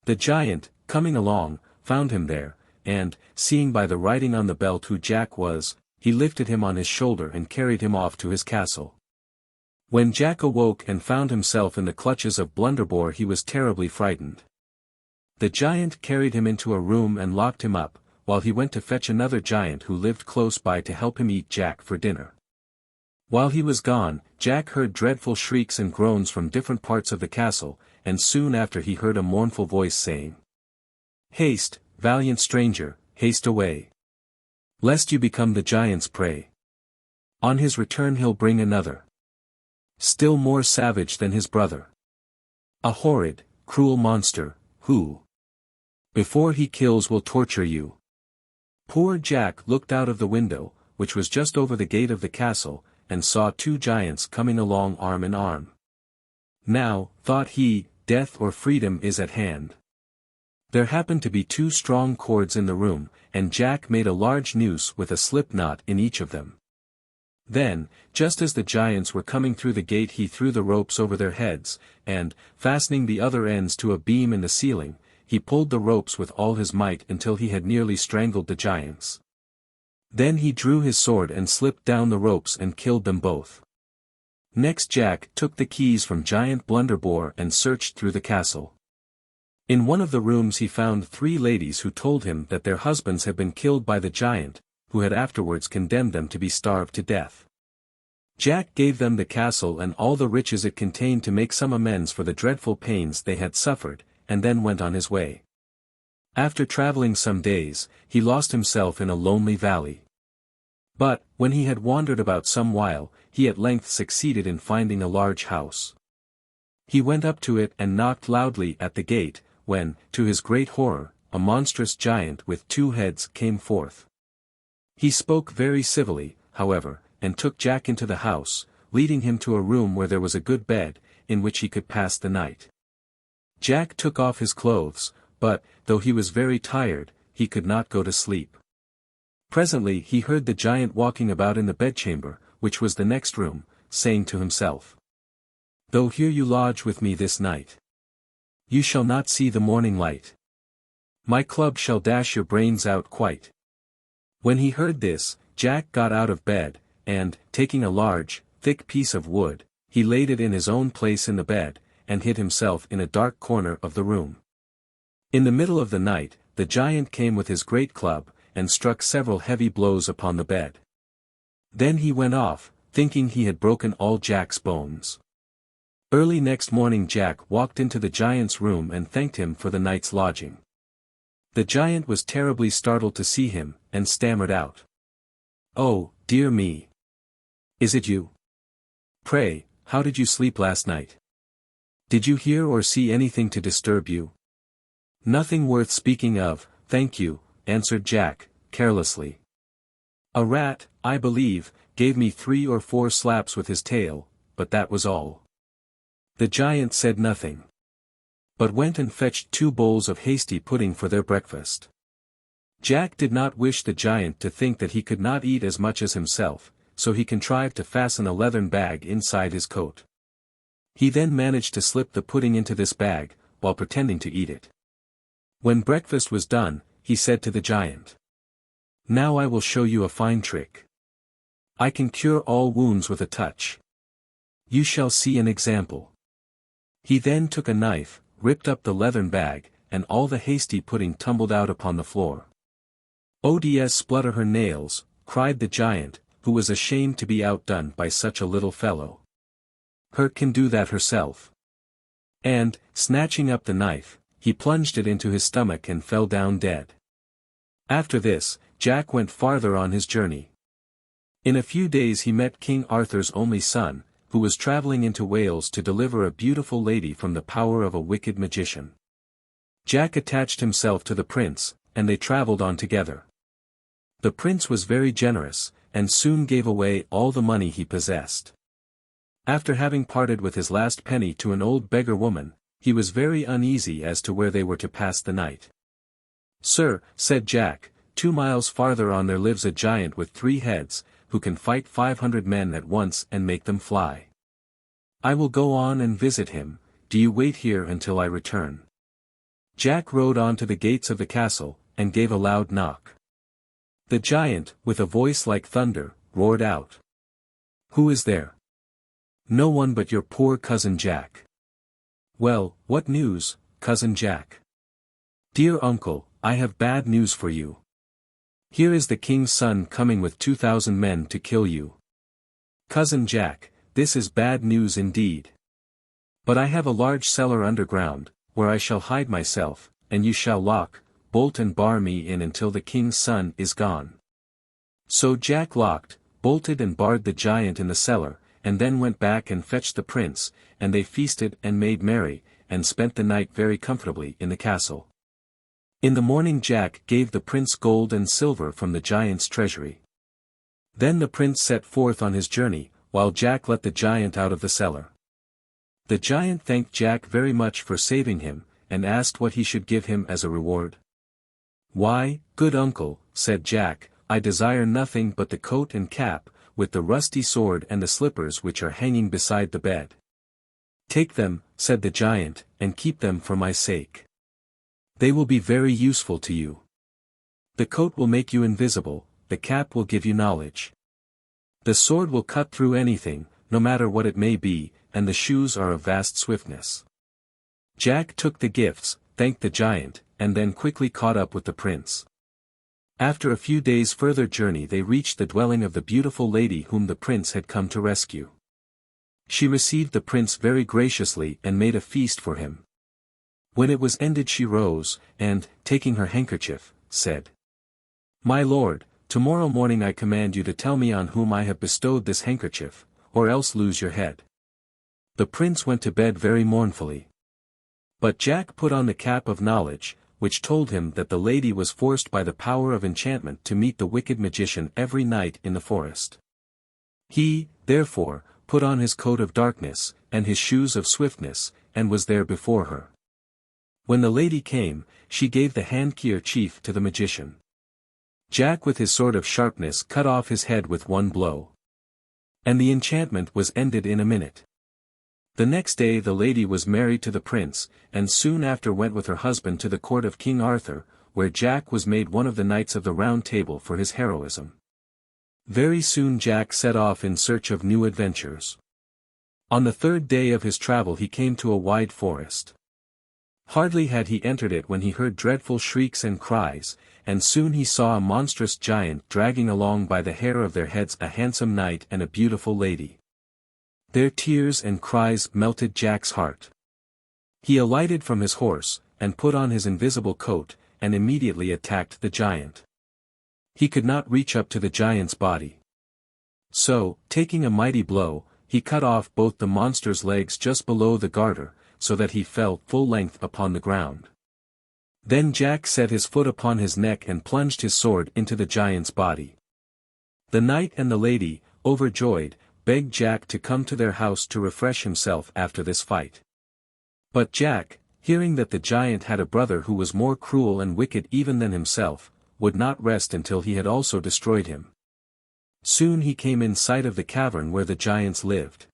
The giant, coming along, found him there, and, seeing by the writing on the belt who Jack was, he lifted him on his shoulder and carried him off to his castle. When Jack awoke and found himself in the clutches of Blunderbore, he was terribly frightened. The giant carried him into a room and locked him up, while he went to fetch another giant who lived close by to help him eat Jack for dinner. While he was gone, Jack heard dreadful shrieks and groans from different parts of the castle, and soon after he heard a mournful voice saying, "Haste, valiant stranger, haste away, lest you become the giant's prey. On his return he'll bring another, still more savage than his brother. A horrid, cruel monster, who, before he kills, will torture you." Poor Jack looked out of the window, which was just over the gate of the castle, and saw two giants coming along arm in arm. Now, thought he, death or freedom is at hand. There happened to be two strong cords in the room, and Jack made a large noose with a slip knot in each of them. Then, just as the giants were coming through the gate, he threw the ropes over their heads, and, fastening the other ends to a beam in the ceiling, he pulled the ropes with all his might until he had nearly strangled the giants. Then he drew his sword and slipped down the ropes and killed them both. Next Jack took the keys from giant Blunderbore and searched through the castle. In one of the rooms he found 3 ladies who told him that their husbands had been killed by the giant, who had afterwards condemned them to be starved to death. Jack gave them the castle and all the riches it contained to make some amends for the dreadful pains they had suffered, and then went on his way. After traveling some days, he lost himself in a lonely valley. But, when he had wandered about some while, he at length succeeded in finding a large house. He went up to it and knocked loudly at the gate, when, to his great horror, a monstrous giant with 2 heads came forth. He spoke very civilly, however, and took Jack into the house, leading him to a room where there was a good bed, in which he could pass the night. Jack took off his clothes, but, though he was very tired, he could not go to sleep. Presently he heard the giant walking about in the bedchamber, which was the next room, saying to himself, "Though here you lodge with me this night, you shall not see the morning light. My club shall dash your brains out quite." When he heard this, Jack got out of bed, and, taking a large, thick piece of wood, he laid it in his own place in the bed, and hid himself in a dark corner of the room. In the middle of the night, the giant came with his great club, and struck several heavy blows upon the bed. Then he went off, thinking he had broken all Jack's bones. Early next morning Jack walked into the giant's room and thanked him for the night's lodging. The giant was terribly startled to see him, and stammered out, "Oh, dear me! Is it you? Pray, how did you sleep last night? Did you hear or see anything to disturb you?" "Nothing worth speaking of, thank you," answered Jack, carelessly. "A rat, I believe, gave me 3 or 4 slaps with his tail, but that was all." The giant said nothing, but went and fetched 2 bowls of hasty pudding for their breakfast. Jack did not wish the giant to think that he could not eat as much as himself, so he contrived to fasten a leathern bag inside his coat. He then managed to slip the pudding into this bag, while pretending to eat it. When breakfast was done, he said to the giant, "Now I will show you a fine trick. I can cure all wounds with a touch. You shall see an example." He then took a knife, ripped up the leathern bag, and all the hasty pudding tumbled out upon the floor. "Ods splutter her nails," cried the giant, who was ashamed to be outdone by such a little fellow. "Her can do that herself." And, snatching up the knife, he plunged it into his stomach and fell down dead. After this, Jack went farther on his journey. In a few days he met King Arthur's only son, who was traveling into Wales to deliver a beautiful lady from the power of a wicked magician. Jack attached himself to the prince, and they traveled on together. The prince was very generous, and soon gave away all the money he possessed. After having parted with his last penny to an old beggar woman, he was very uneasy as to where they were to pass the night. "Sir," said Jack, 2 miles farther on there lives a giant with 3 heads, who can fight 500 men at once and make them fly. I will go on and visit him, do you wait here until I return." Jack rode on to the gates of the castle, and gave a loud knock. The giant, with a voice like thunder, roared out. "Who is there?" "No one but your poor cousin Jack." "Well, what news, cousin Jack?" "Dear uncle, I have bad news for you. Here is the king's son coming with 2,000 men to kill you." "Cousin Jack, this is bad news indeed. But I have a large cellar underground, where I shall hide myself, and you shall lock, bolt and bar me in until the king's son is gone." So Jack locked, bolted and barred the giant in the cellar, and then went back and fetched the prince, and they feasted and made merry, and spent the night very comfortably in the castle. In the morning Jack gave the prince gold and silver from the giant's treasury. Then the prince set forth on his journey, while Jack let the giant out of the cellar. The giant thanked Jack very much for saving him, and asked what he should give him as a reward. "Why, good uncle," said Jack, "I desire nothing but the coat and cap, with the rusty sword and the slippers which are hanging beside the bed." "Take them," said the giant, "and keep them for my sake. They will be very useful to you. The coat will make you invisible, the cap will give you knowledge. The sword will cut through anything, no matter what it may be, and the shoes are of vast swiftness." Jack took the gifts, thanked the giant, and then quickly caught up with the prince. After a few days' further journey they reached the dwelling of the beautiful lady whom the prince had come to rescue. She received the prince very graciously and made a feast for him. When it was ended she rose, and, taking her handkerchief, said, "My lord, tomorrow morning I command you to tell me on whom I have bestowed this handkerchief, or else lose your head." The prince went to bed very mournfully. But Jack put on the cap of knowledge, which told him that the lady was forced by the power of enchantment to meet the wicked magician every night in the forest. He, therefore, put on his coat of darkness, and his shoes of swiftness, and was there before her. When the lady came, she gave the handkerchief to the magician. Jack with his sword of sharpness cut off his head with one blow. And the enchantment was ended in a minute. The next day the lady was married to the prince, and soon after went with her husband to the court of King Arthur, where Jack was made one of the knights of the Round Table for his heroism. Very soon Jack set off in search of new adventures. On the 3rd day of his travel he came to a wide forest. Hardly had he entered it when he heard dreadful shrieks and cries, and soon he saw a monstrous giant dragging along by the hair of their heads a handsome knight and a beautiful lady. Their tears and cries melted Jack's heart. He alighted from his horse, and put on his invisible coat, and immediately attacked the giant. He could not reach up to the giant's body. So, taking a mighty blow, he cut off both the monster's legs just below the garter, so that he fell full length upon the ground. Then Jack set his foot upon his neck and plunged his sword into the giant's body. The knight and the lady, overjoyed, begged Jack to come to their house to refresh himself after this fight. But Jack, hearing that the giant had a brother who was more cruel and wicked even than himself, would not rest until he had also destroyed him. Soon he came in sight of the cavern where the giants lived.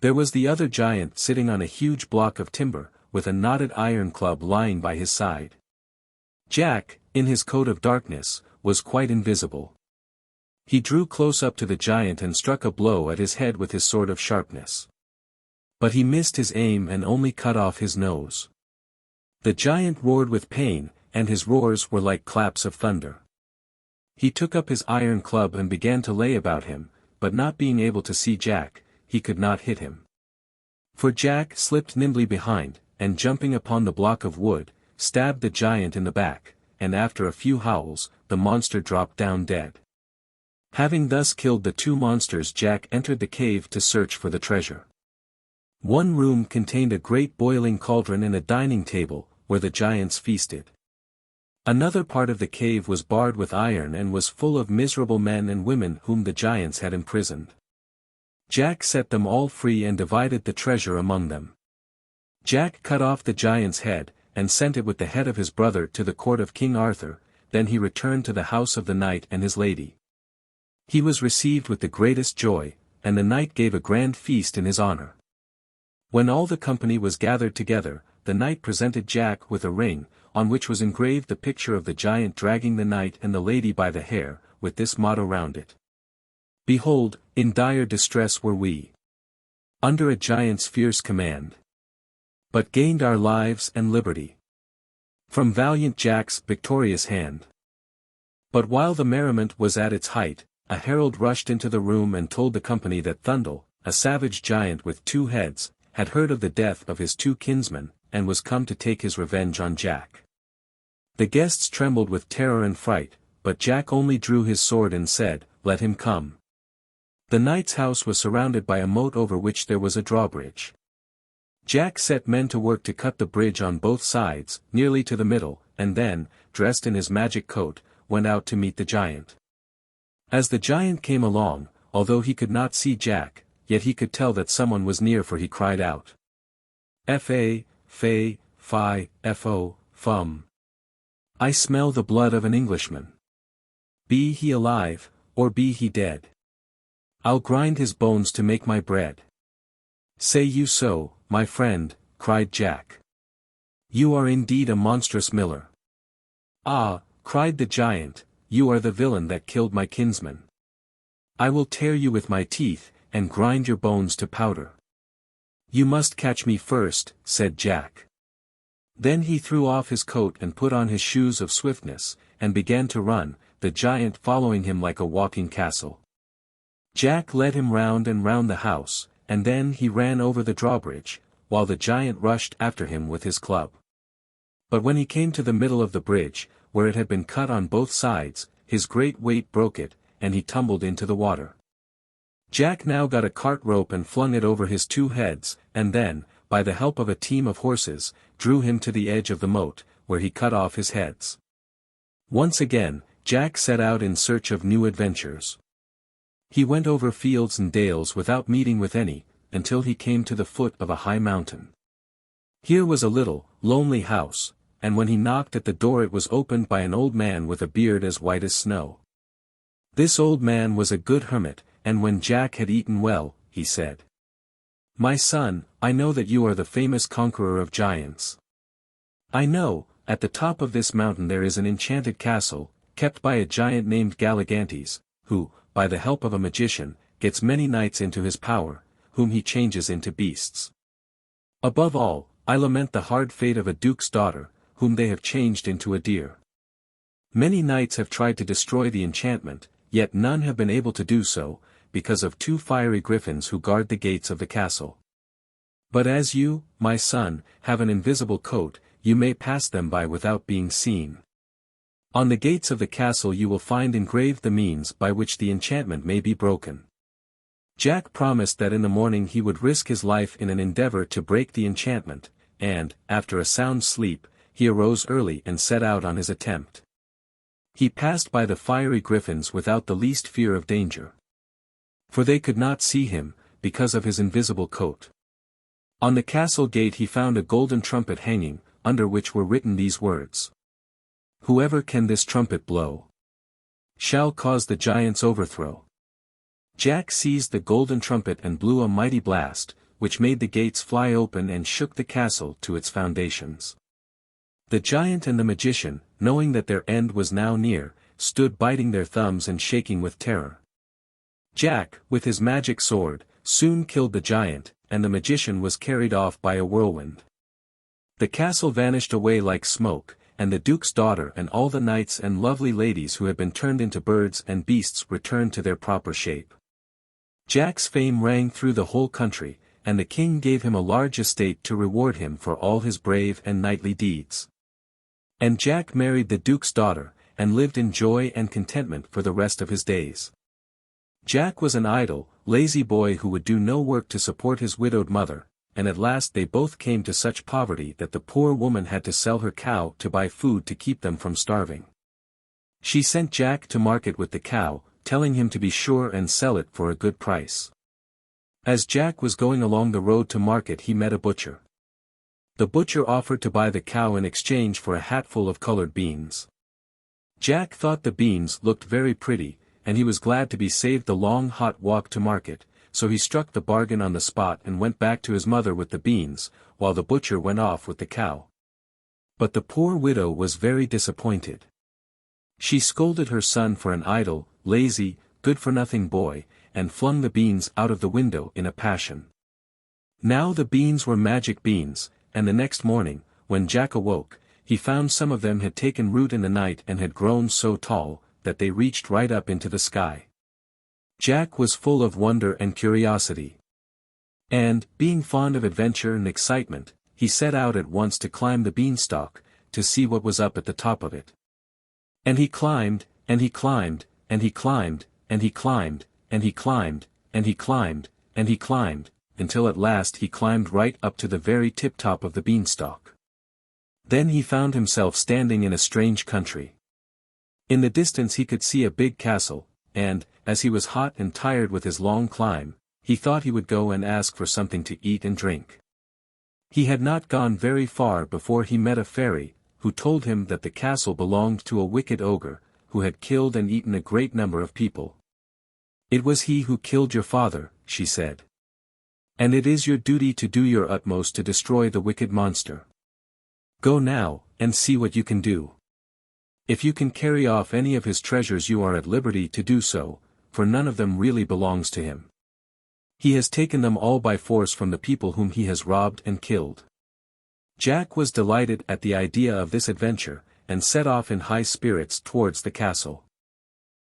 There was the other giant sitting on a huge block of timber, with a knotted iron club lying by his side. Jack, in his coat of darkness, was quite invisible. He drew close up to the giant and struck a blow at his head with his sword of sharpness. But he missed his aim and only cut off his nose. The giant roared with pain, and his roars were like claps of thunder. He took up his iron club and began to lay about him, but not being able to see Jack, he could not hit him. For Jack slipped nimbly behind, and jumping upon the block of wood, stabbed the giant in the back, and after a few howls, the monster dropped down dead. Having thus killed the 2 monsters, Jack entered the cave to search for the treasure. One room contained a great boiling cauldron and a dining table, where the giants feasted. Another part of the cave was barred with iron and was full of miserable men and women whom the giants had imprisoned. Jack set them all free and divided the treasure among them. Jack cut off the giant's head, and sent it with the head of his brother to the court of King Arthur. Then he returned to the house of the knight and his lady. He was received with the greatest joy, and the knight gave a grand feast in his honor. When all the company was gathered together, the knight presented Jack with a ring, on which was engraved the picture of the giant dragging the knight and the lady by the hair, with this motto round it: "Behold, in dire distress were we, under a giant's fierce command, but gained our lives and liberty from valiant Jack's victorious hand." But while the merriment was at its height, a herald rushed into the room and told the company that Thundel, a savage giant with 2 heads, had heard of the death of his 2 kinsmen, and was come to take his revenge on Jack. The guests trembled with terror and fright, but Jack only drew his sword and said, "Let him come." The knight's house was surrounded by a moat over which there was a drawbridge. Jack set men to work to cut the bridge on both sides, nearly to the middle, and then, dressed in his magic coat, went out to meet the giant. As the giant came along, although he could not see Jack, yet he could tell that someone was near, for he cried out, "Fa, fe, fi, fo, fum. I smell the blood of an Englishman. Be he alive, or be he dead, I'll grind his bones to make my bread." "Say you so, my friend?" cried Jack. "You are indeed a monstrous miller." "Ah," cried the giant, "you are the villain that killed my kinsman. I will tear you with my teeth, and grind your bones to powder." "You must catch me first," said Jack. Then he threw off his coat and put on his shoes of swiftness, and began to run, the giant following him like a walking castle. Jack led him round and round the house, and then he ran over the drawbridge, while the giant rushed after him with his club. But when he came to the middle of the bridge, where it had been cut on both sides, his great weight broke it, and he tumbled into the water. Jack now got a cart rope and flung it over his 2 heads, and then, by the help of a team of horses, drew him to the edge of the moat, where he cut off his heads. Once again, Jack set out in search of new adventures. He went over fields and dales without meeting with any, until he came to the foot of a high mountain. Here was a little, lonely house, and when he knocked at the door it was opened by an old man with a beard as white as snow. This old man was a good hermit, and when Jack had eaten well, he said, "My son, I know that you are the famous conqueror of giants. I know, at the top of this mountain there is an enchanted castle, kept by a giant named Galligantes, who, by the help of a magician, gets many knights into his power, whom he changes into beasts. Above all, I lament the hard fate of a duke's daughter, whom they have changed into a deer. Many knights have tried to destroy the enchantment, yet none have been able to do so, because of 2 fiery griffins who guard the gates of the castle. But as you, my son, have an invisible coat, you may pass them by without being seen. On the gates of the castle you will find engraved the means by which the enchantment may be broken." Jack promised that in the morning he would risk his life in an endeavor to break the enchantment, and, after a sound sleep, he arose early and set out on his attempt. He passed by the fiery griffins without the least fear of danger. For they could not see him, because of his invisible coat. On the castle gate he found a golden trumpet hanging, under which were written these words: "Whoever can this trumpet blow, shall cause the giant's overthrow." Jack seized the golden trumpet and blew a mighty blast, which made the gates fly open and shook the castle to its foundations. The giant and the magician, knowing that their end was now near, stood biting their thumbs and shaking with terror. Jack, with his magic sword, soon killed the giant, and the magician was carried off by a whirlwind. The castle vanished away like smoke, and the duke's daughter and all the knights and lovely ladies who had been turned into birds and beasts returned to their proper shape. Jack's fame rang through the whole country, and the king gave him a large estate to reward him for all his brave and knightly deeds. And Jack married the duke's daughter, and lived in joy and contentment for the rest of his days. Jack was an idle, lazy boy who would do no work to support his widowed mother, and at last they both came to such poverty that the poor woman had to sell her cow to buy food to keep them from starving. She sent Jack to market with the cow, telling him to be sure and sell it for a good price. As Jack was going along the road to market he met a butcher. The butcher offered to buy the cow in exchange for a hatful of colored beans. Jack thought the beans looked very pretty, and he was glad to be saved the long hot walk to market, so he struck the bargain on the spot and went back to his mother with the beans, while the butcher went off with the cow. But the poor widow was very disappointed. She scolded her son for an idle, lazy, good-for-nothing boy, and flung the beans out of the window in a passion. Now the beans were magic beans, and the next morning, when Jack awoke, he found some of them had taken root in the night and had grown so tall, that they reached right up into the sky. Jack was full of wonder and curiosity. And, being fond of adventure and excitement, he set out at once to climb the beanstalk, to see what was up at the top of it. And he climbed, and he climbed, and he climbed, and he climbed, and he climbed, and he climbed, and he climbed, until at last he climbed right up to the very tip-top of the beanstalk. Then he found himself standing in a strange country. In the distance he could see a big castle, and, as he was hot and tired with his long climb, he thought he would go and ask for something to eat and drink. He had not gone very far before he met a fairy, who told him that the castle belonged to a wicked ogre, who had killed and eaten a great number of people. "It was he who killed your father," she said. "And it is your duty to do your utmost to destroy the wicked monster. Go now, and see what you can do. If you can carry off any of his treasures you are at liberty to do so, for none of them really belongs to him. He has taken them all by force from the people whom he has robbed and killed." Jack was delighted at the idea of this adventure, and set off in high spirits towards the castle.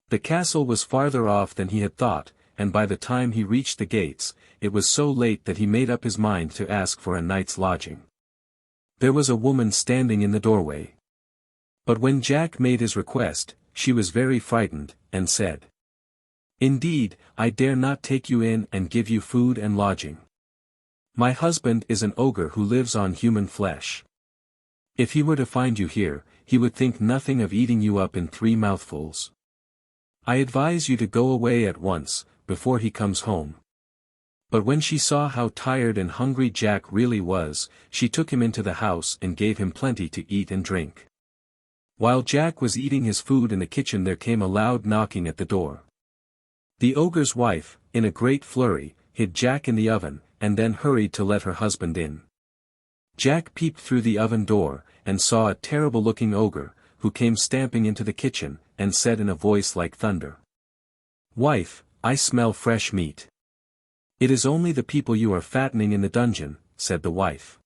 The castle was farther off than he had thought, and by the time he reached the gates, it was so late that he made up his mind to ask for a night's lodging. There was a woman standing in the doorway. But when Jack made his request, she was very frightened, and said, "Indeed, I dare not take you in and give you food and lodging. My husband is an ogre who lives on human flesh. If he were to find you here, he would think nothing of eating you up in 3 mouthfuls. I advise you to go away at once, before he comes home." But when she saw how tired and hungry Jack really was, she took him into the house and gave him plenty to eat and drink. While Jack was eating his food in the kitchen there came a loud knocking at the door. The ogre's wife, in a great flurry, hid Jack in the oven, and then hurried to let her husband in. Jack peeped through the oven door, and saw a terrible-looking ogre, who came stamping into the kitchen, and said in a voice like thunder, "Wife, I smell fresh meat." "It is only the people you are fattening in the dungeon," said the wife.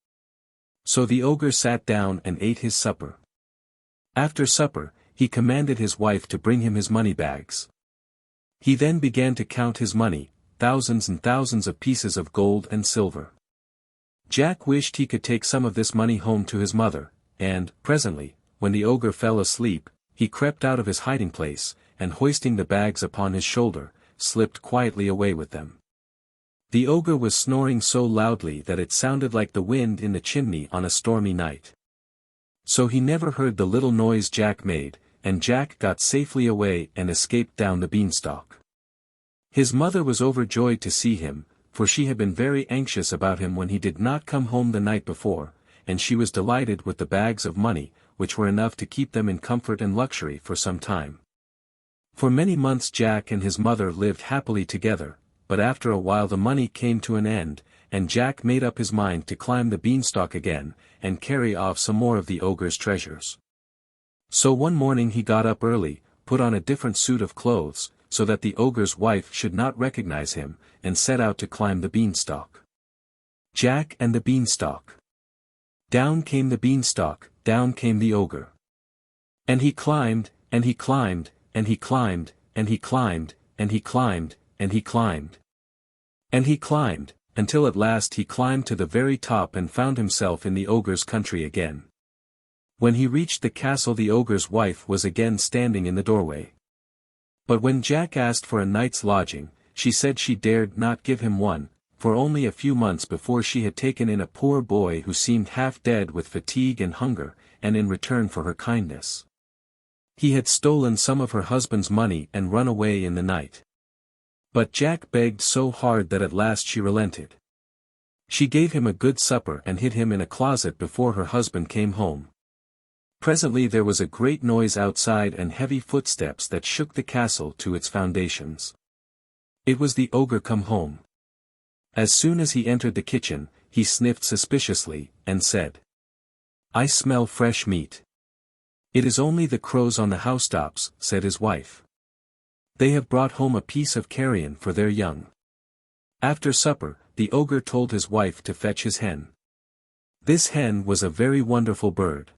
So the ogre sat down and ate his supper. After supper, he commanded his wife to bring him his money bags. He then began to count his money, thousands and thousands of pieces of gold and silver. Jack wished he could take some of this money home to his mother, and, presently, when the ogre fell asleep, he crept out of his hiding place, and hoisting the bags upon his shoulder, slipped quietly away with them. The ogre was snoring so loudly that it sounded like the wind in the chimney on a stormy night. So he never heard the little noise Jack made, and Jack got safely away and escaped down the beanstalk. His mother was overjoyed to see him, for she had been very anxious about him when he did not come home the night before, and she was delighted with the bags of money, which were enough to keep them in comfort and luxury for some time. For many months Jack and his mother lived happily together, but after a while the money came to an end, and Jack made up his mind to climb the beanstalk again, and carry off some more of the ogre's treasures. So one morning he got up early, put on a different suit of clothes, so that the ogre's wife should not recognize him, and set out to climb the beanstalk. Jack and the beanstalk. Down came the beanstalk, down came the ogre. And he climbed, and he climbed, and he climbed, and he climbed, and he climbed, and he climbed. And he climbed, until at last he climbed to the very top and found himself in the ogre's country again. When he reached the castle the ogre's wife was again standing in the doorway. But when Jack asked for a night's lodging, she said she dared not give him one, for only a few months before she had taken in a poor boy who seemed half dead with fatigue and hunger, and in return for her kindness, he had stolen some of her husband's money and run away in the night. But Jack begged so hard that at last she relented. She gave him a good supper and hid him in a closet before her husband came home. Presently there was a great noise outside and heavy footsteps that shook the castle to its foundations. It was the ogre come home. As soon as he entered the kitchen, he sniffed suspiciously, and said, "I smell fresh meat." "It is only the crows on the housetops," said his wife. "They have brought home a piece of carrion for their young." After supper, the ogre told his wife to fetch his hen. This hen was a very wonderful bird.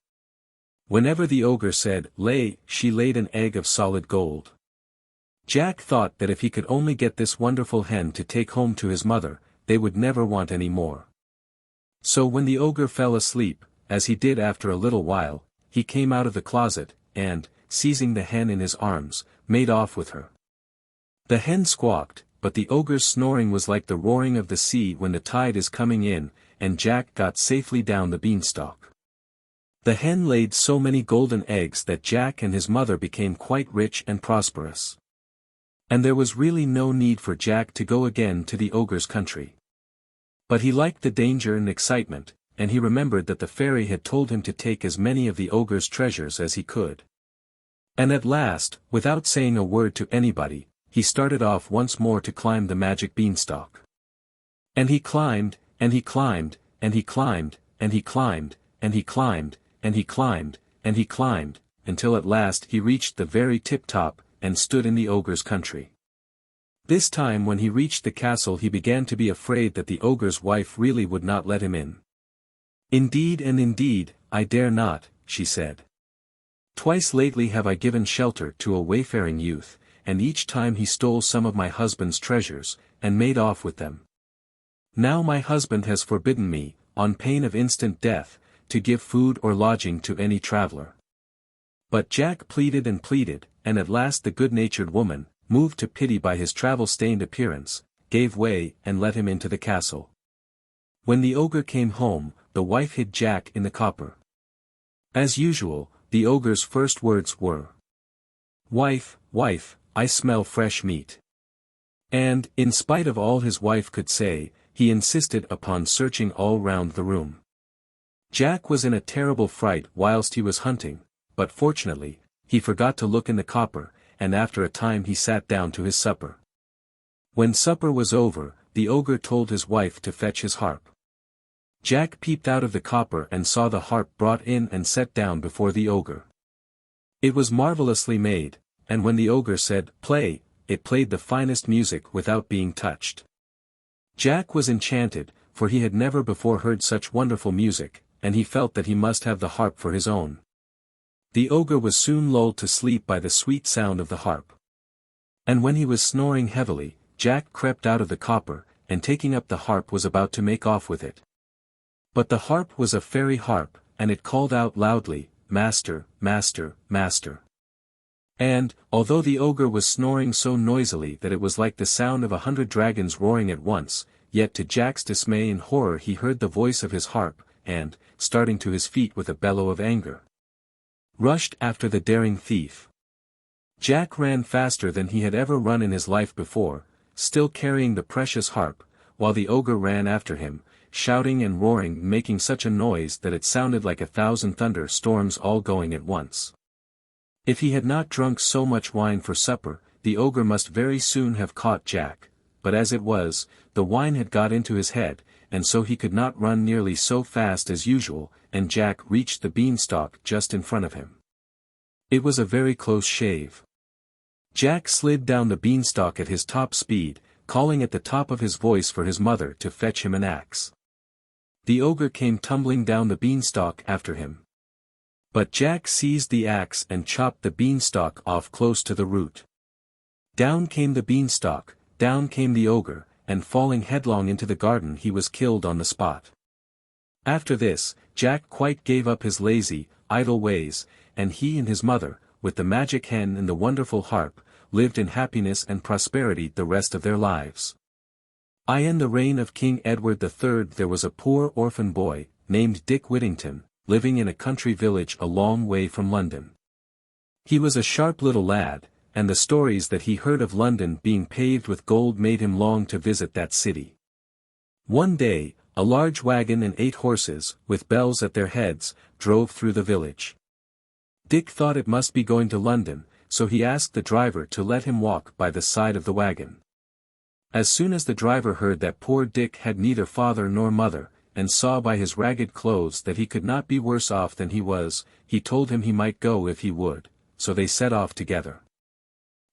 Whenever the ogre said, "Lay," she laid an egg of solid gold. Jack thought that if he could only get this wonderful hen to take home to his mother, they would never want any more. So when the ogre fell asleep, as he did after a little while, he came out of the closet, and, seizing the hen in his arms, made off with her. The hen squawked, but the ogre's snoring was like the roaring of the sea when the tide is coming in, and Jack got safely down the beanstalk. The hen laid so many golden eggs that Jack and his mother became quite rich and prosperous. And there was really no need for Jack to go again to the ogre's country. But he liked the danger and excitement, and he remembered that the fairy had told him to take as many of the ogre's treasures as he could. And at last, without saying a word to anybody, he started off once more to climb the magic beanstalk. And he climbed, and he climbed, and he climbed, and he climbed, and he climbed, and he climbed, and he climbed, until at last he reached the very tip-top, and stood in the ogre's country. This time when he reached the castle he began to be afraid that the ogre's wife really would not let him in. "Indeed and indeed, I dare not," she said. "Twice lately have I given shelter to a wayfaring youth, and each time he stole some of my husband's treasures, and made off with them. Now my husband has forbidden me, on pain of instant death, to give food or lodging to any traveler." But Jack pleaded and pleaded, and at last the good-natured woman, moved to pity by his travel-stained appearance, gave way and let him into the castle. When the ogre came home, the wife hid Jack in the copper. As usual, the ogre's first words were, "Wife, wife, I smell fresh meat." And, in spite of all his wife could say, he insisted upon searching all round the room. Jack was in a terrible fright whilst he was hunting, but fortunately, he forgot to look in the copper, and after a time he sat down to his supper. When supper was over, the ogre told his wife to fetch his harp. Jack peeped out of the copper and saw the harp brought in and set down before the ogre. It was marvellously made, and when the ogre said, "Play," it played the finest music without being touched. Jack was enchanted, for he had never before heard such wonderful music, and he felt that he must have the harp for his own. The ogre was soon lulled to sleep by the sweet sound of the harp. And when he was snoring heavily, Jack crept out of the copper, and taking up the harp was about to make off with it. But the harp was a fairy harp, and it called out loudly, "Master, master, master." And, although the ogre was snoring so noisily that it was like the sound of 100 dragons roaring at once, yet to Jack's dismay and horror he heard the voice of his harp, and, starting to his feet with a bellow of anger, rushed after the daring thief. Jack ran faster than he had ever run in his life before, still carrying the precious harp, while the ogre ran after him, shouting and roaring, making such a noise that it sounded like 1,000 thunder storms all going at once. If he had not drunk so much wine for supper, the ogre must very soon have caught Jack, but as it was, the wine had got into his head, and so he could not run nearly so fast as usual, and Jack reached the beanstalk just in front of him. It was a very close shave. Jack slid down the beanstalk at his top speed, calling at the top of his voice for his mother to fetch him an axe. The ogre came tumbling down the beanstalk after him. But Jack seized the axe and chopped the beanstalk off close to the root. Down came the beanstalk, down came the ogre, and falling headlong into the garden he was killed on the spot. After this, Jack quite gave up his lazy, idle ways, and he and his mother, with the magic hen and the wonderful harp, lived in happiness and prosperity the rest of their lives. In the reign of King Edward III there was a poor orphan boy, named Dick Whittington, living in a country village a long way from London. He was a sharp little lad, and the stories that he heard of London being paved with gold made him long to visit that city. One day, a large wagon and 8 horses, with bells at their heads, drove through the village. Dick thought it must be going to London, so he asked the driver to let him walk by the side of the wagon. As soon as the driver heard that poor Dick had neither father nor mother, and saw by his ragged clothes that he could not be worse off than he was, he told him he might go if he would, so they set off together.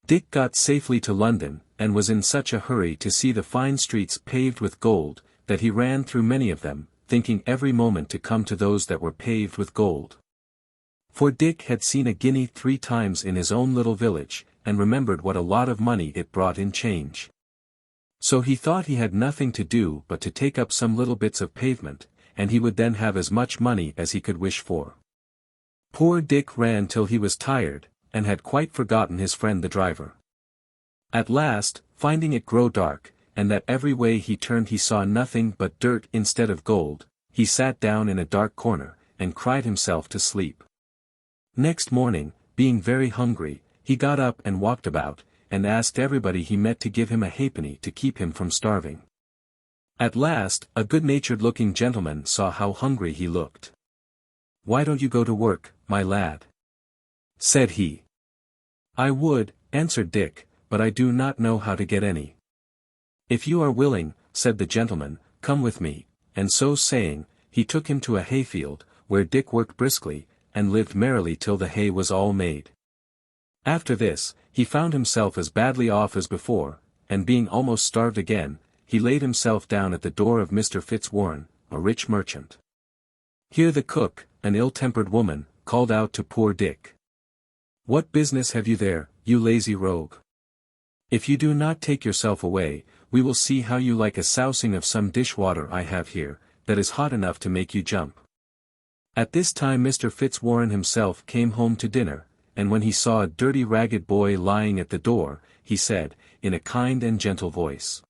Dick got safely to London, and was in such a hurry to see the fine streets paved with gold, that he ran through many of them, thinking every moment to come to those that were paved with gold. For Dick had seen a guinea 3 times in his own little village, and remembered what a lot of money it brought in change. So he thought he had nothing to do but to take up some little bits of pavement, and he would then have as much money as he could wish for. Poor Dick ran till he was tired, and had quite forgotten his friend the driver. At last, finding it grow dark, and that every way he turned he saw nothing but dirt instead of gold, he sat down in a dark corner, and cried himself to sleep. Next morning, being very hungry, he got up and walked about, and asked everybody he met to give him a halfpenny to keep him from starving. At last, a good-natured-looking gentleman saw how hungry he looked. "Why don't you go to work, my lad?" said he. "I would," answered Dick, "but I do not know how to get any." "If you are willing," said the gentleman, "come with me," and so saying, he took him to a hayfield, where Dick worked briskly, and lived merrily till the hay was all made. After this, he found himself as badly off as before, and being almost starved again, he laid himself down at the door of Mr. Fitzwarren, a rich merchant. Here the cook, an ill-tempered woman, called out to poor Dick. "What business have you there, you lazy rogue? If you do not take yourself away, we will see how you like a sousing of some dishwater I have here, that is hot enough to make you jump." At this time Mr. Fitzwarren himself came home to dinner, and when he saw a dirty ragged boy lying at the door, he said, in a kind and gentle voice,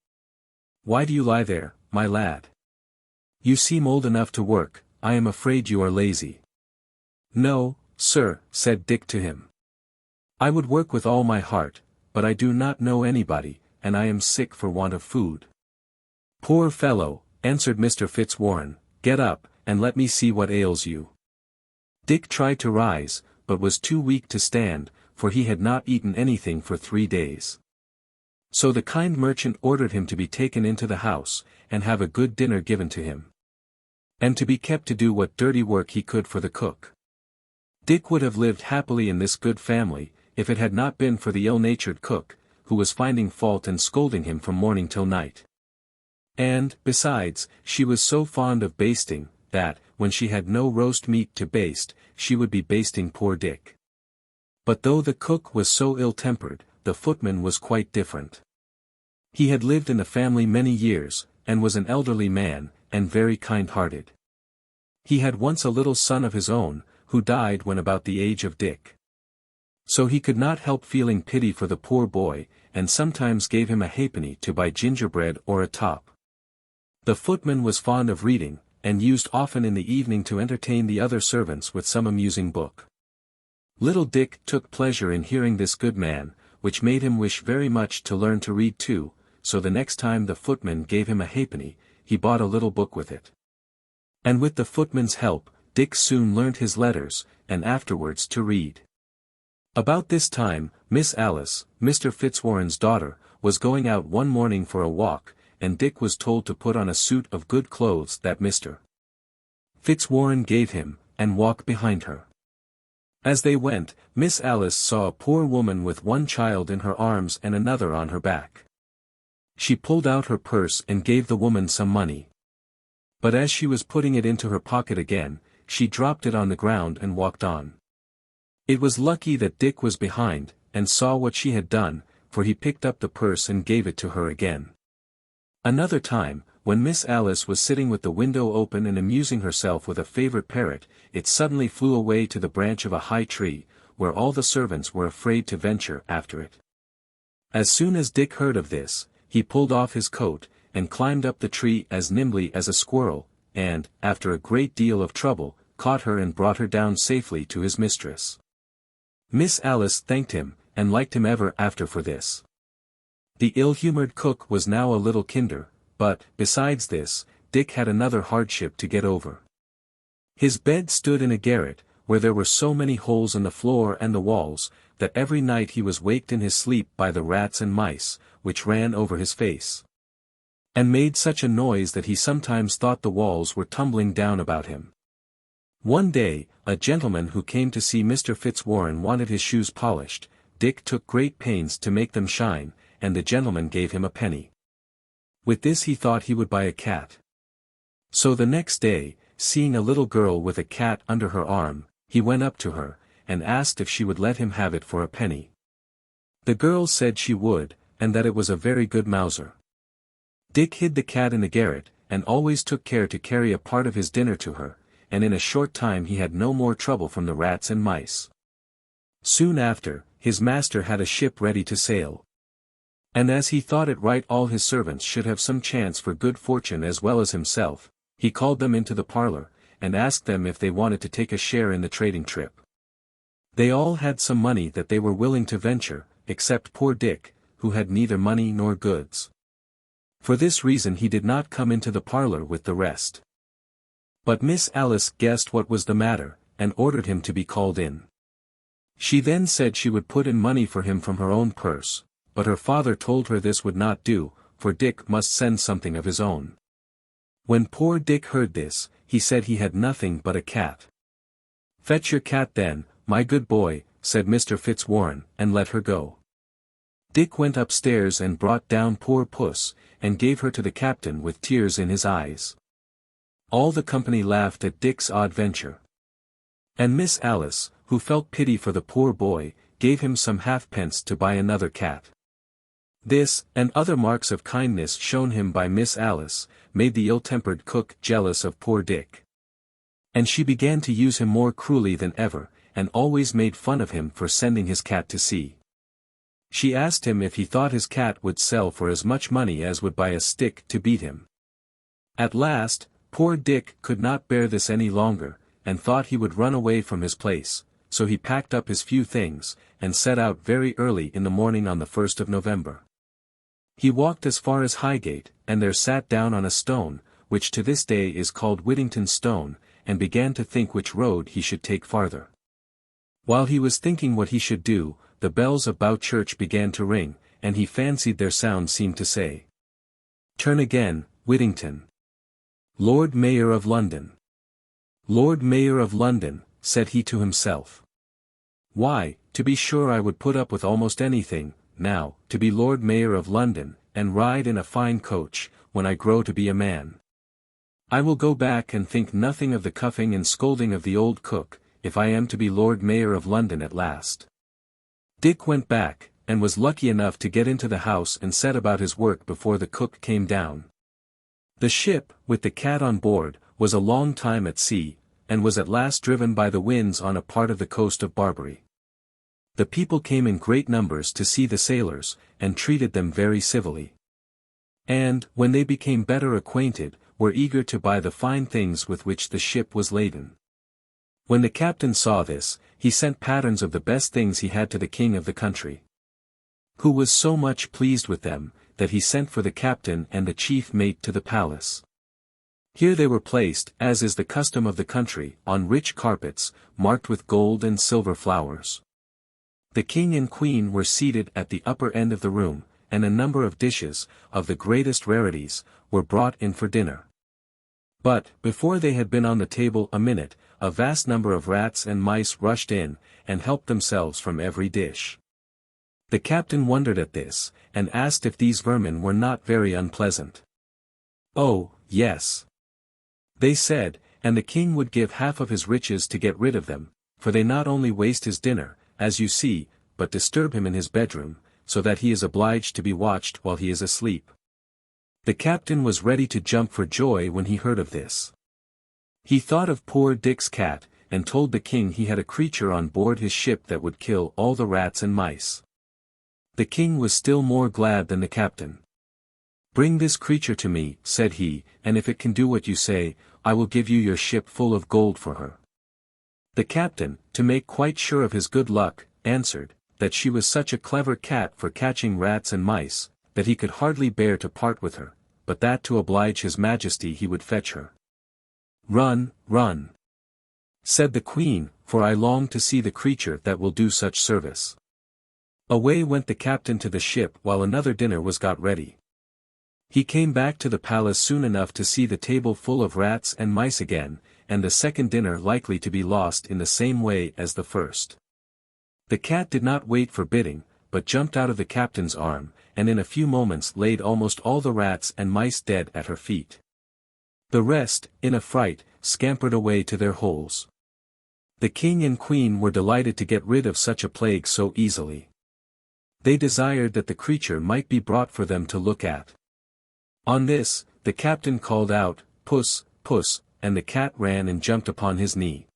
"Why do you lie there, my lad? You seem old enough to work, I am afraid you are lazy." "No, sir," said Dick to him. "I would work with all my heart, but I do not know anybody, and I am sick for want of food." "Poor fellow," answered Mr. Fitzwarren, "get up, and let me see what ails you." Dick tried to rise, but was too weak to stand, for he had not eaten anything for 3 days. So the kind merchant ordered him to be taken into the house, and have a good dinner given to him, and to be kept to do what dirty work he could for the cook. Dick would have lived happily in this good family, if it had not been for the ill-natured cook, who was finding fault and scolding him from morning till night. And, besides, she was so fond of basting, that, when she had no roast meat to baste, she would be basting poor Dick. But though the cook was so ill-tempered, the footman was quite different. He had lived in the family many years, and was an elderly man, and very kind-hearted. He had once a little son of his own, who died when about the age of Dick. So he could not help feeling pity for the poor boy, and sometimes gave him a halfpenny to buy gingerbread or a top. The footman was fond of reading, and used often in the evening to entertain the other servants with some amusing book. Little Dick took pleasure in hearing this good man, which made him wish very much to learn to read too, so the next time the footman gave him a halfpenny, he bought a little book with it. And with the footman's help, Dick soon learnt his letters, and afterwards to read. About this time, Miss Alice, Mr. Fitzwarren's daughter, was going out one morning for a walk, and Dick was told to put on a suit of good clothes that Mr. Fitzwarren gave him, and walk behind her. As they went, Miss Alice saw a poor woman with one child in her arms and another on her back. She pulled out her purse and gave the woman some money. But as she was putting it into her pocket again, she dropped it on the ground and walked on. It was lucky that Dick was behind, and saw what she had done, for he picked up the purse and gave it to her again. Another time, when Miss Alice was sitting with the window open and amusing herself with a favorite parrot, it suddenly flew away to the branch of a high tree, where all the servants were afraid to venture after it. As soon as Dick heard of this, he pulled off his coat, and climbed up the tree as nimbly as a squirrel, and, after a great deal of trouble, caught her and brought her down safely to his mistress. Miss Alice thanked him, and liked him ever after for this. The ill-humored cook was now a little kinder, but, besides this, Dick had another hardship to get over. His bed stood in a garret, where there were so many holes in the floor and the walls, that every night he was waked in his sleep by the rats and mice, which ran over his face, and made such a noise that he sometimes thought the walls were tumbling down about him. One day, a gentleman who came to see Mr. Fitzwarren wanted his shoes polished. Dick took great pains to make them shine, and the gentleman gave him a penny. With this he thought he would buy a cat. So the next day, seeing a little girl with a cat under her arm, he went up to her, and asked if she would let him have it for a penny. The girl said she would, and that it was a very good mouser. Dick hid the cat in the garret, and always took care to carry a part of his dinner to her, and in a short time he had no more trouble from the rats and mice. Soon after, his master had a ship ready to sail. And as he thought it right all his servants should have some chance for good fortune as well as himself, he called them into the parlor, and asked them if they wanted to take a share in the trading trip. They all had some money that they were willing to venture, except poor Dick, who had neither money nor goods. For this reason he did not come into the parlor with the rest. But Miss Alice guessed what was the matter, and ordered him to be called in. She then said she would put in money for him from her own purse, but her father told her this would not do, for Dick must send something of his own. When poor Dick heard this, he said he had nothing but a cat. "Fetch your cat then, my good boy," said Mr. Fitzwarren, and let her go. Dick went upstairs and brought down poor Puss, and gave her to the captain with tears in his eyes. All the company laughed at Dick's odd venture. And Miss Alice, who felt pity for the poor boy, gave him some halfpence to buy another cat. This, and other marks of kindness shown him by Miss Alice, made the ill-tempered cook jealous of poor Dick. And she began to use him more cruelly than ever, and always made fun of him for sending his cat to sea. She asked him if he thought his cat would sell for as much money as would buy a stick to beat him. At last, poor Dick could not bear this any longer, and thought he would run away from his place, so he packed up his few things, and set out very early in the morning on the 1st of November. He walked as far as Highgate, and there sat down on a stone, which to this day is called Whittington's Stone, and began to think which road he should take farther. While he was thinking what he should do, the bells of Bow Church began to ring, and he fancied their sound seemed to say, "Turn again, Whittington. Lord Mayor of London. Lord Mayor of London," said he to himself. "Why, to be sure I would put up with almost anything, now, to be Lord Mayor of London, and ride in a fine coach, when I grow to be a man. I will go back and think nothing of the cuffing and scolding of the old cook, if I am to be Lord Mayor of London at last." Dick went back, and was lucky enough to get into the house and set about his work before the cook came down. The ship, with the cat on board, was a long time at sea, and was at last driven by the winds on a part of the coast of Barbary. The people came in great numbers to see the sailors, and treated them very civilly. And, when they became better acquainted, were eager to buy the fine things with which the ship was laden. When the captain saw this, he sent patterns of the best things he had to the king of the country, who was so much pleased with them, that he sent for the captain and the chief mate to the palace. Here they were placed, as is the custom of the country, on rich carpets, marked with gold and silver flowers. The king and queen were seated at the upper end of the room, and a number of dishes, of the greatest rarities, were brought in for dinner. But, before they had been on the table a minute, a vast number of rats and mice rushed in, and helped themselves from every dish. The captain wondered at this, and asked if these vermin were not very unpleasant. "Oh, yes," they said, and the king would give half of his riches to get rid of them, for they not only waste his dinner, as you see, but disturb him in his bedroom, so that he is obliged to be watched while he is asleep. The captain was ready to jump for joy when he heard of this. He thought of poor Dick's cat, and told the king he had a creature on board his ship that would kill all the rats and mice. The king was still more glad than the captain. "Bring this creature to me," said he, "and if it can do what you say, I will give you your ship full of gold for her." The captain, to make quite sure of his good luck, answered, that she was such a clever cat for catching rats and mice, that he could hardly bear to part with her, but that to oblige his majesty he would fetch her. "Run, run," said the queen, "for I long to see the creature that will do such service." Away went the captain to the ship while another dinner was got ready. He came back to the palace soon enough to see the table full of rats and mice again, and the second dinner likely to be lost in the same way as the first. The cat did not wait for bidding, but jumped out of the captain's arm, and in a few moments laid almost all the rats and mice dead at her feet. The rest, in a fright, scampered away to their holes. The king and queen were delighted to get rid of such a plague so easily. They desired that the creature might be brought for them to look at. On this, the captain called out, "Puss, puss," and the cat ran and jumped upon his knee.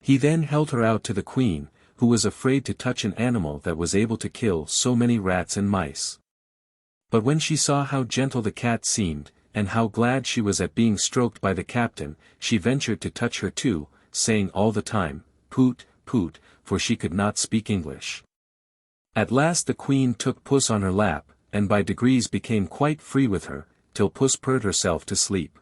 He then held her out to the queen, who was afraid to touch an animal that was able to kill so many rats and mice. But when she saw how gentle the cat seemed, and how glad she was at being stroked by the captain, she ventured to touch her too, saying all the time, "Poot, poot," for she could not speak English. At last the queen took Puss on her lap, and by degrees became quite free with her, till Puss purred herself to sleep.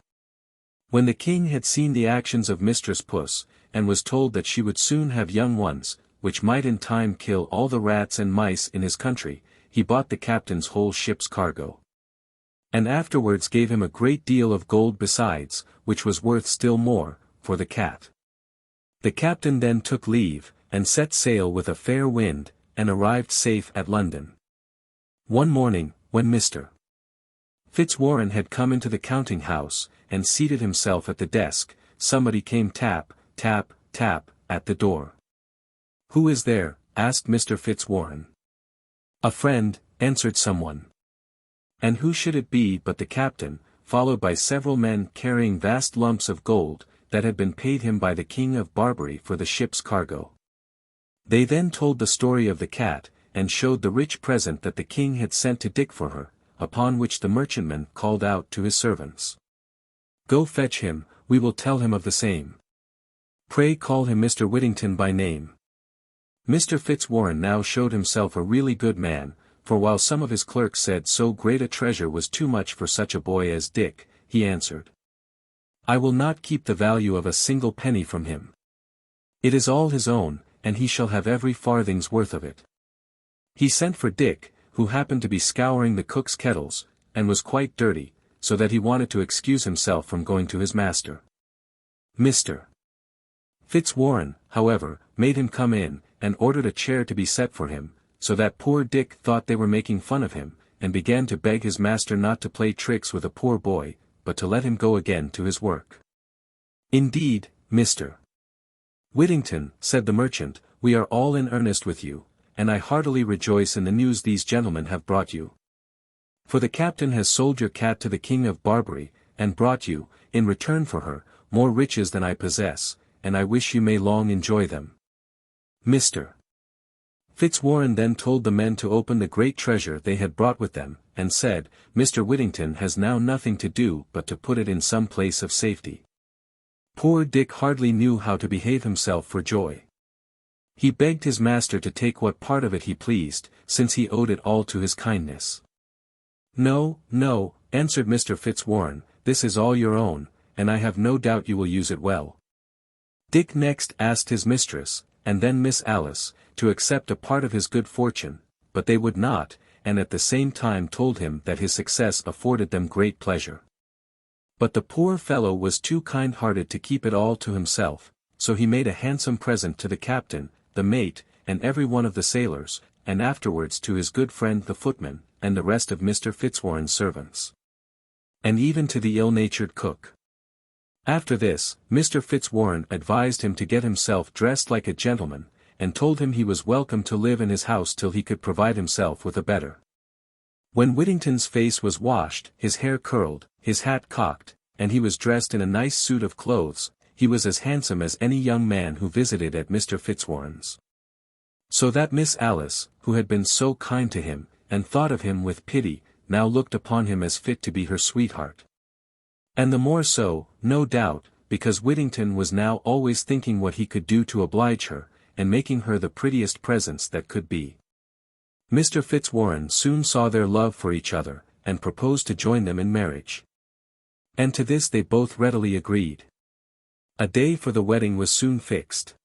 When the king had seen the actions of Mistress Puss, and was told that she would soon have young ones, which might in time kill all the rats and mice in his country, he bought the captain's whole ship's cargo. And afterwards gave him a great deal of gold besides, which was worth still more, for the cat. The captain then took leave, and set sail with a fair wind, and arrived safe at London. One morning, when Mr. Fitzwarren had come into the counting house, and seated himself at the desk, somebody came tap, tap, tap, at the door. "Who is there?" asked Mr. Fitzwarren. "A friend," answered someone. And who should it be but the captain, followed by several men carrying vast lumps of gold, that had been paid him by the King of Barbary for the ship's cargo. They then told the story of the cat, and showed the rich present that the king had sent to Dick for her, upon which the merchantman called out to his servants, "Go fetch him, we will tell him of the same. Pray call him Mr. Whittington by name." Mr. Fitzwarren now showed himself a really good man, for while some of his clerks said so great a treasure was too much for such a boy as Dick, he answered, "I will not keep the value of a single penny from him. It is all his own, and he shall have every farthing's worth of it." He sent for Dick, who happened to be scouring the cook's kettles, and was quite dirty, so that he wanted to excuse himself from going to his master. Mr. Fitzwarren, however, made him come in, and ordered a chair to be set for him, so that poor Dick thought they were making fun of him, and began to beg his master not to play tricks with a poor boy, but to let him go again to his work. "Indeed, Mr. Whittington," said the merchant, "we are all in earnest with you, and I heartily rejoice in the news these gentlemen have brought you. For the captain has sold your cat to the King of Barbary, and brought you, in return for her, more riches than I possess, and I wish you may long enjoy them." Mr. Fitzwarren then told the men to open the great treasure they had brought with them, and said, "Mr. Whittington has now nothing to do but to put it in some place of safety." Poor Dick hardly knew how to behave himself for joy. He begged his master to take what part of it he pleased, since he owed it all to his kindness. "No, no," answered Mr. Fitzwarren, "this is all your own, and I have no doubt you will use it well." Dick next asked his mistress, and then Miss Alice, to accept a part of his good fortune, but they would not, and at the same time told him that his success afforded them great pleasure. But the poor fellow was too kind-hearted to keep it all to himself, so he made a handsome present to the captain, the mate, and every one of the sailors, and afterwards to his good friend the footman, and the rest of Mr. Fitzwarren's servants. And even to the ill-natured cook. After this, Mr. Fitzwarren advised him to get himself dressed like a gentleman, and told him he was welcome to live in his house till he could provide himself with a better. When Whittington's face was washed, his hair curled, his hat cocked, and he was dressed in a nice suit of clothes, he was as handsome as any young man who visited at Mr. Fitzwarren's. So that Miss Alice, who had been so kind to him, and thought of him with pity, now looked upon him as fit to be her sweetheart. And the more so, no doubt, because Whittington was now always thinking what he could do to oblige her, and making her the prettiest presents that could be. Mr. Fitzwarren soon saw their love for each other, and proposed to join them in marriage. And to this they both readily agreed. A day for the wedding was soon fixed.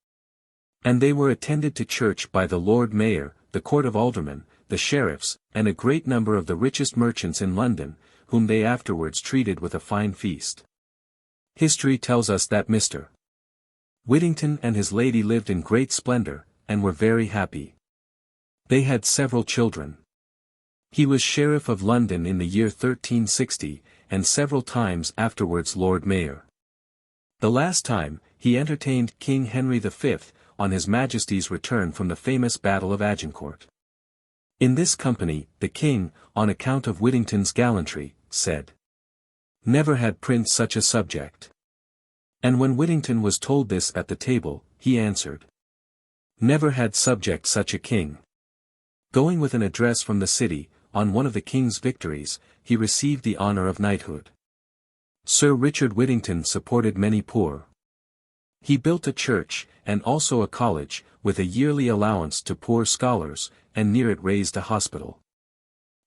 And they were attended to church by the Lord Mayor, the Court of Aldermen, the sheriffs, and a great number of the richest merchants in London, whom they afterwards treated with a fine feast. History tells us that Mr. Whittington and his lady lived in great splendor, and were very happy. They had several children. He was Sheriff of London in the year 1360, and several times afterwards Lord Mayor. The last time, he entertained King Henry V, on His Majesty's return from the famous Battle of Agincourt. In this company, the king, on account of Whittington's gallantry, said, "Never had prince such a subject." And when Whittington was told this at the table, he answered, "Never had subject such a king." Going with an address from the city, on one of the king's victories, he received the honor of knighthood. Sir Richard Whittington supported many poor. He built a church, and also a college, with a yearly allowance to poor scholars, and near it raised a hospital.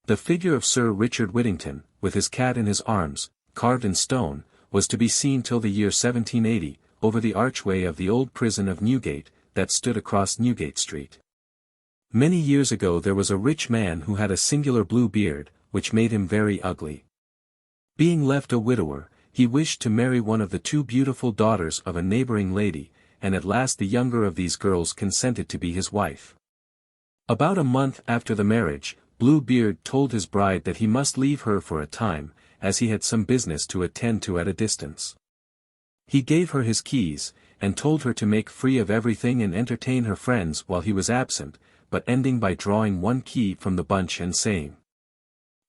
The figure of Sir Richard Whittington, with his cat in his arms, carved in stone, was to be seen till the year 1780, over the archway of the old prison of Newgate, that stood across Newgate Street. Many years ago there was a rich man who had a singular blue beard, which made him very ugly. Being left a widower, he wished to marry one of the two beautiful daughters of a neighboring lady, and at last the younger of these girls consented to be his wife. About a month after the marriage, Blue Beard told his bride that he must leave her for a time, as he had some business to attend to at a distance. He gave her his keys, and told her to make free of everything and entertain her friends while he was absent, but ending by drawing one key from the bunch and saying,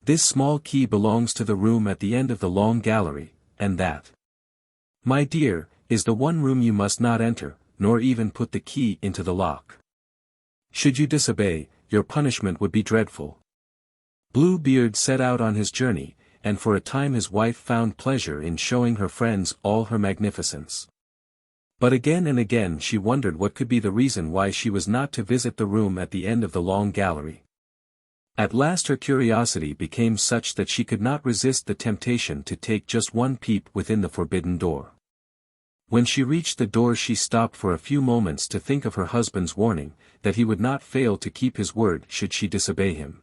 "This small key belongs to the room at the end of the long gallery, and that, my dear, is the one room you must not enter, nor even put the key into the lock. Should you disobey, your punishment would be dreadful." Blue Beard set out on his journey, and for a time his wife found pleasure in showing her friends all her magnificence. But again and again she wondered what could be the reason why she was not to visit the room at the end of the long gallery. At last her curiosity became such that she could not resist the temptation to take just one peep within the forbidden door. When she reached the door she stopped for a few moments to think of her husband's warning, that he would not fail to keep his word should she disobey him.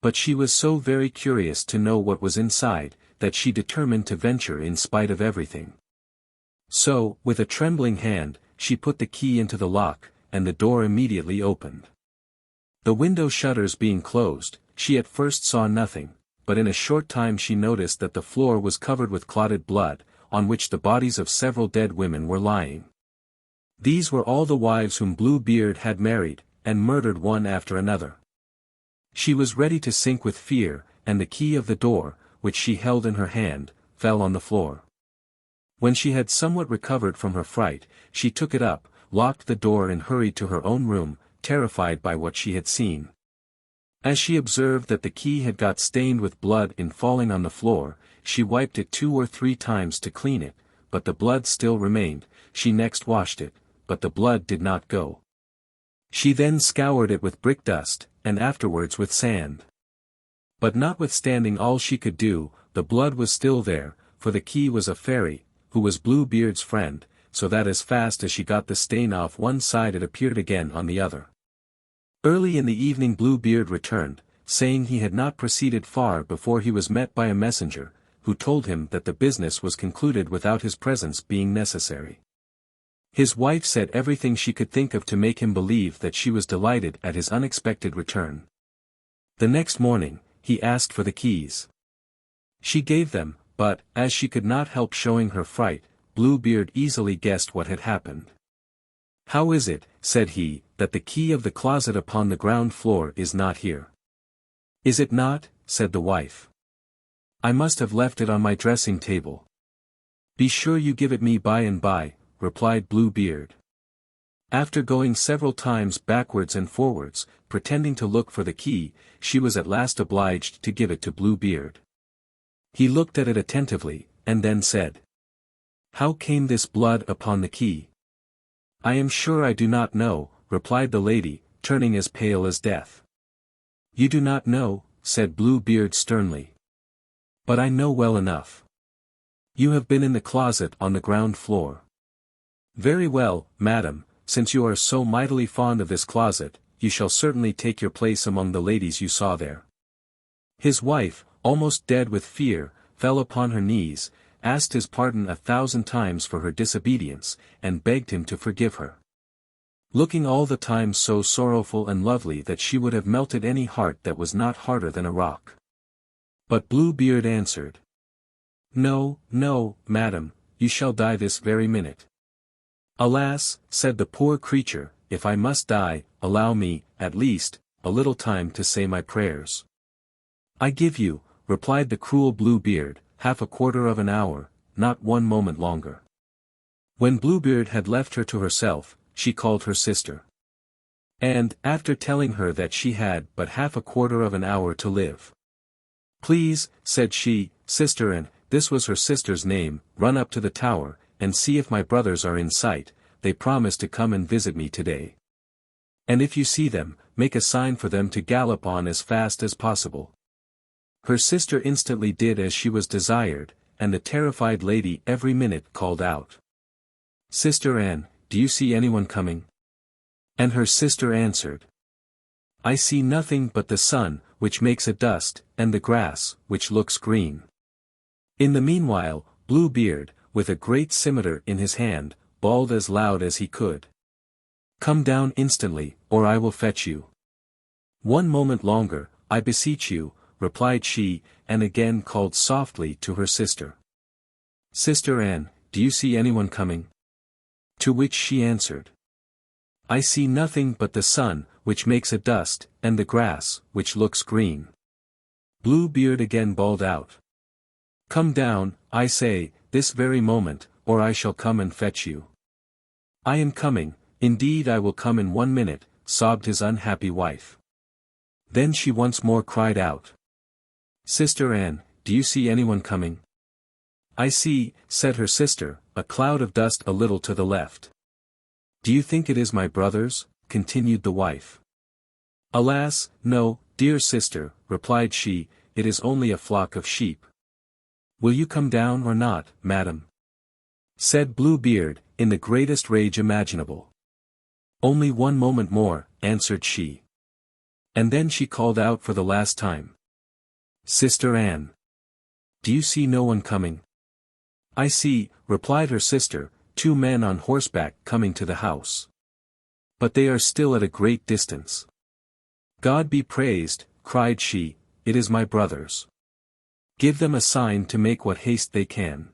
But she was so very curious to know what was inside, that she determined to venture in spite of everything. So, with a trembling hand, she put the key into the lock, and the door immediately opened. The window shutters being closed, she at first saw nothing, but in a short time she noticed that the floor was covered with clotted blood, on which the bodies of several dead women were lying. These were all the wives whom Blue Beard had married, and murdered one after another. She was ready to sink with fear, and the key of the door, which she held in her hand, fell on the floor. When she had somewhat recovered from her fright, she took it up, locked the door and hurried to her own room, terrified by what she had seen. As she observed that the key had got stained with blood in falling on the floor, she wiped it 2 or 3 times to clean it, but the blood still remained. She next washed it, but the blood did not go. She then scoured it with brick dust, and afterwards with sand. But notwithstanding all she could do, the blood was still there, for the key was a fairy, who was Blue Beard's friend, so that as fast as she got the stain off one side it appeared again on the other. Early in the evening Blue Beard returned, saying he had not proceeded far before he was met by a messenger, who told him that the business was concluded without his presence being necessary. His wife said everything she could think of to make him believe that she was delighted at his unexpected return. The next morning, he asked for the keys. She gave them, but, as she could not help showing her fright, Blue Beard easily guessed what had happened. "How is it," said he, "that the key of the closet upon the ground floor is not here?" "Is it not?" said the wife. "I must have left it on my dressing table." "Be sure you give it me by and by," replied Blue Beard. After going several times backwards and forwards, pretending to look for the key, she was at last obliged to give it to Blue Beard. He looked at it attentively, and then said, "How came this blood upon the key?" I am sure I do not know, replied the lady, turning as pale as death. You do not know, said Blue Beard sternly. But I know well enough. You have been in the closet on the ground floor. Very well, madam, since you are so mightily fond of this closet, you shall certainly take your place among the ladies you saw there. His wife, almost dead with fear, fell upon her knees, asked his pardon 1,000 times for her disobedience, and begged him to forgive her. Looking all the time so sorrowful and lovely that she would have melted any heart that was not harder than a rock. But Blue Beard answered. No, no, madam, you shall die this very minute. Alas, said the poor creature, if I must die, allow me, at least, a little time to say my prayers. I give you, replied the cruel Blue Beard, half a quarter of an hour, not 1 moment longer. When Bluebeard had left her to herself, she called her sister. And, after telling her that she had but half a quarter of an hour to live. Please, said she, sister, and this was her sister's name, run up to the tower, and see if my brothers are in sight, they promised to come and visit me today. And if you see them, make a sign for them to gallop on as fast as possible. Her sister instantly did as she was desired, and the terrified lady every minute called out. Sister Anne, do you see anyone coming? And her sister answered. I see nothing but the sun, which makes a dust, and the grass, which looks green. In the meanwhile, Blue Beard, with a great scimitar in his hand, bawled as loud as he could. Come down instantly, or I will fetch you. 1 moment longer, I beseech you, replied she, and again called softly to her sister. Sister Anne, do you see anyone coming? To which she answered. I see nothing but the sun, which makes a dust, and the grass, which looks green. Blue Beard again bawled out. Come down, I say, this very moment, or I shall come and fetch you. I am coming, indeed I will come in 1 minute, sobbed his unhappy wife. Then she once more cried out. Sister Anne, do you see anyone coming? I see, said her sister, a cloud of dust a little to the left. Do you think it is my brothers? Continued the wife. Alas, no, dear sister, replied she, it is only a flock of sheep. Will you come down or not, madam? Said Blue Beard, in the greatest rage imaginable. Only 1 moment more, answered she. And then she called out for the last time. Sister Anne. Do you see no one coming? I see, replied her sister, 2 men on horseback coming to the house. But they are still at a great distance. God be praised, cried she, it is my brothers. Give them a sign to make what haste they can.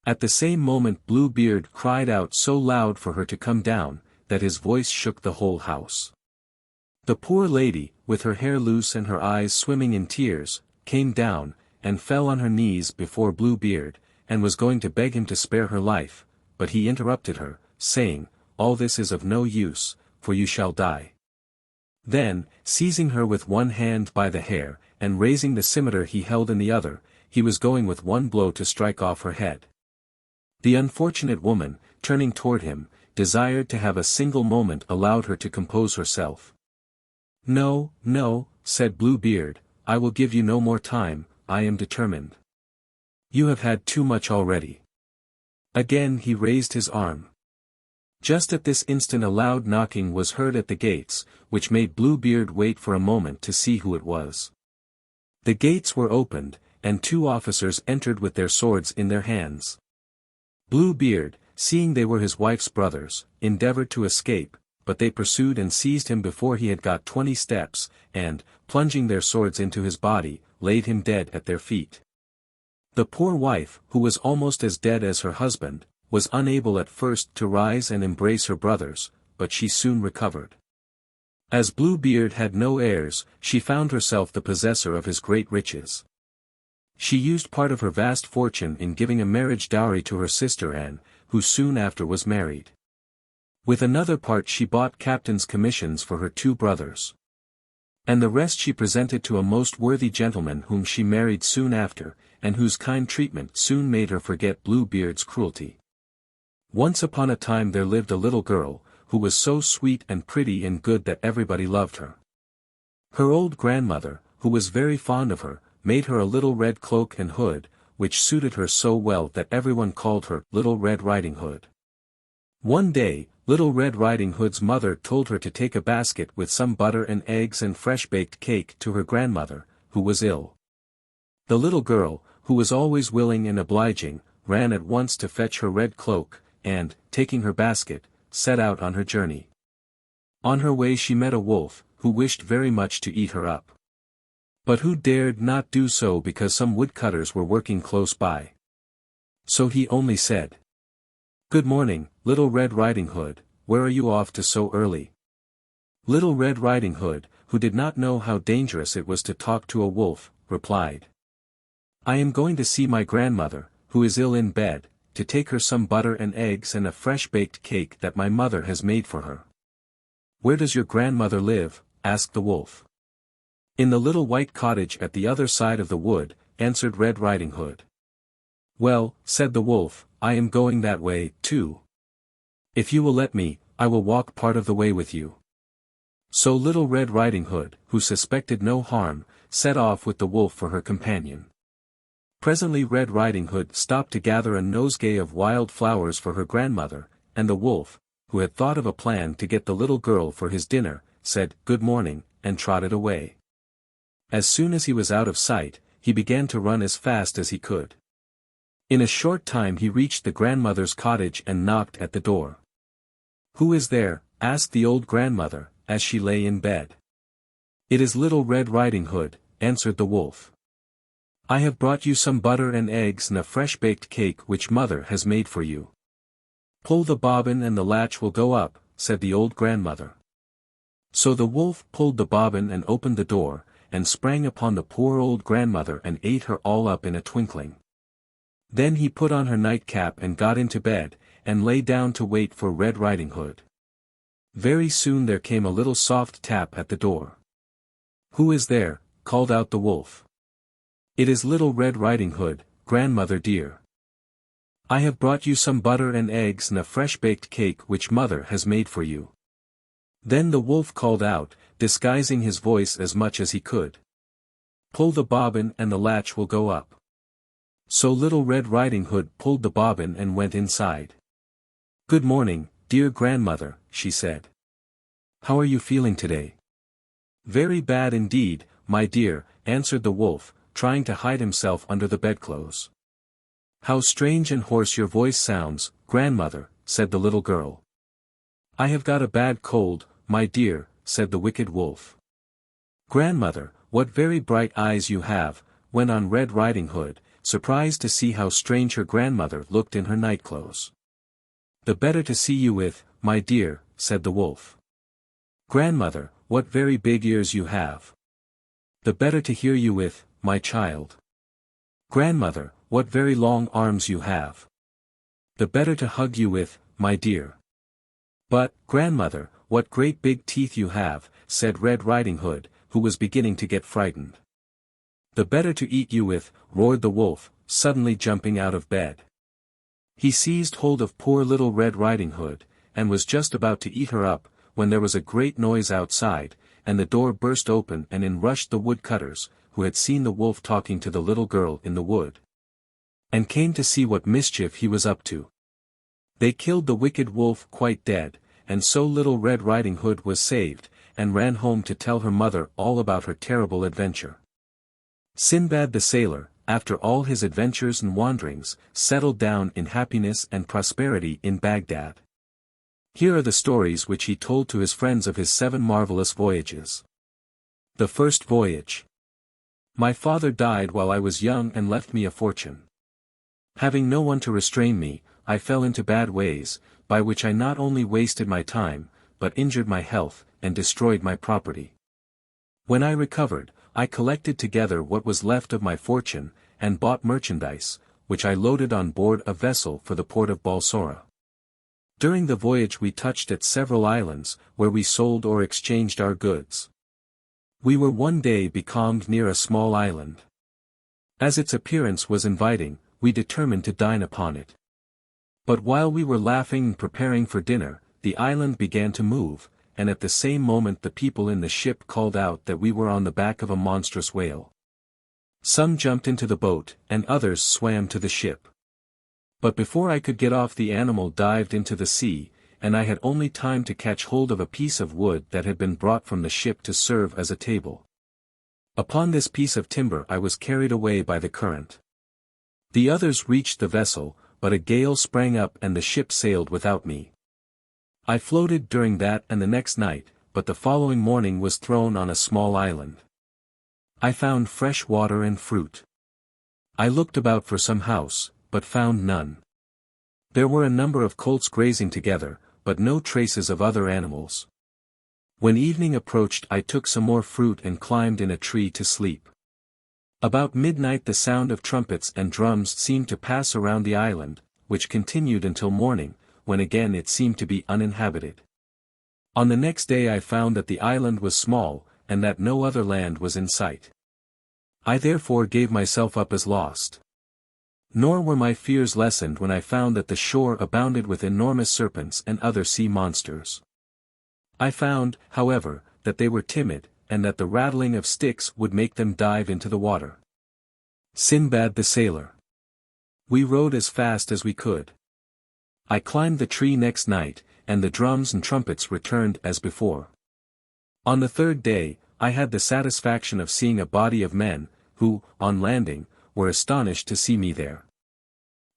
At the same moment Blue Beard cried out so loud for her to come down, that his voice shook the whole house. The poor lady, with her hair loose and her eyes swimming in tears, came down, and fell on her knees before Blue Beard, and was going to beg him to spare her life, but he interrupted her, saying, all this is of no use, for you shall die. Then, seizing her with one hand by the hair, and raising the scimitar he held in the other, he was going with one blow to strike off her head. The unfortunate woman, turning toward him, desired to have a single moment allowed her to compose herself. No, no, said Blue Beard, I will give you no more time, I am determined. You have had too much already. Again he raised his arm. Just at this instant a loud knocking was heard at the gates, which made Blue Beard wait for a moment to see who it was. The gates were opened, and 2 officers entered with their swords in their hands. Blue Beard, seeing they were his wife's brothers, endeavored to escape, but they pursued and seized him before he had got 20 steps, and, plunging their swords into his body, laid him dead at their feet. The poor wife, who was almost as dead as her husband, was unable at first to rise and embrace her brothers, but she soon recovered. As Blue Beard had no heirs, she found herself the possessor of his great riches. She used part of her vast fortune in giving a marriage dowry to her sister Anne, who soon after was married. With another part she bought captain's commissions for her 2 brothers. And the rest she presented to a most worthy gentleman whom she married soon after, and whose kind treatment soon made her forget Blue Beard's cruelty. Once upon a time there lived a little girl, who was so sweet and pretty and good that everybody loved her. Her old grandmother, who was very fond of her, made her a little red cloak and hood, which suited her so well that everyone called her Little Red Riding Hood. One day, Little Red Riding Hood's mother told her to take a basket with some butter and eggs and fresh-baked cake to her grandmother, who was ill. The little girl, who was always willing and obliging, ran at once to fetch her red cloak, and, taking her basket, set out on her journey. On her way she met a wolf, who wished very much to eat her up. But who dared not do so because some woodcutters were working close by. So he only said, "Good morning, Little Red Riding Hood, where are you off to so early?" Little Red Riding Hood, who did not know how dangerous it was to talk to a wolf, replied, "I am going to see my grandmother, who is ill in bed, to take her some butter and eggs and a fresh-baked cake that my mother has made for her." "Where does your grandmother live?" asked the wolf. "In the little white cottage at the other side of the wood," answered Red Riding Hood. "Well," said the wolf, "I am going that way, too. If you will let me, I will walk part of the way with you." So Little Red Riding Hood, who suspected no harm, set off with the wolf for her companion. Presently Red Riding Hood stopped to gather a nosegay of wild flowers for her grandmother, and the wolf, who had thought of a plan to get the little girl for his dinner, said, "Good morning," and trotted away. As soon as he was out of sight, he began to run as fast as he could. In a short time he reached the grandmother's cottage and knocked at the door. "Who is there?" asked the old grandmother, as she lay in bed. "It is Little Red Riding Hood," answered the wolf. "I have brought you some butter and eggs and a fresh-baked cake which mother has made for you." "Pull the bobbin and the latch will go up," said the old grandmother. So the wolf pulled the bobbin and opened the door, and sprang upon the poor old grandmother and ate her all up in a twinkling. Then he put on her nightcap and got into bed, and lay down to wait for Red Riding Hood. Very soon there came a little soft tap at the door. "Who is there?" called out the wolf. "It is Little Red Riding Hood, grandmother dear. I have brought you some butter and eggs and a fresh-baked cake which mother has made for you." Then the wolf called out, disguising his voice as much as he could, "Pull the bobbin and the latch will go up." So Little Red Riding Hood pulled the bobbin and went inside. "Good morning, dear grandmother," she said. "How are you feeling today?" "Very bad indeed, my dear," answered the wolf, trying to hide himself under the bedclothes. "How strange and hoarse your voice sounds, grandmother," said the little girl. "I have got a bad cold, my dear," said the wicked wolf. "Grandmother, what very bright eyes you have," went on Red Riding Hood, surprised to see how strange her grandmother looked in her nightclothes. "The better to see you with, my dear," said the wolf. "Grandmother, what very big ears you have." "The better to hear you with, my child." "Grandmother, what very long arms you have." "The better to hug you with, my dear." "But, grandmother, what great big teeth you have," said Red Riding Hood, who was beginning to get frightened. "The better to eat you with," roared the wolf, suddenly jumping out of bed. He seized hold of poor Little Red Riding Hood, and was just about to eat her up, when there was a great noise outside, and the door burst open and in rushed the woodcutters, who had seen the wolf talking to the little girl in the wood, and came to see what mischief he was up to. They killed the wicked wolf quite dead, and so Little Red Riding Hood was saved, and ran home to tell her mother all about her terrible adventure. Sinbad the Sailor, after all his adventures and wanderings, settled down in happiness and prosperity in Baghdad. Here are the stories which he told to his friends of his 7 marvelous voyages. The first voyage. My father died while I was young and left me a fortune. Having no one to restrain me, I fell into bad ways, by which I not only wasted my time, but injured my health, and destroyed my property. When I recovered, I collected together what was left of my fortune, and bought merchandise, which I loaded on board a vessel for the port of Balsora. During the voyage we touched at several islands, where we sold or exchanged our goods. We were one day becalmed near a small island. As its appearance was inviting, we determined to dine upon it. But while we were laughing and preparing for dinner, the island began to move, and at the same moment the people in the ship called out that we were on the back of a monstrous whale. Some jumped into the boat, and others swam to the ship. But before I could get off, the animal dived into the sea, and I had only time to catch hold of a piece of wood that had been brought from the ship to serve as a table. Upon this piece of timber I was carried away by the current. The others reached the vessel, but a gale sprang up and the ship sailed without me. I floated during that and the next night, but the following morning was thrown on a small island. I found fresh water and fruit. I looked about for some house, but found none. There were a number of colts grazing together, but no traces of other animals. When evening approached I took some more fruit and climbed in a tree to sleep. About midnight the sound of trumpets and drums seemed to pass around the island, which continued until morning, when again it seemed to be uninhabited. On the next day I found that the island was small, and that no other land was in sight. I therefore gave myself up as lost. Nor were my fears lessened when I found that the shore abounded with enormous serpents and other sea monsters. I found, however, that they were timid, and that the rattling of sticks would make them dive into the water. Sinbad the Sailor. We rowed as fast as we could. I climbed the tree next night, and the drums and trumpets returned as before. On the third day, I had the satisfaction of seeing a body of men, who, on landing, were astonished to see me there.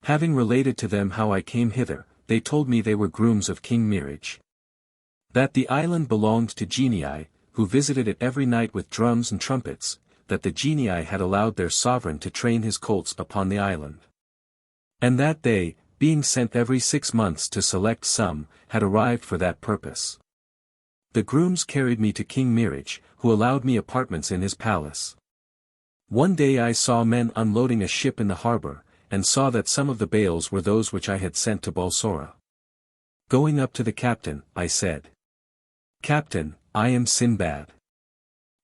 Having related to them how I came hither, they told me they were grooms of King Mirage. That the island belonged to genii, who visited it every night with drums and trumpets, that the genii had allowed their sovereign to train his colts upon the island. And that they, being sent every 6 months to select some, had arrived for that purpose. The grooms carried me to King Mirage, who allowed me apartments in his palace. One day I saw men unloading a ship in the harbor, and saw that some of the bales were those which I had sent to Balsora. Going up to the captain, I said, "Captain, I am Sinbad."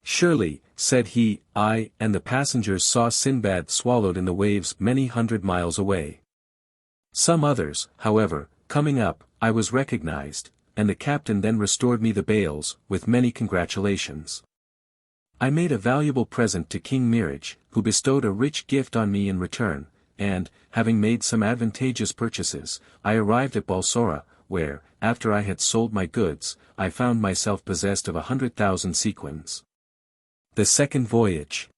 "Surely," said he, "I and the passengers saw Sinbad swallowed in the waves many hundred miles away." Some others, however, coming up, I was recognized, and the captain then restored me the bales, with many congratulations. I made a valuable present to King Mirage, who bestowed a rich gift on me in return, and, having made some advantageous purchases, I arrived at Balsora, where, after I had sold my goods, I found myself possessed of 100,000 sequins. The second voyage.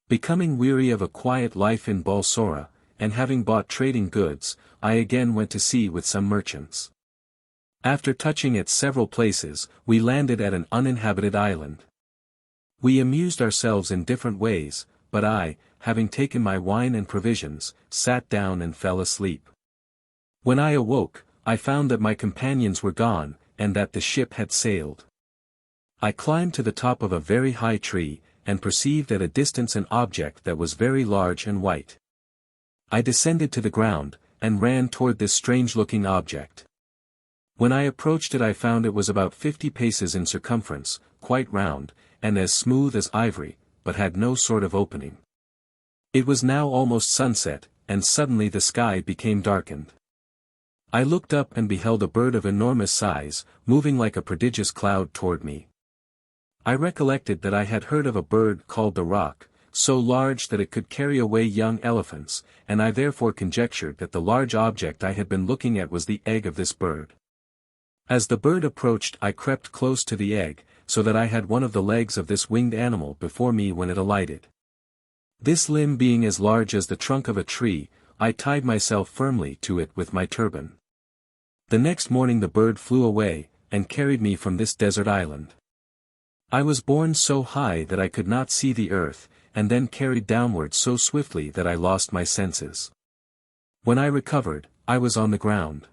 Becoming weary of a quiet life in Balsora, and having bought trading goods, I again went to sea with some merchants. After touching at several places, we landed at an uninhabited island. We amused ourselves in different ways, but I, having taken my wine and provisions, sat down and fell asleep. When I awoke, I found that my companions were gone, and that the ship had sailed. I climbed to the top of a very high tree, and perceived at a distance an object that was very large and white. I descended to the ground, and ran toward this strange-looking object. When I approached it I found it was about 50 paces in circumference, quite round, and as smooth as ivory, but had no sort of opening. It was now almost sunset, and suddenly the sky became darkened. I looked up and beheld a bird of enormous size, moving like a prodigious cloud toward me. I recollected that I had heard of a bird called the roc, so large that it could carry away young elephants, and I therefore conjectured that the large object I had been looking at was the egg of this bird. As the bird approached I crept close to the egg, so that I had one of the legs of this winged animal before me when it alighted. This limb being as large as the trunk of a tree, I tied myself firmly to it with my turban. The next morning the bird flew away, and carried me from this desert island. I was borne so high that I could not see the earth, and then carried downward so swiftly that I lost my senses. When I recovered, I was on the ground.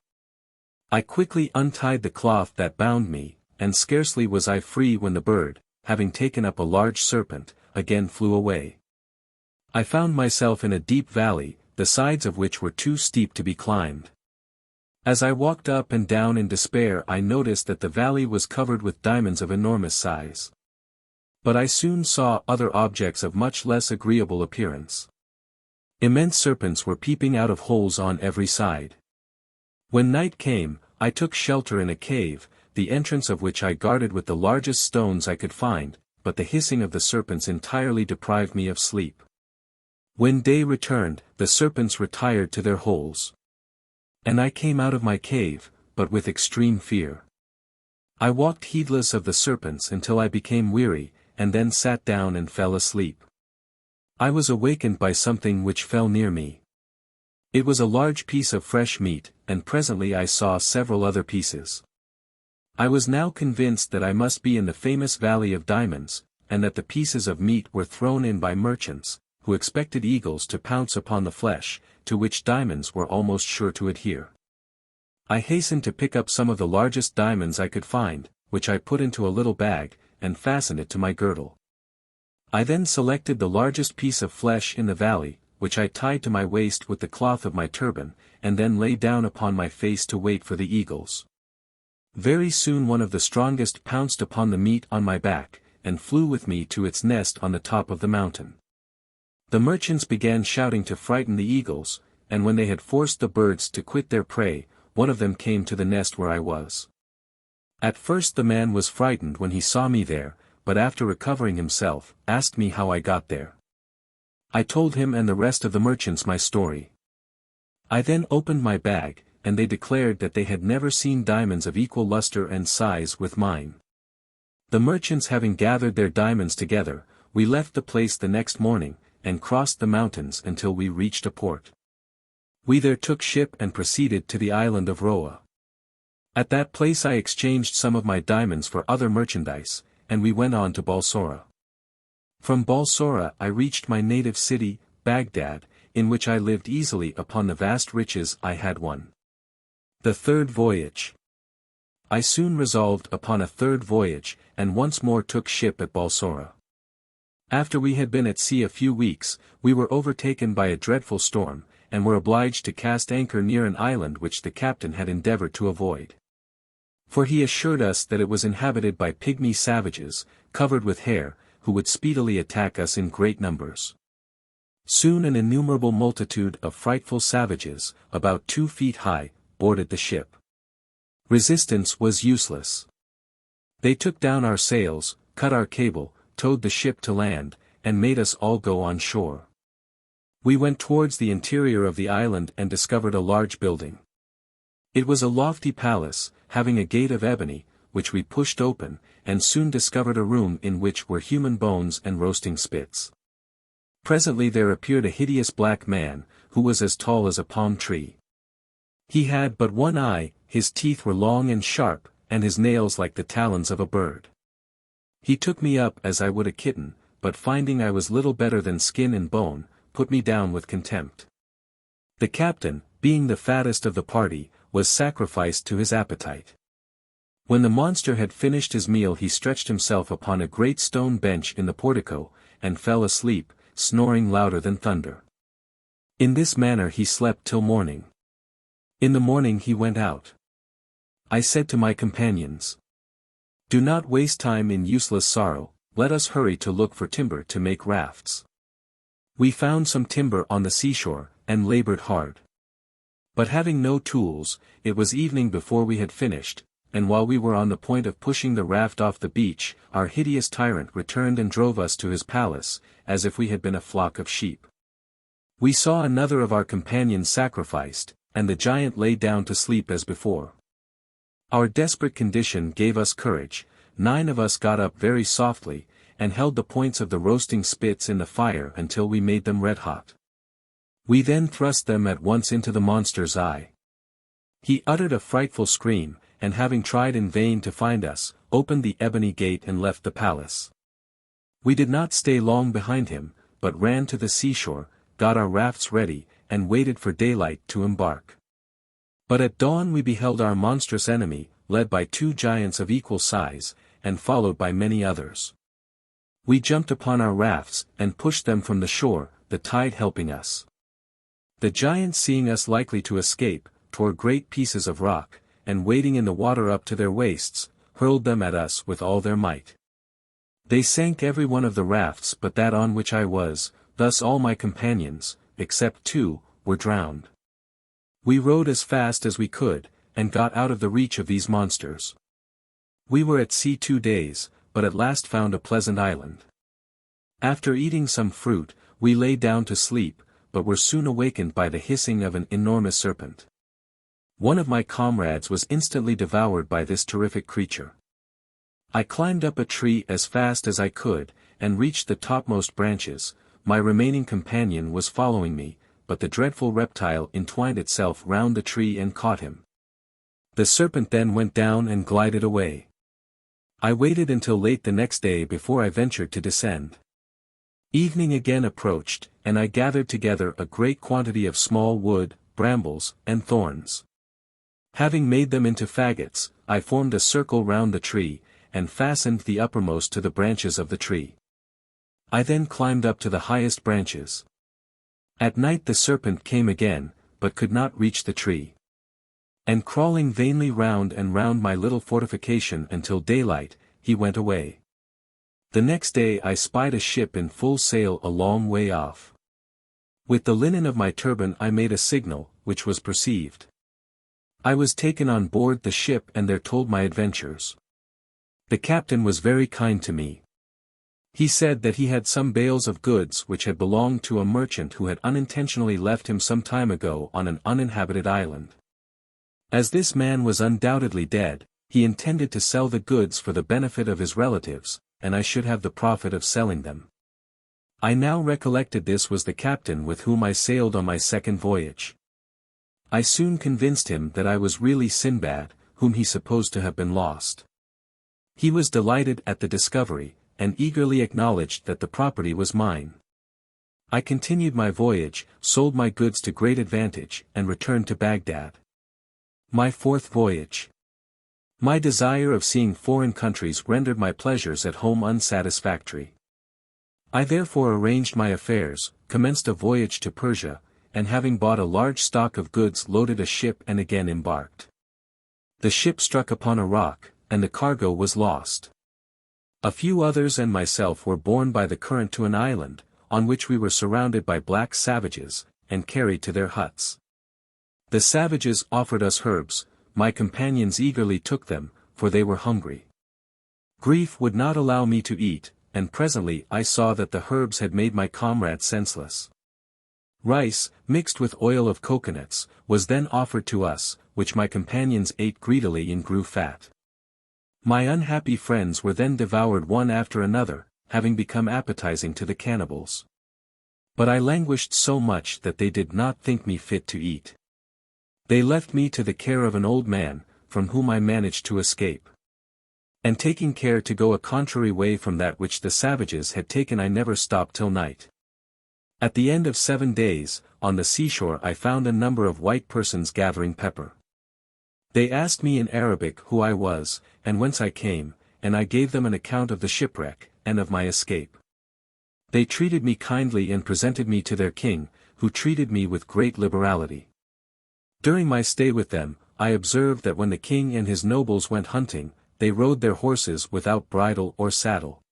I quickly untied the cloth that bound me, and scarcely was I free when the bird, having taken up a large serpent, again flew away. I found myself in a deep valley, the sides of which were too steep to be climbed. As I walked up and down in despair I noticed that the valley was covered with diamonds of enormous size. But I soon saw other objects of much less agreeable appearance. Immense serpents were peeping out of holes on every side. When night came, I took shelter in a cave, the entrance of which I guarded with the largest stones I could find, but the hissing of the serpents entirely deprived me of sleep. When day returned, the serpents retired to their holes. And I came out of my cave, but with extreme fear. I walked heedless of the serpents until I became weary, and then sat down and fell asleep. I was awakened by something which fell near me. It was a large piece of fresh meat, and presently I saw several other pieces. I was now convinced that I must be in the famous Valley of Diamonds, and that the pieces of meat were thrown in by merchants, who expected eagles to pounce upon the flesh, to which diamonds were almost sure to adhere. I hastened to pick up some of the largest diamonds I could find, which I put into a little bag, and fastened it to my girdle. I then selected the largest piece of flesh in the valley, which I tied to my waist with the cloth of my turban, and then lay down upon my face to wait for the eagles. Very soon one of the strongest pounced upon the meat on my back, and flew with me to its nest on the top of the mountain. The merchants began shouting to frighten the eagles, and when they had forced the birds to quit their prey, one of them came to the nest where I was. At first the man was frightened when he saw me there, but after recovering himself, asked me how I got there. I told him and the rest of the merchants my story. I then opened my bag, and they declared that they had never seen diamonds of equal luster and size with mine. The merchants having gathered their diamonds together, we left the place the next morning, and crossed the mountains until we reached a port. We there took ship and proceeded to the island of Roa. At that place I exchanged some of my diamonds for other merchandise, and we went on to Balsora. From Balsora I reached my native city, Baghdad, in which I lived easily upon the vast riches I had won. The third voyage. I soon resolved upon a third voyage, and once more took ship at Balsora. After we had been at sea a few weeks, we were overtaken by a dreadful storm, and were obliged to cast anchor near an island which the captain had endeavored to avoid. For he assured us that it was inhabited by pygmy savages, covered with hair, who would speedily attack us in great numbers. Soon an innumerable multitude of frightful savages, about 2 feet high, boarded the ship. Resistance was useless. They took down our sails, cut our cable, towed the ship to land, and made us all go on shore. We went towards the interior of the island and discovered a large building. It was a lofty palace, having a gate of ebony, which we pushed open, and soon discovered a room in which were human bones and roasting spits. Presently there appeared a hideous black man, who was as tall as a palm tree. He had but one eye, his teeth were long and sharp, and his nails like the talons of a bird. He took me up as I would a kitten, but finding I was little better than skin and bone, put me down with contempt. The captain, being the fattest of the party, was sacrificed to his appetite. When the monster had finished his meal he stretched himself upon a great stone bench in the portico, and fell asleep, snoring louder than thunder. In this manner he slept till morning. In the morning he went out. I said to my companions, "Do not waste time in useless sorrow, let us hurry to look for timber to make rafts." We found some timber on the seashore, and labored hard. But having no tools, it was evening before we had finished, and while we were on the point of pushing the raft off the beach, our hideous tyrant returned and drove us to his palace, as if we had been a flock of sheep. We saw another of our companions sacrificed, and the giant lay down to sleep as before. Our desperate condition gave us courage. 9 of us got up very softly, and held the points of the roasting spits in the fire until we made them red hot. We then thrust them at once into the monster's eye. He uttered a frightful scream, and having tried in vain to find us, opened the ebony gate and left the palace. We did not stay long behind him, but ran to the seashore, got our rafts ready, and waited for daylight to embark. But at dawn we beheld our monstrous enemy, led by 2 giants of equal size, and followed by many others. We jumped upon our rafts, and pushed them from the shore, the tide helping us. The giants seeing us likely to escape, tore great pieces of rock, and wading in the water up to their waists, hurled them at us with all their might. They sank every one of the rafts but that on which I was, thus all my companions, except 2, were drowned. We rowed as fast as we could, and got out of the reach of these monsters. We were at sea 2 days, but at last found a pleasant island. After eating some fruit, we lay down to sleep, but were soon awakened by the hissing of an enormous serpent. One of my comrades was instantly devoured by this terrific creature. I climbed up a tree as fast as I could, and reached the topmost branches. My remaining companion was following me, but the dreadful reptile entwined itself round the tree and caught him. The serpent then went down and glided away. I waited until late the next day before I ventured to descend. Evening again approached, and I gathered together a great quantity of small wood, brambles, and thorns. Having made them into faggots, I formed a circle round the tree, and fastened the uppermost to the branches of the tree. I then climbed up to the highest branches. At night the serpent came again, but could not reach the tree. And crawling vainly round and round my little fortification until daylight, he went away. The next day I spied a ship in full sail a long way off. With the linen of my turban I made a signal, which was perceived. I was taken on board the ship and there told my adventures. The captain was very kind to me. He said that he had some bales of goods which had belonged to a merchant who had unintentionally left him some time ago on an uninhabited island. As this man was undoubtedly dead, he intended to sell the goods for the benefit of his relatives, and I should have the profit of selling them. I now recollected this was the captain with whom I sailed on my second voyage. I soon convinced him that I was really Sinbad, whom he supposed to have been lost. He was delighted at the discovery, and eagerly acknowledged that the property was mine. I continued my voyage, sold my goods to great advantage, and returned to Baghdad. My fourth voyage. My desire of seeing foreign countries rendered my pleasures at home unsatisfactory. I therefore arranged my affairs, commenced a voyage to Persia, and having bought a large stock of goods loaded a ship and again embarked. The ship struck upon a rock, and the cargo was lost. A few others and myself were borne by the current to an island, on which we were surrounded by black savages, and carried to their huts. The savages offered us herbs, my companions eagerly took them, for they were hungry. Grief would not allow me to eat, and presently I saw that the herbs had made my comrades senseless. Rice, mixed with oil of coconuts, was then offered to us, which my companions ate greedily and grew fat. My unhappy friends were then devoured one after another, having become appetizing to the cannibals. But I languished so much that they did not think me fit to eat. They left me to the care of an old man, from whom I managed to escape. And taking care to go a contrary way from that which the savages had taken, I never stopped till night. At the end of 7 days, on the seashore I found a number of white persons gathering pepper. They asked me in Arabic who I was, and whence I came, and I gave them an account of the shipwreck, and of my escape. They treated me kindly and presented me to their king, who treated me with great liberality. During my stay with them, I observed that when the king and his nobles went hunting, they rode their horses without bridle or saddle.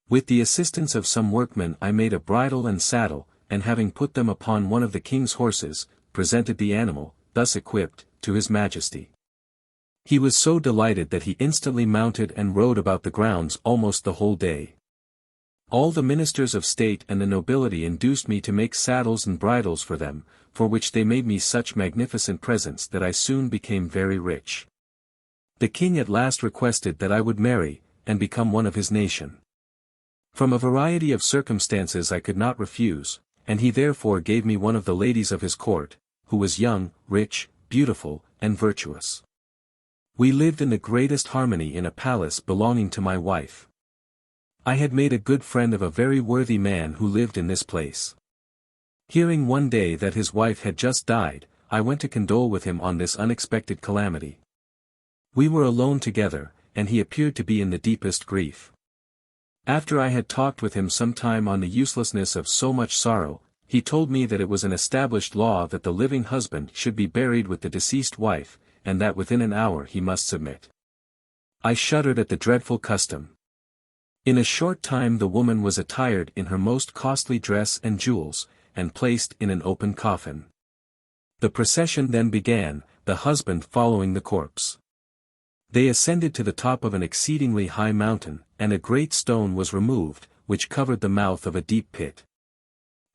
With the assistance of some workmen I made a bridle and saddle, and having put them upon one of the king's horses, presented the animal, thus equipped, to his majesty. He was so delighted that he instantly mounted and rode about the grounds almost the whole day. All the ministers of state and the nobility induced me to make saddles and bridles for them, for which they made me such magnificent presents that I soon became very rich. The king at last requested that I would marry, and become one of his nation. From a variety of circumstances I could not refuse, and he therefore gave me one of the ladies of his court, who was young, rich, beautiful, and virtuous. We lived in the greatest harmony in a palace belonging to my wife. I had made a good friend of a very worthy man who lived in this place. Hearing one day that his wife had just died, I went to condole with him on this unexpected calamity. We were alone together, and he appeared to be in the deepest grief. After I had talked with him some time on the uselessness of so much sorrow, he told me that it was an established law that the living husband should be buried with the deceased wife, and that within an hour he must submit. I shuddered at the dreadful custom. In a short time the woman was attired in her most costly dress and jewels, and placed in an open coffin. The procession then began, the husband following the corpse. They ascended to the top of an exceedingly high mountain, and a great stone was removed, which covered the mouth of a deep pit.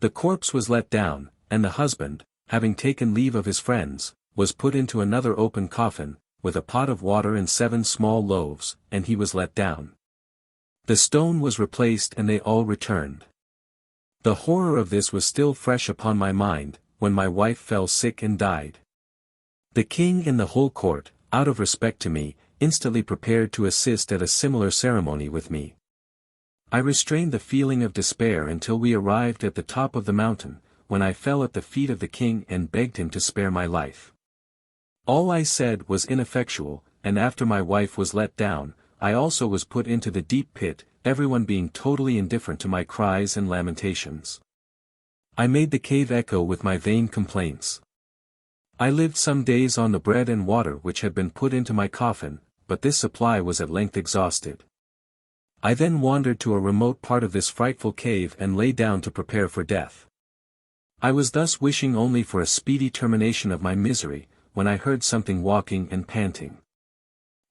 The corpse was let down, and the husband, having taken leave of his friends, was put into another open coffin, with a pot of water and 7 small loaves, and he was let down. The stone was replaced and they all returned. The horror of this was still fresh upon my mind, when my wife fell sick and died. The king and the whole court, out of respect to me, instantly prepared to assist at a similar ceremony with me. I restrained the feeling of despair until we arrived at the top of the mountain, when I fell at the feet of the king and begged him to spare my life. All I said was ineffectual, and after my wife was let down, I also was put into the deep pit, everyone being totally indifferent to my cries and lamentations. I made the cave echo with my vain complaints. I lived some days on the bread and water which had been put into my coffin, but this supply was at length exhausted. I then wandered to a remote part of this frightful cave and lay down to prepare for death. I was thus wishing only for a speedy termination of my misery, when I heard something walking and panting.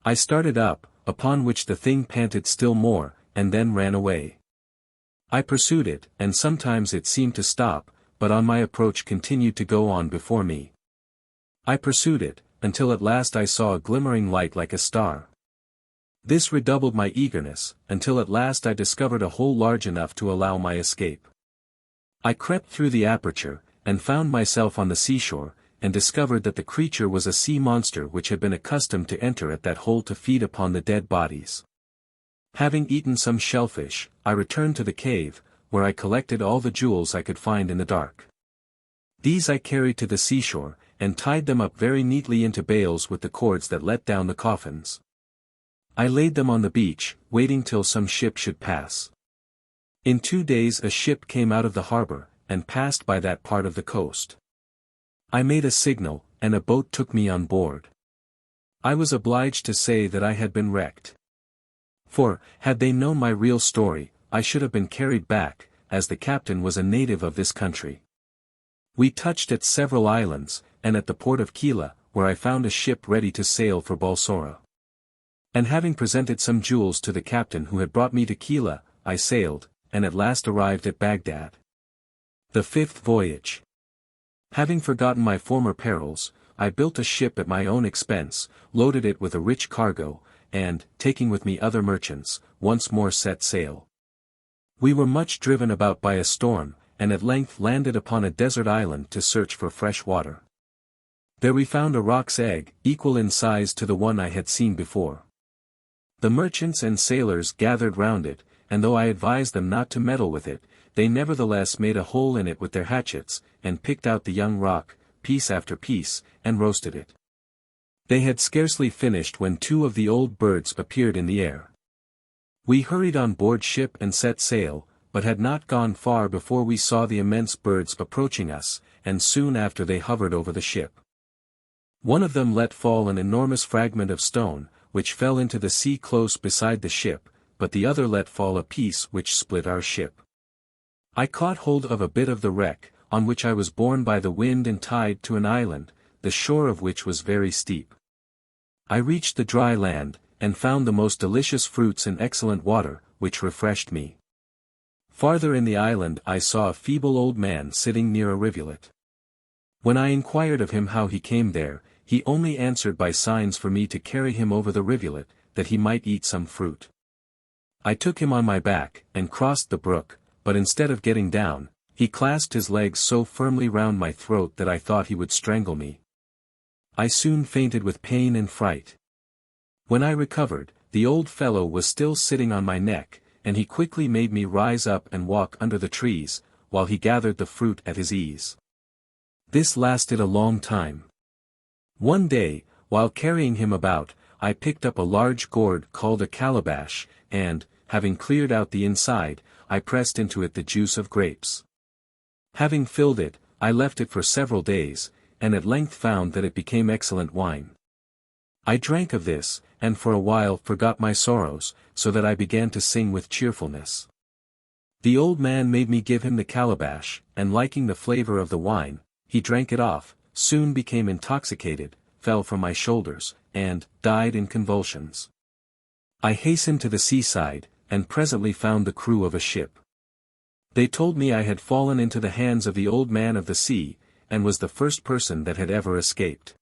I started up, upon which the thing panted still more, and then ran away. I pursued it, and sometimes it seemed to stop, but on my approach continued to go on before me. I pursued it, until at last I saw a glimmering light like a star. This redoubled my eagerness, until at last I discovered a hole large enough to allow my escape. I crept through the aperture, and found myself on the seashore, and discovered that the creature was a sea monster which had been accustomed to enter at that hole to feed upon the dead bodies. Having eaten some shellfish, I returned to the cave, where I collected all the jewels I could find in the dark. These I carried to the seashore, and tied them up very neatly into bales with the cords that let down the coffins. I laid them on the beach, waiting till some ship should pass. In 2 days a ship came out of the harbor, and passed by that part of the coast. I made a signal, and a boat took me on board. I was obliged to say that I had been wrecked. For, had they known my real story, I should have been carried back, as the captain was a native of this country. We touched at several islands, and at the port of Kila, where I found a ship ready to sail for Balsora. And having presented some jewels to the captain who had brought me to Kila, I sailed, and at last arrived at Baghdad. The 5th voyage. Having forgotten my former perils, I built a ship at my own expense, loaded it with a rich cargo, and, taking with me other merchants, once more set sail. We were much driven about by a storm, and at length landed upon a desert island to search for fresh water. There we found a roc's egg, equal in size to the one I had seen before. The merchants and sailors gathered round it, and though I advised them not to meddle with it, they nevertheless made a hole in it with their hatchets, and picked out the young rock, piece after piece, and roasted it. They had scarcely finished when 2 of the old birds appeared in the air. We hurried on board ship and set sail, but had not gone far before we saw the immense birds approaching us, and soon after they hovered over the ship. One of them let fall an enormous fragment of stone, which fell into the sea close beside the ship, but the other let fall a piece which split our ship. I caught hold of a bit of the wreck, on which I was borne by the wind and tied to an island, the shore of which was very steep. I reached the dry land, and found the most delicious fruits and excellent water, which refreshed me. Farther in the island I saw a feeble old man sitting near a rivulet. When I inquired of him how he came there, he only answered by signs for me to carry him over the rivulet, that he might eat some fruit. I took him on my back, and crossed the brook, but instead of getting down, he clasped his legs so firmly round my throat that I thought he would strangle me. I soon fainted with pain and fright. When I recovered, the old fellow was still sitting on my neck, and he quickly made me rise up and walk under the trees, while he gathered the fruit at his ease. This lasted a long time. One day, while carrying him about, I picked up a large gourd called a calabash, and, having cleared out the inside, I pressed into it the juice of grapes. Having filled it, I left it for several days, and at length found that it became excellent wine. I drank of this, and for a while forgot my sorrows, so that I began to sing with cheerfulness. The old man made me give him the calabash, and liking the flavor of the wine, he drank it off, soon became intoxicated, fell from my shoulders, and died in convulsions. I hastened to the seaside, and presently found the crew of a ship. They told me I had fallen into the hands of the old man of the sea, and was the first person that had ever escaped.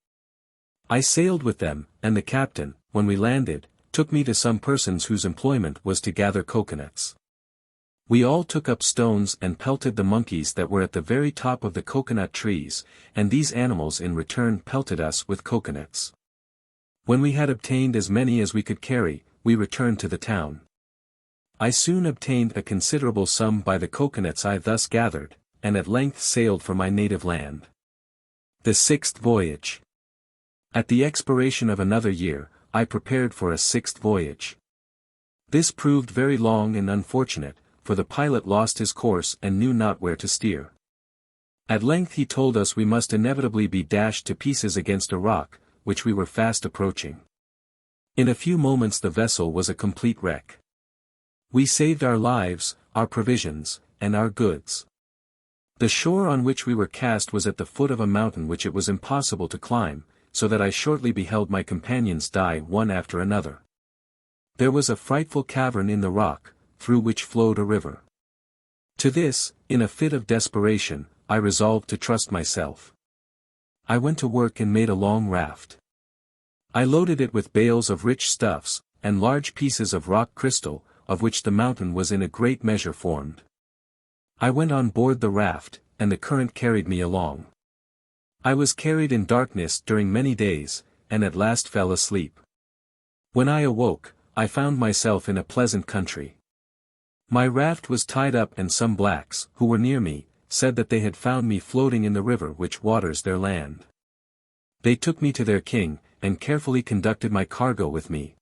I sailed with them, and the captain, when we landed, took me to some persons whose employment was to gather coconuts. We all took up stones and pelted the monkeys that were at the very top of the coconut trees, and these animals in return pelted us with coconuts. When we had obtained as many as we could carry, we returned to the town. I soon obtained a considerable sum by the coconuts I thus gathered, and at length sailed for my native land. The sixth voyage. At the expiration of another year, I prepared for a sixth voyage. This proved very long and unfortunate, for the pilot lost his course and knew not where to steer. At length he told us we must inevitably be dashed to pieces against a rock, which we were fast approaching. In a few moments the vessel was a complete wreck. We saved our lives, our provisions, and our goods. The shore on which we were cast was at the foot of a mountain which it was impossible to climb, so that I shortly beheld my companions die one after another. There was a frightful cavern in the rock, through which flowed a river. To this, in a fit of desperation, I resolved to trust myself. I went to work and made a long raft. I loaded it with bales of rich stuffs, and large pieces of rock crystal, of which the mountain was in a great measure formed. I went on board the raft, and the current carried me along. I was carried in darkness during many days, and at last fell asleep. When I awoke, I found myself in a pleasant country. My raft was tied up, and some blacks, who were near me, said that they had found me floating in the river which waters their land. They took me to their king, and carefully conducted my cargo with me.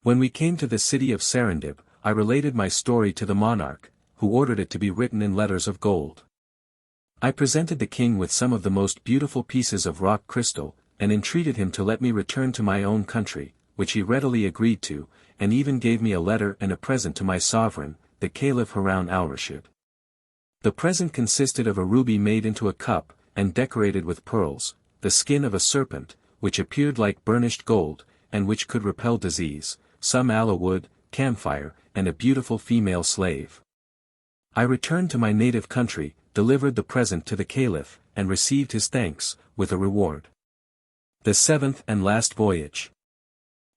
When we came to the city of Serendib, I related my story to the monarch, who ordered it to be written in letters of gold. I presented the king with some of the most beautiful pieces of rock crystal, and entreated him to let me return to my own country, which he readily agreed to, and even gave me a letter and a present to my sovereign, the Caliph Harun al-Rashid. The present consisted of a ruby made into a cup, and decorated with pearls, the skin of a serpent, which appeared like burnished gold, and which could repel disease, some aloe wood, camphire, and a beautiful female slave. I returned to my native country, delivered the present to the Caliph, and received his thanks, with a reward. The seventh and last voyage.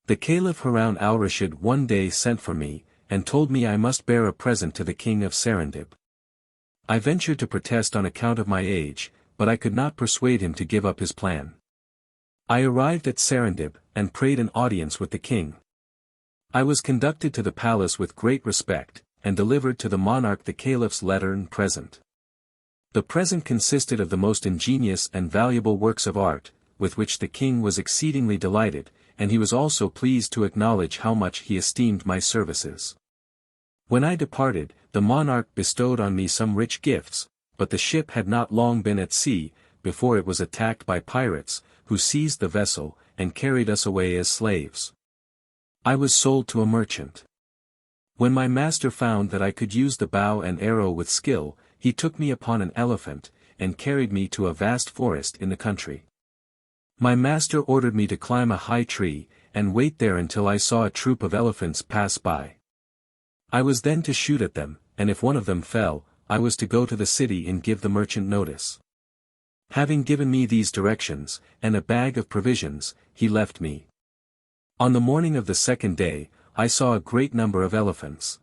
The Caliph Harun al-Rashid one day sent for me, and told me I must bear a present to the king of Serendib. I ventured to protest on account of my age, but I could not persuade him to give up his plan. I arrived at Serendib, and prayed an audience with the king. I was conducted to the palace with great respect, and delivered to the monarch the caliph's letter and present. The present consisted of the most ingenious and valuable works of art, with which the king was exceedingly delighted, and he was also pleased to acknowledge how much he esteemed my services. When I departed, the monarch bestowed on me some rich gifts, but the ship had not long been at sea, before it was attacked by pirates, who seized the vessel, and carried us away as slaves. I was sold to a merchant. When my master found that I could use the bow and arrow with skill, he took me upon an elephant, and carried me to a vast forest in the country. My master ordered me to climb a high tree, and wait there until I saw a troop of elephants pass by. I was then to shoot at them, and if one of them fell, I was to go to the city and give the merchant notice. Having given me these directions, and a bag of provisions, he left me. On the morning of the second day, I saw a great number of elephants.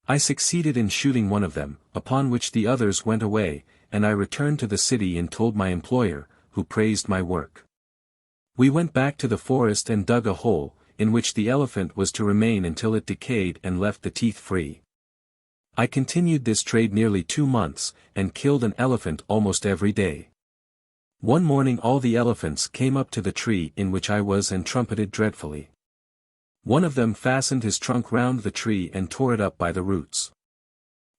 I succeeded in shooting one of them, upon which the others went away, and I returned to the city and told my employer, who praised my work. We went back to the forest and dug a hole, in which the elephant was to remain until it decayed and left the teeth free. I continued this trade nearly 2 months, and killed an elephant almost every day. One morning all the elephants came up to the tree in which I was and trumpeted dreadfully. One of them fastened his trunk round the tree and tore it up by the roots.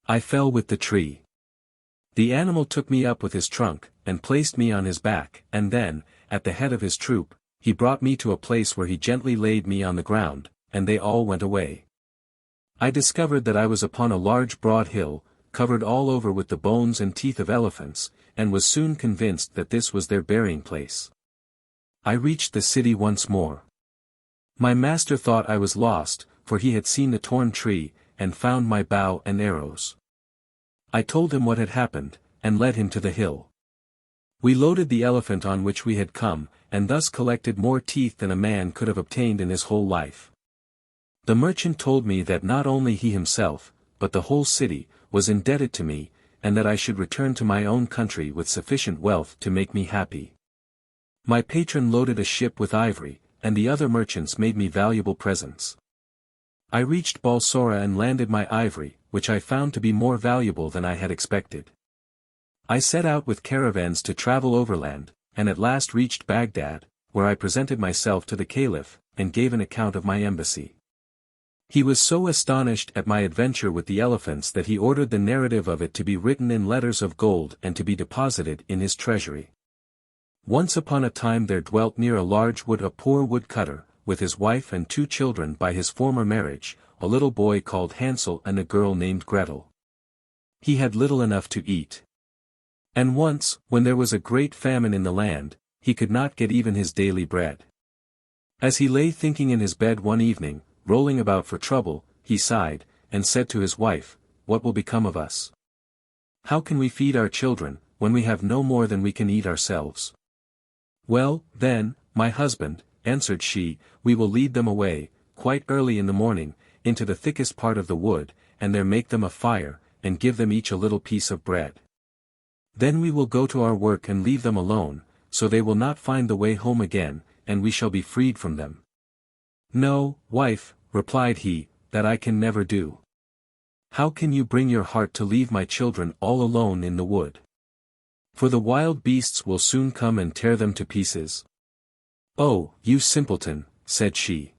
I fell with the tree. The animal took me up with his trunk, and placed me on his back, and then, at the head of his troop, he brought me to a place where he gently laid me on the ground, and they all went away. I discovered that I was upon a large broad hill, covered all over with the bones and teeth of elephants, and was soon convinced that this was their burying place. I reached the city once more. My master thought I was lost, for he had seen the torn tree, and found my bow and arrows. I told him what had happened, and led him to the hill. We loaded the elephant on which we had come, and thus collected more teeth than a man could have obtained in his whole life. The merchant told me that not only he himself, but the whole city, was indebted to me, and that I should return to my own country with sufficient wealth to make me happy. My patron loaded a ship with ivory, and the other merchants made me valuable presents. I reached Balsora and landed my ivory, which I found to be more valuable than I had expected. I set out with caravans to travel overland, and at last reached Baghdad, where I presented myself to the Caliph, and gave an account of my embassy. He was so astonished at my adventure with the elephants that he ordered the narrative of it to be written in letters of gold and to be deposited in his treasury. Once upon a time there dwelt near a large wood a poor woodcutter, with his wife and 2 children by his former marriage, a little boy called Hansel and a girl named Gretel. He had little enough to eat. And once, when there was a great famine in the land, he could not get even his daily bread. As he lay thinking in his bed one evening, rolling about for trouble, he sighed, and said to his wife, "What will become of us? How can we feed our children, when we have no more than we can eat ourselves?" "Well, then, my husband," answered she, "we will lead them away, quite early in the morning, into the thickest part of the wood, and there make them a fire, and give them each a little piece of bread. Then we will go to our work and leave them alone, so they will not find the way home again, and we shall be freed from them." "No, wife," replied he, "that I can never do. How can you bring your heart to leave my children all alone in the wood? For the wild beasts will soon come and tear them to pieces." "Oh, you simpleton," said she.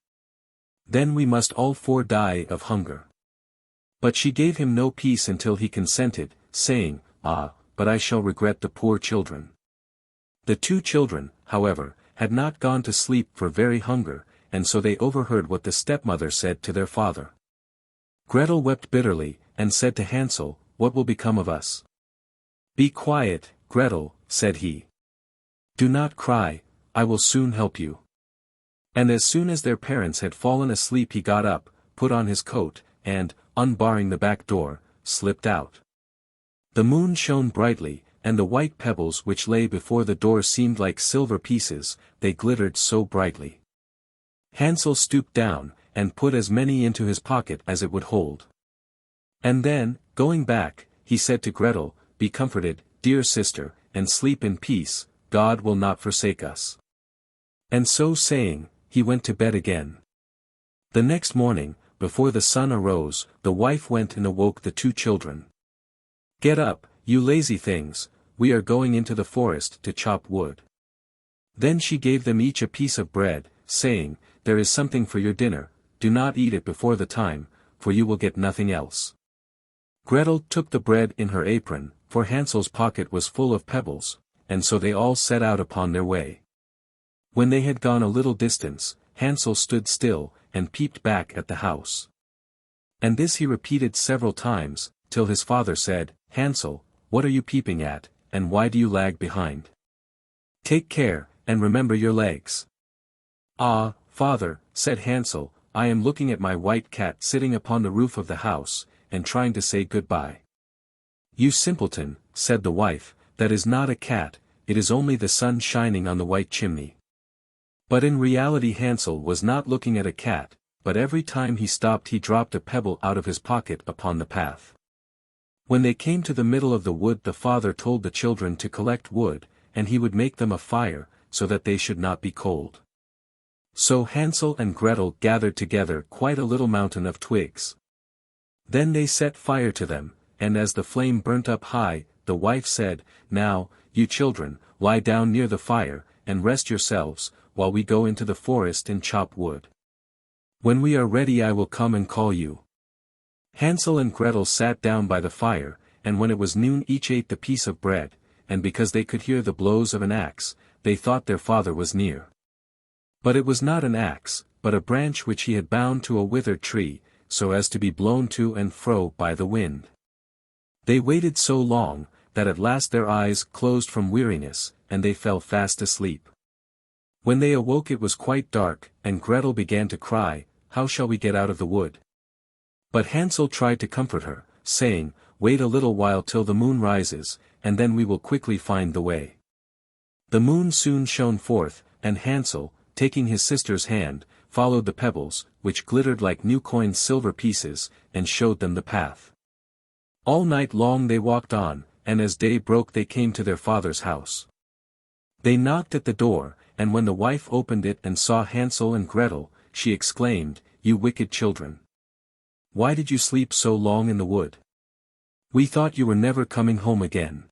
"Then we must all 4 die of hunger." But she gave him no peace until he consented, saying, "Ah, but I shall regret the poor children." The 2 children, however, had not gone to sleep for very hunger, and so they overheard what the stepmother said to their father. Gretel wept bitterly, and said to Hansel, "What will become of us?" "Be quiet, Gretel," said he. "Do not cry, I will soon help you." And as soon as their parents had fallen asleep he got up, put on his coat, and, unbarring the back door, slipped out. The moon shone brightly, and the white pebbles which lay before the door seemed like silver pieces, they glittered so brightly. Hansel stooped down, and put as many into his pocket as it would hold. And then, going back, he said to Gretel, "Be comforted, dear sister, and sleep in peace, God will not forsake us." And so saying, he went to bed again. The next morning, before the sun arose, the wife went and awoke the 2 children. "Get up, you lazy things, we are going into the forest to chop wood." Then she gave them each a piece of bread, saying, "There is something for your dinner, do not eat it before the time, for you will get nothing else." Gretel took the bread in her apron, for Hansel's pocket was full of pebbles, and so they all set out upon their way. When they had gone a little distance, Hansel stood still, and peeped back at the house. And this he repeated several times, till his father said, "Hansel, what are you peeping at, and why do you lag behind? Take care, and remember your legs." "Ah, father," said Hansel, "I am looking at my white cat sitting upon the roof of the house, and trying to say goodbye." "You simpleton," said the wife, "that is not a cat, it is only the sun shining on the white chimney." But in reality Hansel was not looking at a cat, but every time he stopped he dropped a pebble out of his pocket upon the path. When they came to the middle of the wood the father told the children to collect wood, and he would make them a fire, so that they should not be cold. So Hansel and Gretel gathered together quite a little mountain of twigs. Then they set fire to them, and as the flame burnt up high, the wife said, "Now, you children, lie down near the fire, and rest yourselves, while we go into the forest and chop wood. When we are ready I will come and call you." Hansel and Gretel sat down by the fire, and when it was noon each ate the piece of bread, and because they could hear the blows of an axe, they thought their father was near. But it was not an axe, but a branch which he had bound to a withered tree, so as to be blown to and fro by the wind. They waited so long, that at last their eyes closed from weariness, and they fell fast asleep. When they awoke it was quite dark, and Gretel began to cry, "How shall we get out of the wood?" But Hansel tried to comfort her, saying, "Wait a little while till the moon rises, and then we will quickly find the way." The moon soon shone forth, and Hansel, taking his sister's hand, followed the pebbles, which glittered like new coined silver pieces, and showed them the path. All night long they walked on, and as day broke they came to their father's house. They knocked at the door, and when the wife opened it and saw Hansel and Gretel, she exclaimed, "You wicked children! Why did you sleep so long in the wood? We thought you were never coming home again."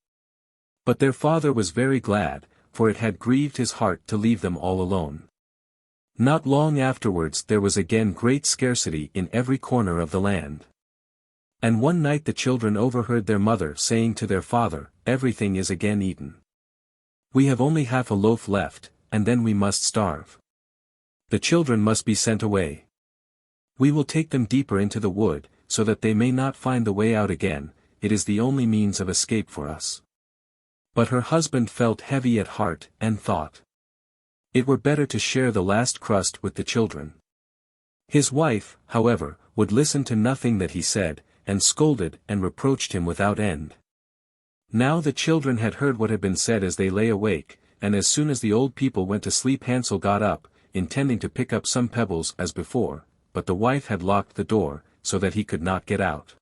But their father was very glad, for it had grieved his heart to leave them all alone. Not long afterwards there was again great scarcity in every corner of the land. And one night the children overheard their mother saying to their father, "Everything is again eaten. We have only half a loaf left, and then we must starve. The children must be sent away. We will take them deeper into the wood, so that they may not find the way out again. It is the only means of escape for us." But her husband felt heavy at heart, and thought it were better to share the last crust with the children. His wife, however, would listen to nothing that he said, and scolded and reproached him without end. Now the children had heard what had been said as they lay awake, and as soon as the old people went to sleep Hansel got up, intending to pick up some pebbles as before, but the wife had locked the door, so that he could not get out.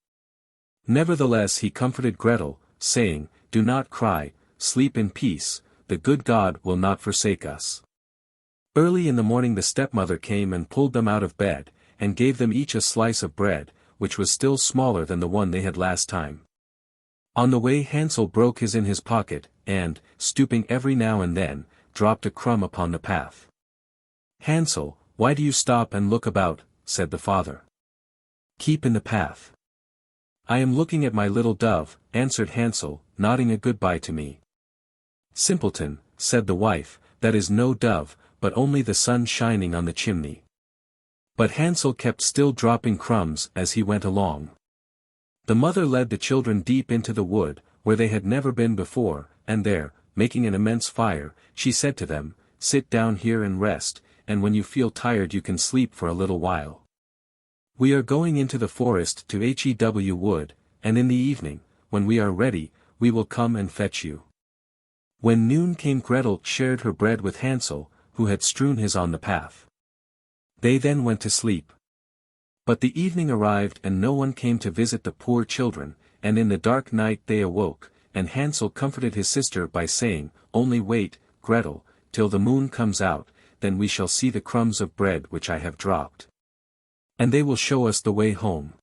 Nevertheless he comforted Gretel, saying, "Do not cry, sleep in peace, the good God will not forsake us." Early in the morning the stepmother came and pulled them out of bed, and gave them each a slice of bread, which was still smaller than the one they had last time. On the way Hansel broke his in his pocket, and, stooping every now and then, dropped a crumb upon the path. "Hansel, why do you stop and look about?" said the father. "Keep in the path." "I am looking at my little dove," answered Hansel, nodding a goodbye to me. "Simpleton," said the wife, "that is no dove, but only the sun shining on the chimney." But Hansel kept still dropping crumbs as he went along. The mother led the children deep into the wood, where they had never been before, and there, making an immense fire, she said to them, "Sit down here and rest, and when you feel tired you can sleep for a little while. We are going into the forest to Hew wood, and in the evening, when we are ready, we will come and fetch you." When noon came Gretel shared her bread with Hansel, who had strewn his on the path. They then went to sleep. But the evening arrived and no one came to visit the poor children, and in the dark night they awoke, and Hansel comforted his sister by saying, "Only wait, Gretel, till the moon comes out, then we shall see the crumbs of bread which I have dropped. And they will show us the way home."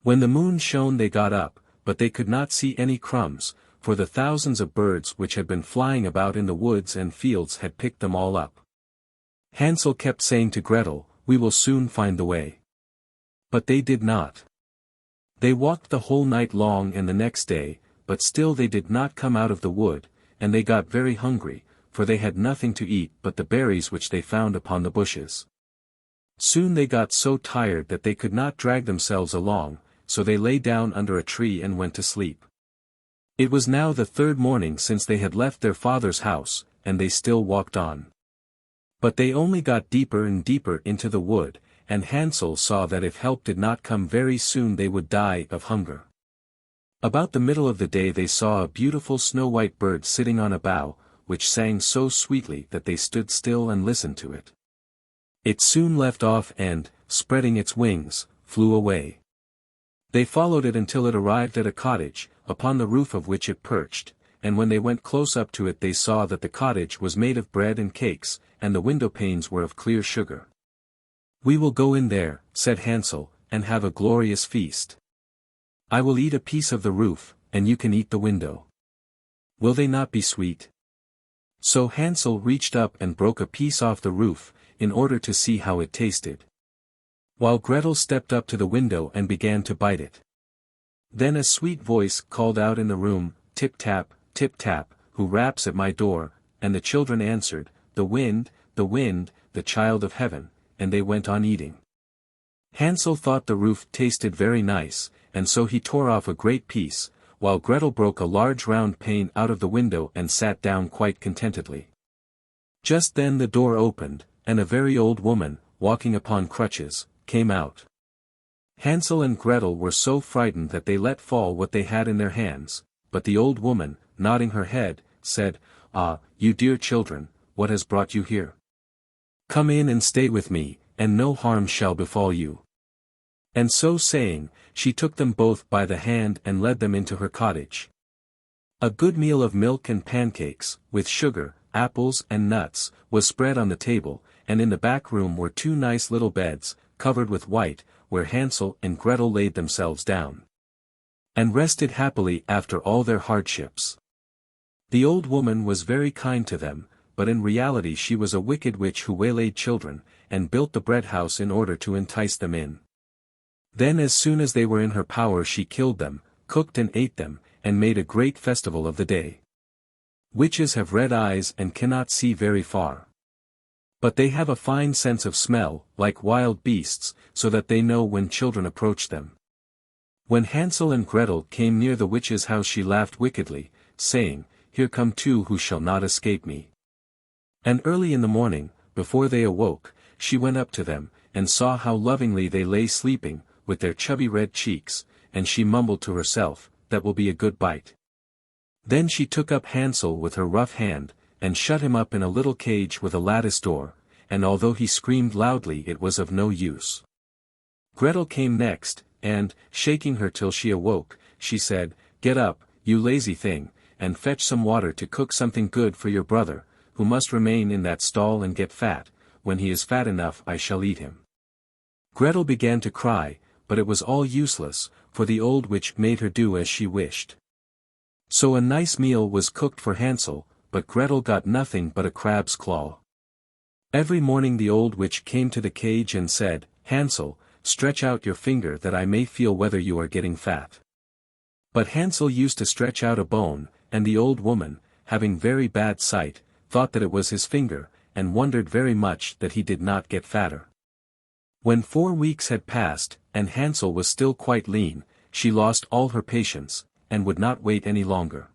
When the moon shone they got up, but they could not see any crumbs, for the thousands of birds which had been flying about in the woods and fields had picked them all up. Hansel kept saying to Gretel, "We will soon find the way." But they did not. They walked the whole night long and the next day, but still they did not come out of the wood, and they got very hungry, for they had nothing to eat but the berries which they found upon the bushes. Soon they got so tired that they could not drag themselves along, so they lay down under a tree and went to sleep. It was now the third morning since they had left their father's house, and they still walked on. But they only got deeper and deeper into the wood, and Hansel saw that if help did not come very soon they would die of hunger. About the middle of the day they saw a beautiful snow-white bird sitting on a bough, which sang so sweetly that they stood still and listened to it. It soon left off and, spreading its wings, flew away. They followed it until it arrived at a cottage, upon the roof of which it perched, and when they went close up to it they saw that the cottage was made of bread and cakes, and the window panes were of clear sugar. "We will go in there," said Hansel, "and have a glorious feast. I will eat a piece of the roof, and you can eat the window. Will they not be sweet?" So Hansel reached up and broke a piece off the roof, in order to see how it tasted. While Gretel stepped up to the window and began to bite it. Then a sweet voice called out in the room, "Tip-tap, tip-tap, who raps at my door?" And the children answered, the wind, the child of heaven," and they went on eating. Hansel thought the roof tasted very nice, and so he tore off a great piece, while Gretel broke a large round pane out of the window and sat down quite contentedly. Just then the door opened, and a very old woman, walking upon crutches, came out. Hansel and Gretel were so frightened that they let fall what they had in their hands, but the old woman, nodding her head, said, "Ah, you dear children, what has brought you here? Come in and stay with me, and no harm shall befall you." And so saying, she took them both by the hand and led them into her cottage. A good meal of milk and pancakes, with sugar, apples and nuts, was spread on the table, and in the back room were two nice little beds, covered with white, where Hansel and Gretel laid themselves down and rested happily after all their hardships. The old woman was very kind to them, but in reality she was a wicked witch who waylaid children, and built the bread house in order to entice them in. Then as soon as they were in her power she killed them, cooked and ate them, and made a great festival of the day. Witches have red eyes and cannot see very far. But they have a fine sense of smell, like wild beasts, so that they know when children approach them. When Hansel and Gretel came near the witch's house she laughed wickedly, saying, "Here come two who shall not escape me." And early in the morning, before they awoke, she went up to them, and saw how lovingly they lay sleeping, with their chubby red cheeks, and she mumbled to herself, "That will be a good bite." Then she took up Hansel with her rough hand, and shut him up in a little cage with a lattice door, and although he screamed loudly it was of no use. Gretel came next, and, shaking her till she awoke, she said, "Get up, you lazy thing, and fetch some water to cook something good for your brother, who must remain in that stall and get fat. When he is fat enough I shall eat him." Gretel began to cry, but it was all useless, for the old witch made her do as she wished. So a nice meal was cooked for Hansel, but Gretel got nothing but a crab's claw. Every morning the old witch came to the cage and said, "Hansel, stretch out your finger that I may feel whether you are getting fat." But Hansel used to stretch out a bone, and the old woman, having very bad sight, thought that it was his finger, and wondered very much that he did not get fatter. When 4 weeks had passed, and Hansel was still quite lean, she lost all her patience, and would not wait any longer.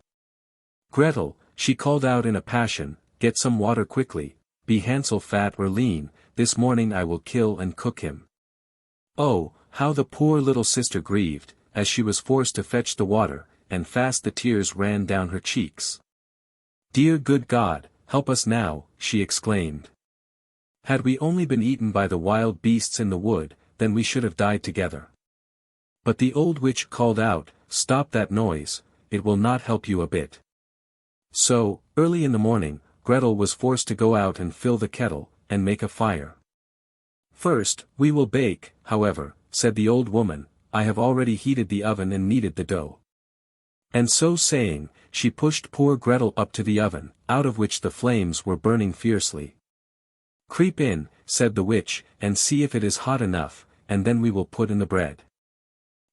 "Gretel," she called out in a passion, "get some water quickly, be Hansel fat or lean, this morning I will kill and cook him." Oh, how the poor little sister grieved, as she was forced to fetch the water, and fast the tears ran down her cheeks. "Dear good God, help us now," she exclaimed. "Had we only been eaten by the wild beasts in the wood, then we should have died together." But the old witch called out, "Stop that noise, it will not help you a bit." So, early in the morning, Gretel was forced to go out and fill the kettle, and make a fire. "First, we will bake, however," said the old woman, "I have already heated the oven and kneaded the dough." And so saying, she pushed poor Gretel up to the oven, out of which the flames were burning fiercely. "Creep in," said the witch, "and see if it is hot enough, and then we will put in the bread."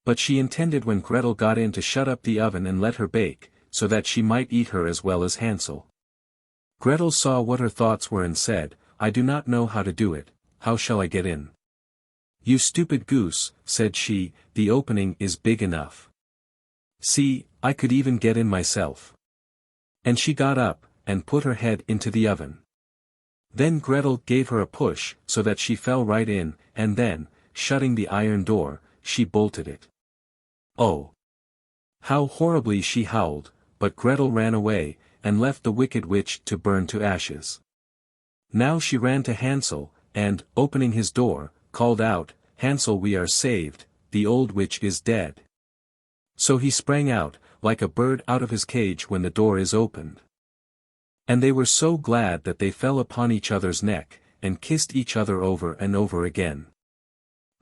But she intended when Gretel got in to shut up the oven and let her bake, so that she might eat her as well as Hansel. Gretel saw what her thoughts were and said, "I do not know how to do it, how shall I get in?" "You stupid goose," said she, "the opening is big enough. See, I could even get in myself." And she got up, and put her head into the oven. Then Gretel gave her a push, so that she fell right in, and then, shutting the iron door, she bolted it. Oh! How horribly she howled, but Gretel ran away, and left the wicked witch to burn to ashes. Now she ran to Hansel, and, opening his door, called out, "Hansel, we are saved, the old witch is dead." So he sprang out, like a bird out of his cage when the door is opened. And they were so glad that they fell upon each other's neck, and kissed each other over and over again.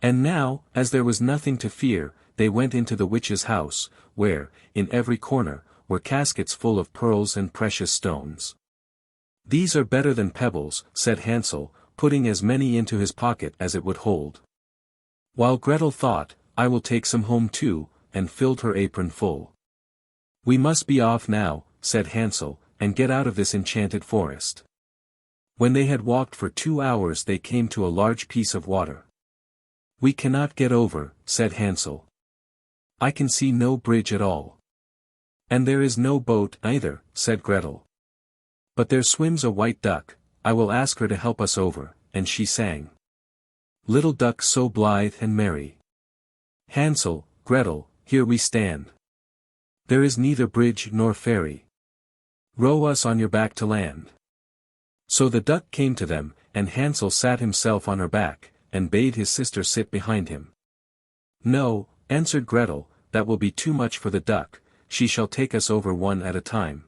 And now, as there was nothing to fear, they went into the witch's house, where, in every corner, were caskets full of pearls and precious stones. "These are better than pebbles," said Hansel, putting as many into his pocket as it would hold. While Gretel thought, "I will take some home too," and filled her apron full. "We must be off now," said Hansel, "and get out of this enchanted forest." When they had walked for 2 hours they came to a large piece of water. "We cannot get over," said Hansel. "I can see no bridge at all." And there is no boat either, said Gretel. But there swims a white duck, I will ask her to help us over, and she sang. Little duck so blithe and merry. Hansel, Gretel, here we stand. There is neither bridge nor ferry. Row us on your back to land. So the duck came to them, and Hansel sat himself on her back, and bade his sister sit behind him. No, answered Gretel, that will be too much for the duck, she shall take us over one at a time.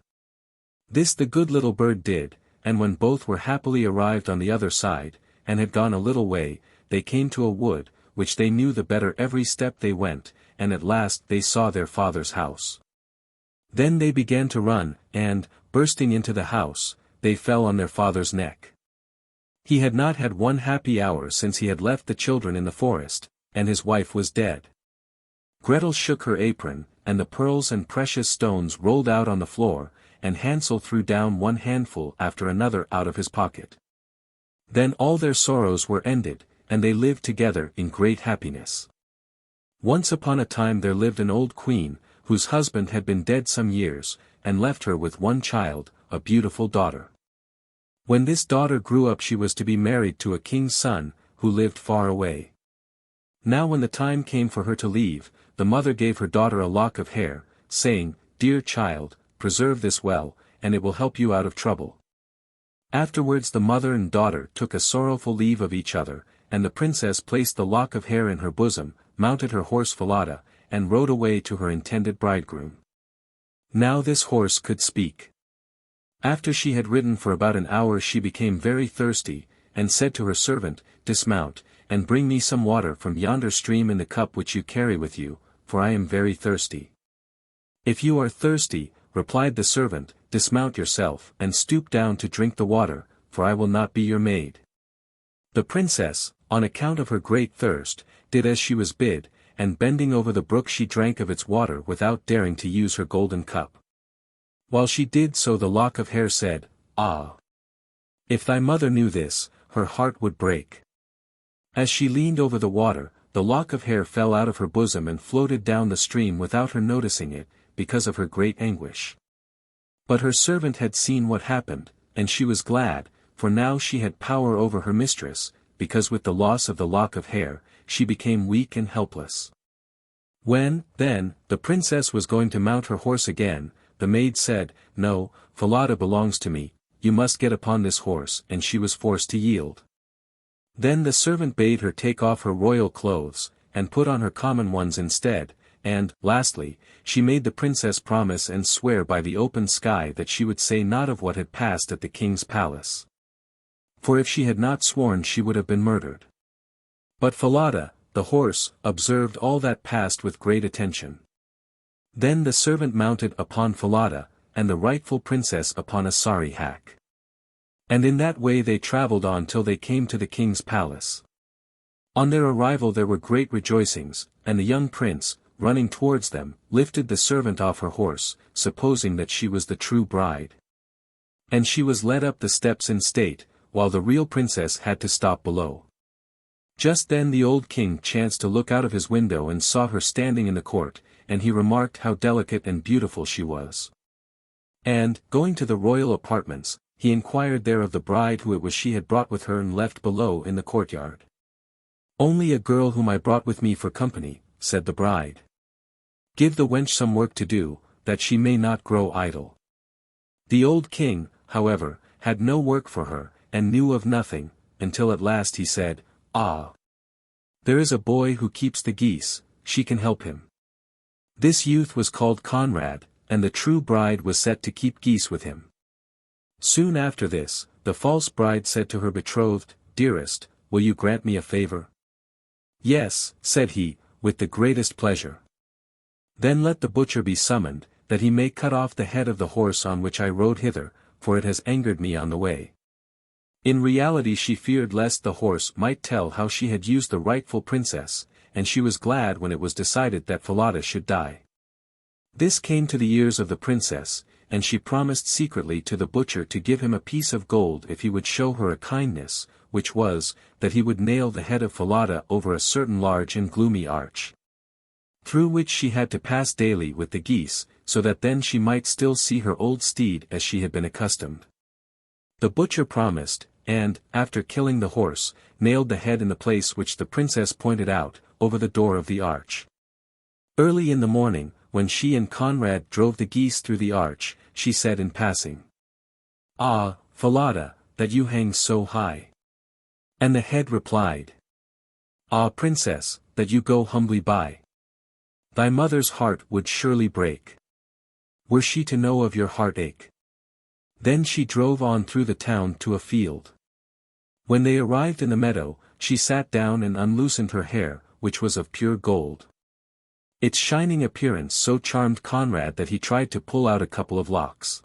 This the good little bird did, and when both were happily arrived on the other side, and had gone a little way, they came to a wood, which they knew the better every step they went, and at last they saw their father's house. Then they began to run, and, bursting into the house, they fell on their father's neck. He had not had one happy hour since he had left the children in the forest, and his wife was dead. Gretel shook her apron, and the pearls and precious stones rolled out on the floor, and Hansel threw down one handful after another out of his pocket. Then all their sorrows were ended, and they lived together in great happiness. Once upon a time there lived an old queen, whose husband had been dead some years, and left her with one child, a beautiful daughter. When this daughter grew up she was to be married to a king's son, who lived far away. Now when the time came for her to leave, the mother gave her daughter a lock of hair, saying, Dear child, preserve this well, and it will help you out of trouble. Afterwards the mother and daughter took a sorrowful leave of each other, and the princess placed the lock of hair in her bosom, mounted her horse Falada, and rode away to her intended bridegroom. Now this horse could speak. After she had ridden for about an hour she became very thirsty, and said to her servant, Dismount, and bring me some water from yonder stream in the cup which you carry with you, for I am very thirsty. If you are thirsty, replied the servant, dismount yourself, and stoop down to drink the water, for I will not be your maid. The princess, on account of her great thirst, did as she was bid, and bending over the brook she drank of its water without daring to use her golden cup. While she did so the lock of hair said, Ah! If thy mother knew this, her heart would break. As she leaned over the water, the lock of hair fell out of her bosom and floated down the stream without her noticing it, because of her great anguish. But her servant had seen what happened, and she was glad, for now she had power over her mistress, because with the loss of the lock of hair, she became weak and helpless. When, then, the princess was going to mount her horse again, the maid said, No, Falada belongs to me, you must get upon this horse, and she was forced to yield. Then the servant bade her take off her royal clothes, and put on her common ones instead, and, lastly, she made the princess promise and swear by the open sky that she would say naught of what had passed at the king's palace. For if she had not sworn she would have been murdered. But Falada, the horse, observed all that passed with great attention. Then the servant mounted upon Falada, and the rightful princess upon a sorry hack. And in that way they travelled on till they came to the king's palace. On their arrival there were great rejoicings, and the young prince, running towards them, lifted the servant off her horse, supposing that she was the true bride. And she was led up the steps in state, while the real princess had to stop below. Just then the old king chanced to look out of his window and saw her standing in the court, and he remarked how delicate and beautiful she was. And, going to the royal apartments, he inquired there of the bride who it was she had brought with her and left below in the courtyard. Only a girl whom I brought with me for company, said the bride. Give the wench some work to do, that she may not grow idle. The old king, however, had no work for her, and knew of nothing, until at last he said, Ah! There is a boy who keeps the geese, she can help him. This youth was called Conrad, and the true bride was set to keep geese with him. Soon after this, the false bride said to her betrothed, Dearest, will you grant me a favor? Yes, said he, with the greatest pleasure. Then let the butcher be summoned, that he may cut off the head of the horse on which I rode hither, for it has angered me on the way. In reality she feared lest the horse might tell how she had used the rightful princess, and she was glad when it was decided that Falada should die. This came to the ears of the princess, and she promised secretly to the butcher to give him a piece of gold if he would show her a kindness, which was, that he would nail the head of Falada over a certain large and gloomy arch, through which she had to pass daily with the geese, so that then she might still see her old steed as she had been accustomed. The butcher promised, and, after killing the horse, nailed the head in the place which the princess pointed out, over the door of the arch. Early in the morning, when she and Conrad drove the geese through the arch, she said in passing, "Ah, Falada, that you hang so high." And the head replied, "Ah, princess, that you go humbly by. Thy mother's heart would surely break, were she to know of your heartache." Then she drove on through the town to a field. When they arrived in the meadow, she sat down and unloosened her hair, which was of pure gold. Its shining appearance so charmed Conrad that he tried to pull out a couple of locks.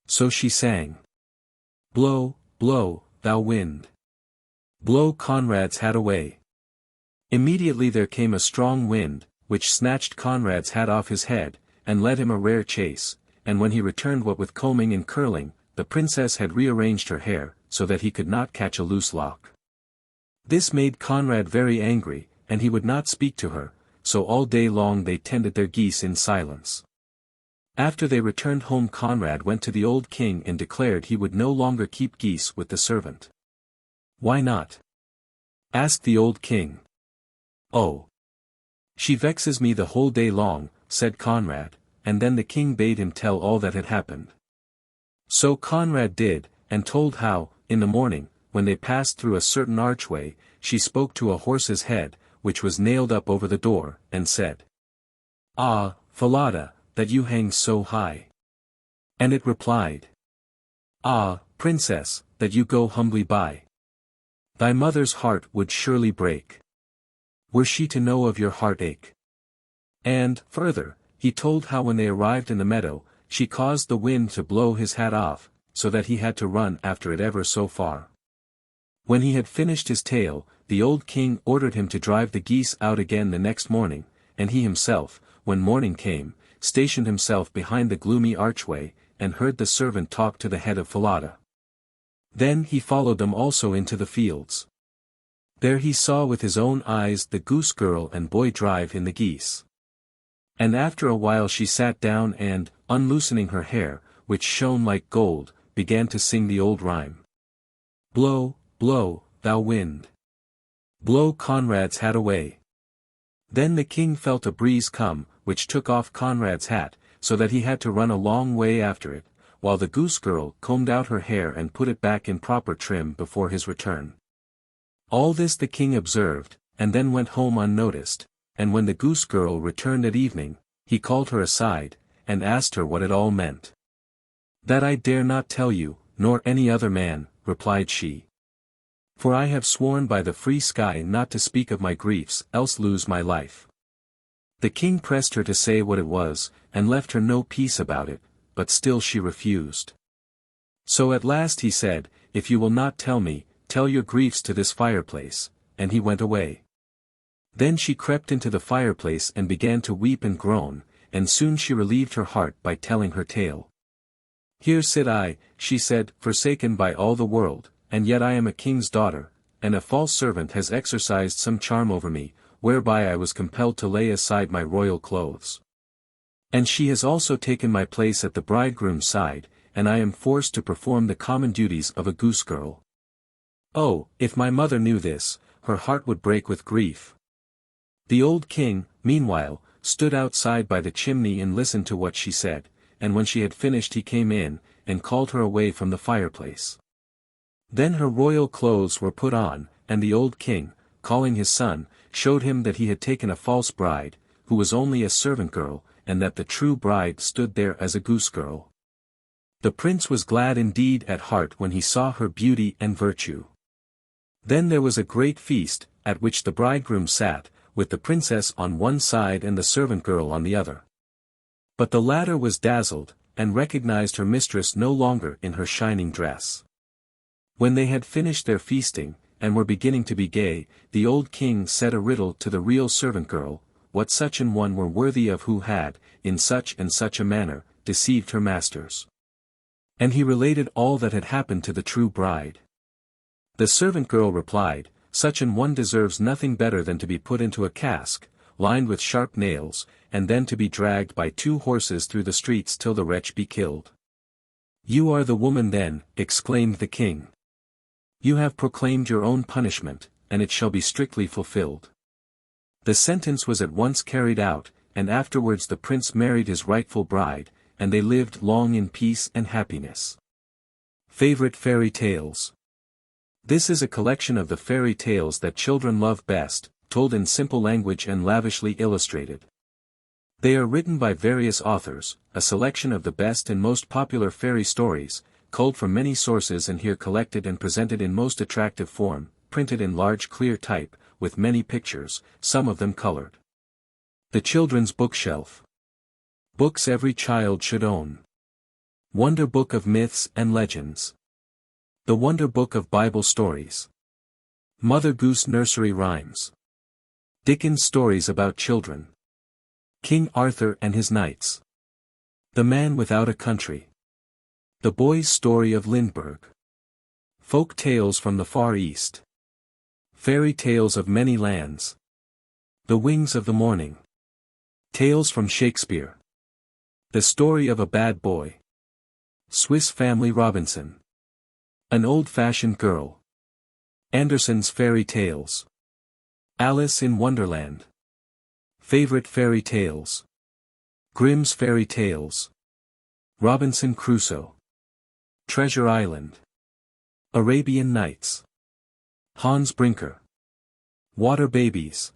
So she sang, "Blow, blow, thou wind. Blow Conrad's hat away." Immediately there came a strong wind, which snatched Conrad's hat off his head, and led him a rare chase, and when he returned what with combing and curling, the princess had rearranged her hair, so that he could not catch a loose lock. This made Conrad very angry, and he would not speak to her, so all day long they tended their geese in silence. After they returned home Conrad went to the old king and declared he would no longer keep geese with the servant. "Why not?" asked the old king. "Oh, she vexes me the whole day long," said Conrad, and then the king bade him tell all that had happened. So Conrad did, and told how, in the morning, when they passed through a certain archway, she spoke to a horse's head, which was nailed up over the door, and said, "Ah, Falada, that you hang so high." And it replied, "Ah, princess, that you go humbly by. Thy mother's heart would surely break, were she to know of your heartache." And, further, he told how when they arrived in the meadow, she caused the wind to blow his hat off, so that he had to run after it ever so far. When he had finished his tale, the old king ordered him to drive the geese out again the next morning, and he himself, when morning came, stationed himself behind the gloomy archway, and heard the servant talk to the head of Falada. Then he followed them also into the fields. There he saw with his own eyes the goose girl and boy drive in the geese. And after a while she sat down and, unloosening her hair, which shone like gold, began to sing the old rhyme. "Blow, blow, thou wind. Blow Conrad's hat away." Then the king felt a breeze come, which took off Conrad's hat, so that he had to run a long way after it, while the goose girl combed out her hair and put it back in proper trim before his return. All this the king observed, and then went home unnoticed, and when the goose girl returned at evening, he called her aside, and asked her what it all meant. "That I dare not tell you, nor any other man," replied she. "For I have sworn by the free sky not to speak of my griefs, else lose my life." The king pressed her to say what it was, and left her no peace about it, but still she refused. So at last he said, "If you will not tell me, tell your griefs to this fireplace," and he went away. Then she crept into the fireplace and began to weep and groan, and soon she relieved her heart by telling her tale. "Here sit I," she said, "forsaken by all the world, and yet I am a king's daughter, and a false servant has exercised some charm over me, whereby I was compelled to lay aside my royal clothes. And she has also taken my place at the bridegroom's side, and I am forced to perform the common duties of a goose girl. Oh, if my mother knew this, her heart would break with grief." The old king, meanwhile, stood outside by the chimney and listened to what she said, and when she had finished he came in, and called her away from the fireplace. Then her royal clothes were put on, and the old king, calling his son, showed him that he had taken a false bride, who was only a servant girl, and that the true bride stood there as a goose girl. The prince was glad indeed at heart when he saw her beauty and virtue. Then there was a great feast, at which the bridegroom sat, with the princess on one side and the servant girl on the other. But the latter was dazzled, and recognized her mistress no longer in her shining dress. When they had finished their feasting, and were beginning to be gay, the old king said a riddle to the real servant girl, what such an one were worthy of who had, in such and such a manner, deceived her masters. And he related all that had happened to the true bride. The servant girl replied, "Such an one deserves nothing better than to be put into a cask, lined with sharp nails, and then to be dragged by 2 horses through the streets till the wretch be killed. "You are the woman then," exclaimed the king. "You have proclaimed your own punishment, and it shall be strictly fulfilled." The sentence was at once carried out, and afterwards the prince married his rightful bride, and they lived long in peace and happiness. Favorite Fairy Tales. This is a collection of the fairy tales that children love best, told in simple language and lavishly illustrated. They are written by various authors, a selection of the best and most popular fairy stories, culled from many sources and here collected and presented in most attractive form, printed in large clear type, with many pictures, some of them colored. The Children's Bookshelf. Books every child should own. Wonder Book of Myths and Legends. The Wonder Book of Bible Stories. Mother Goose Nursery Rhymes. Dickens Stories about Children. King Arthur and His Knights. The Man Without a Country. The Boy's Story of Lindbergh. Folk Tales from the Far East. Fairy Tales of Many Lands. The Wings of the Morning. Tales from Shakespeare. The Story of a Bad Boy. Swiss Family Robinson. An Old-Fashioned Girl. Andersen's Fairy Tales. Alice in Wonderland. Favorite Fairy Tales. Grimm's Fairy Tales. Robinson Crusoe. Treasure Island. Arabian Nights. Hans Brinker. Water Babies.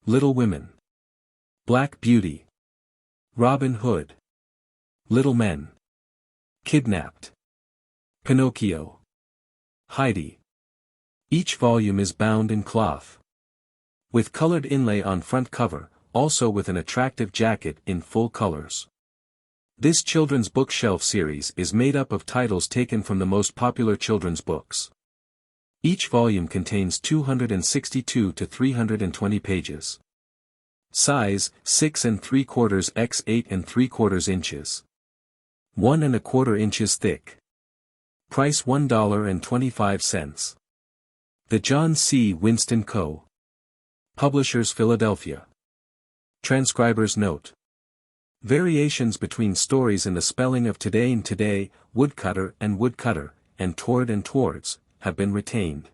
Little Women. Black Beauty. Robin Hood. Little Men. Kidnapped. Pinocchio. Heidi. Each volume is bound in cloth, with colored inlay on front cover, also with an attractive jacket in full colors. This children's bookshelf series is made up of titles taken from the most popular children's books. Each volume contains 262 to 320 pages. Size, 6 3/4 x 8 3/4 inches. 1 1/4 inches thick. Price $1.25. The John C. Winston Co. Publishers, Philadelphia. Transcriber's note. Variations between stories in the spelling of today and today, woodcutter, and toward, have been retained.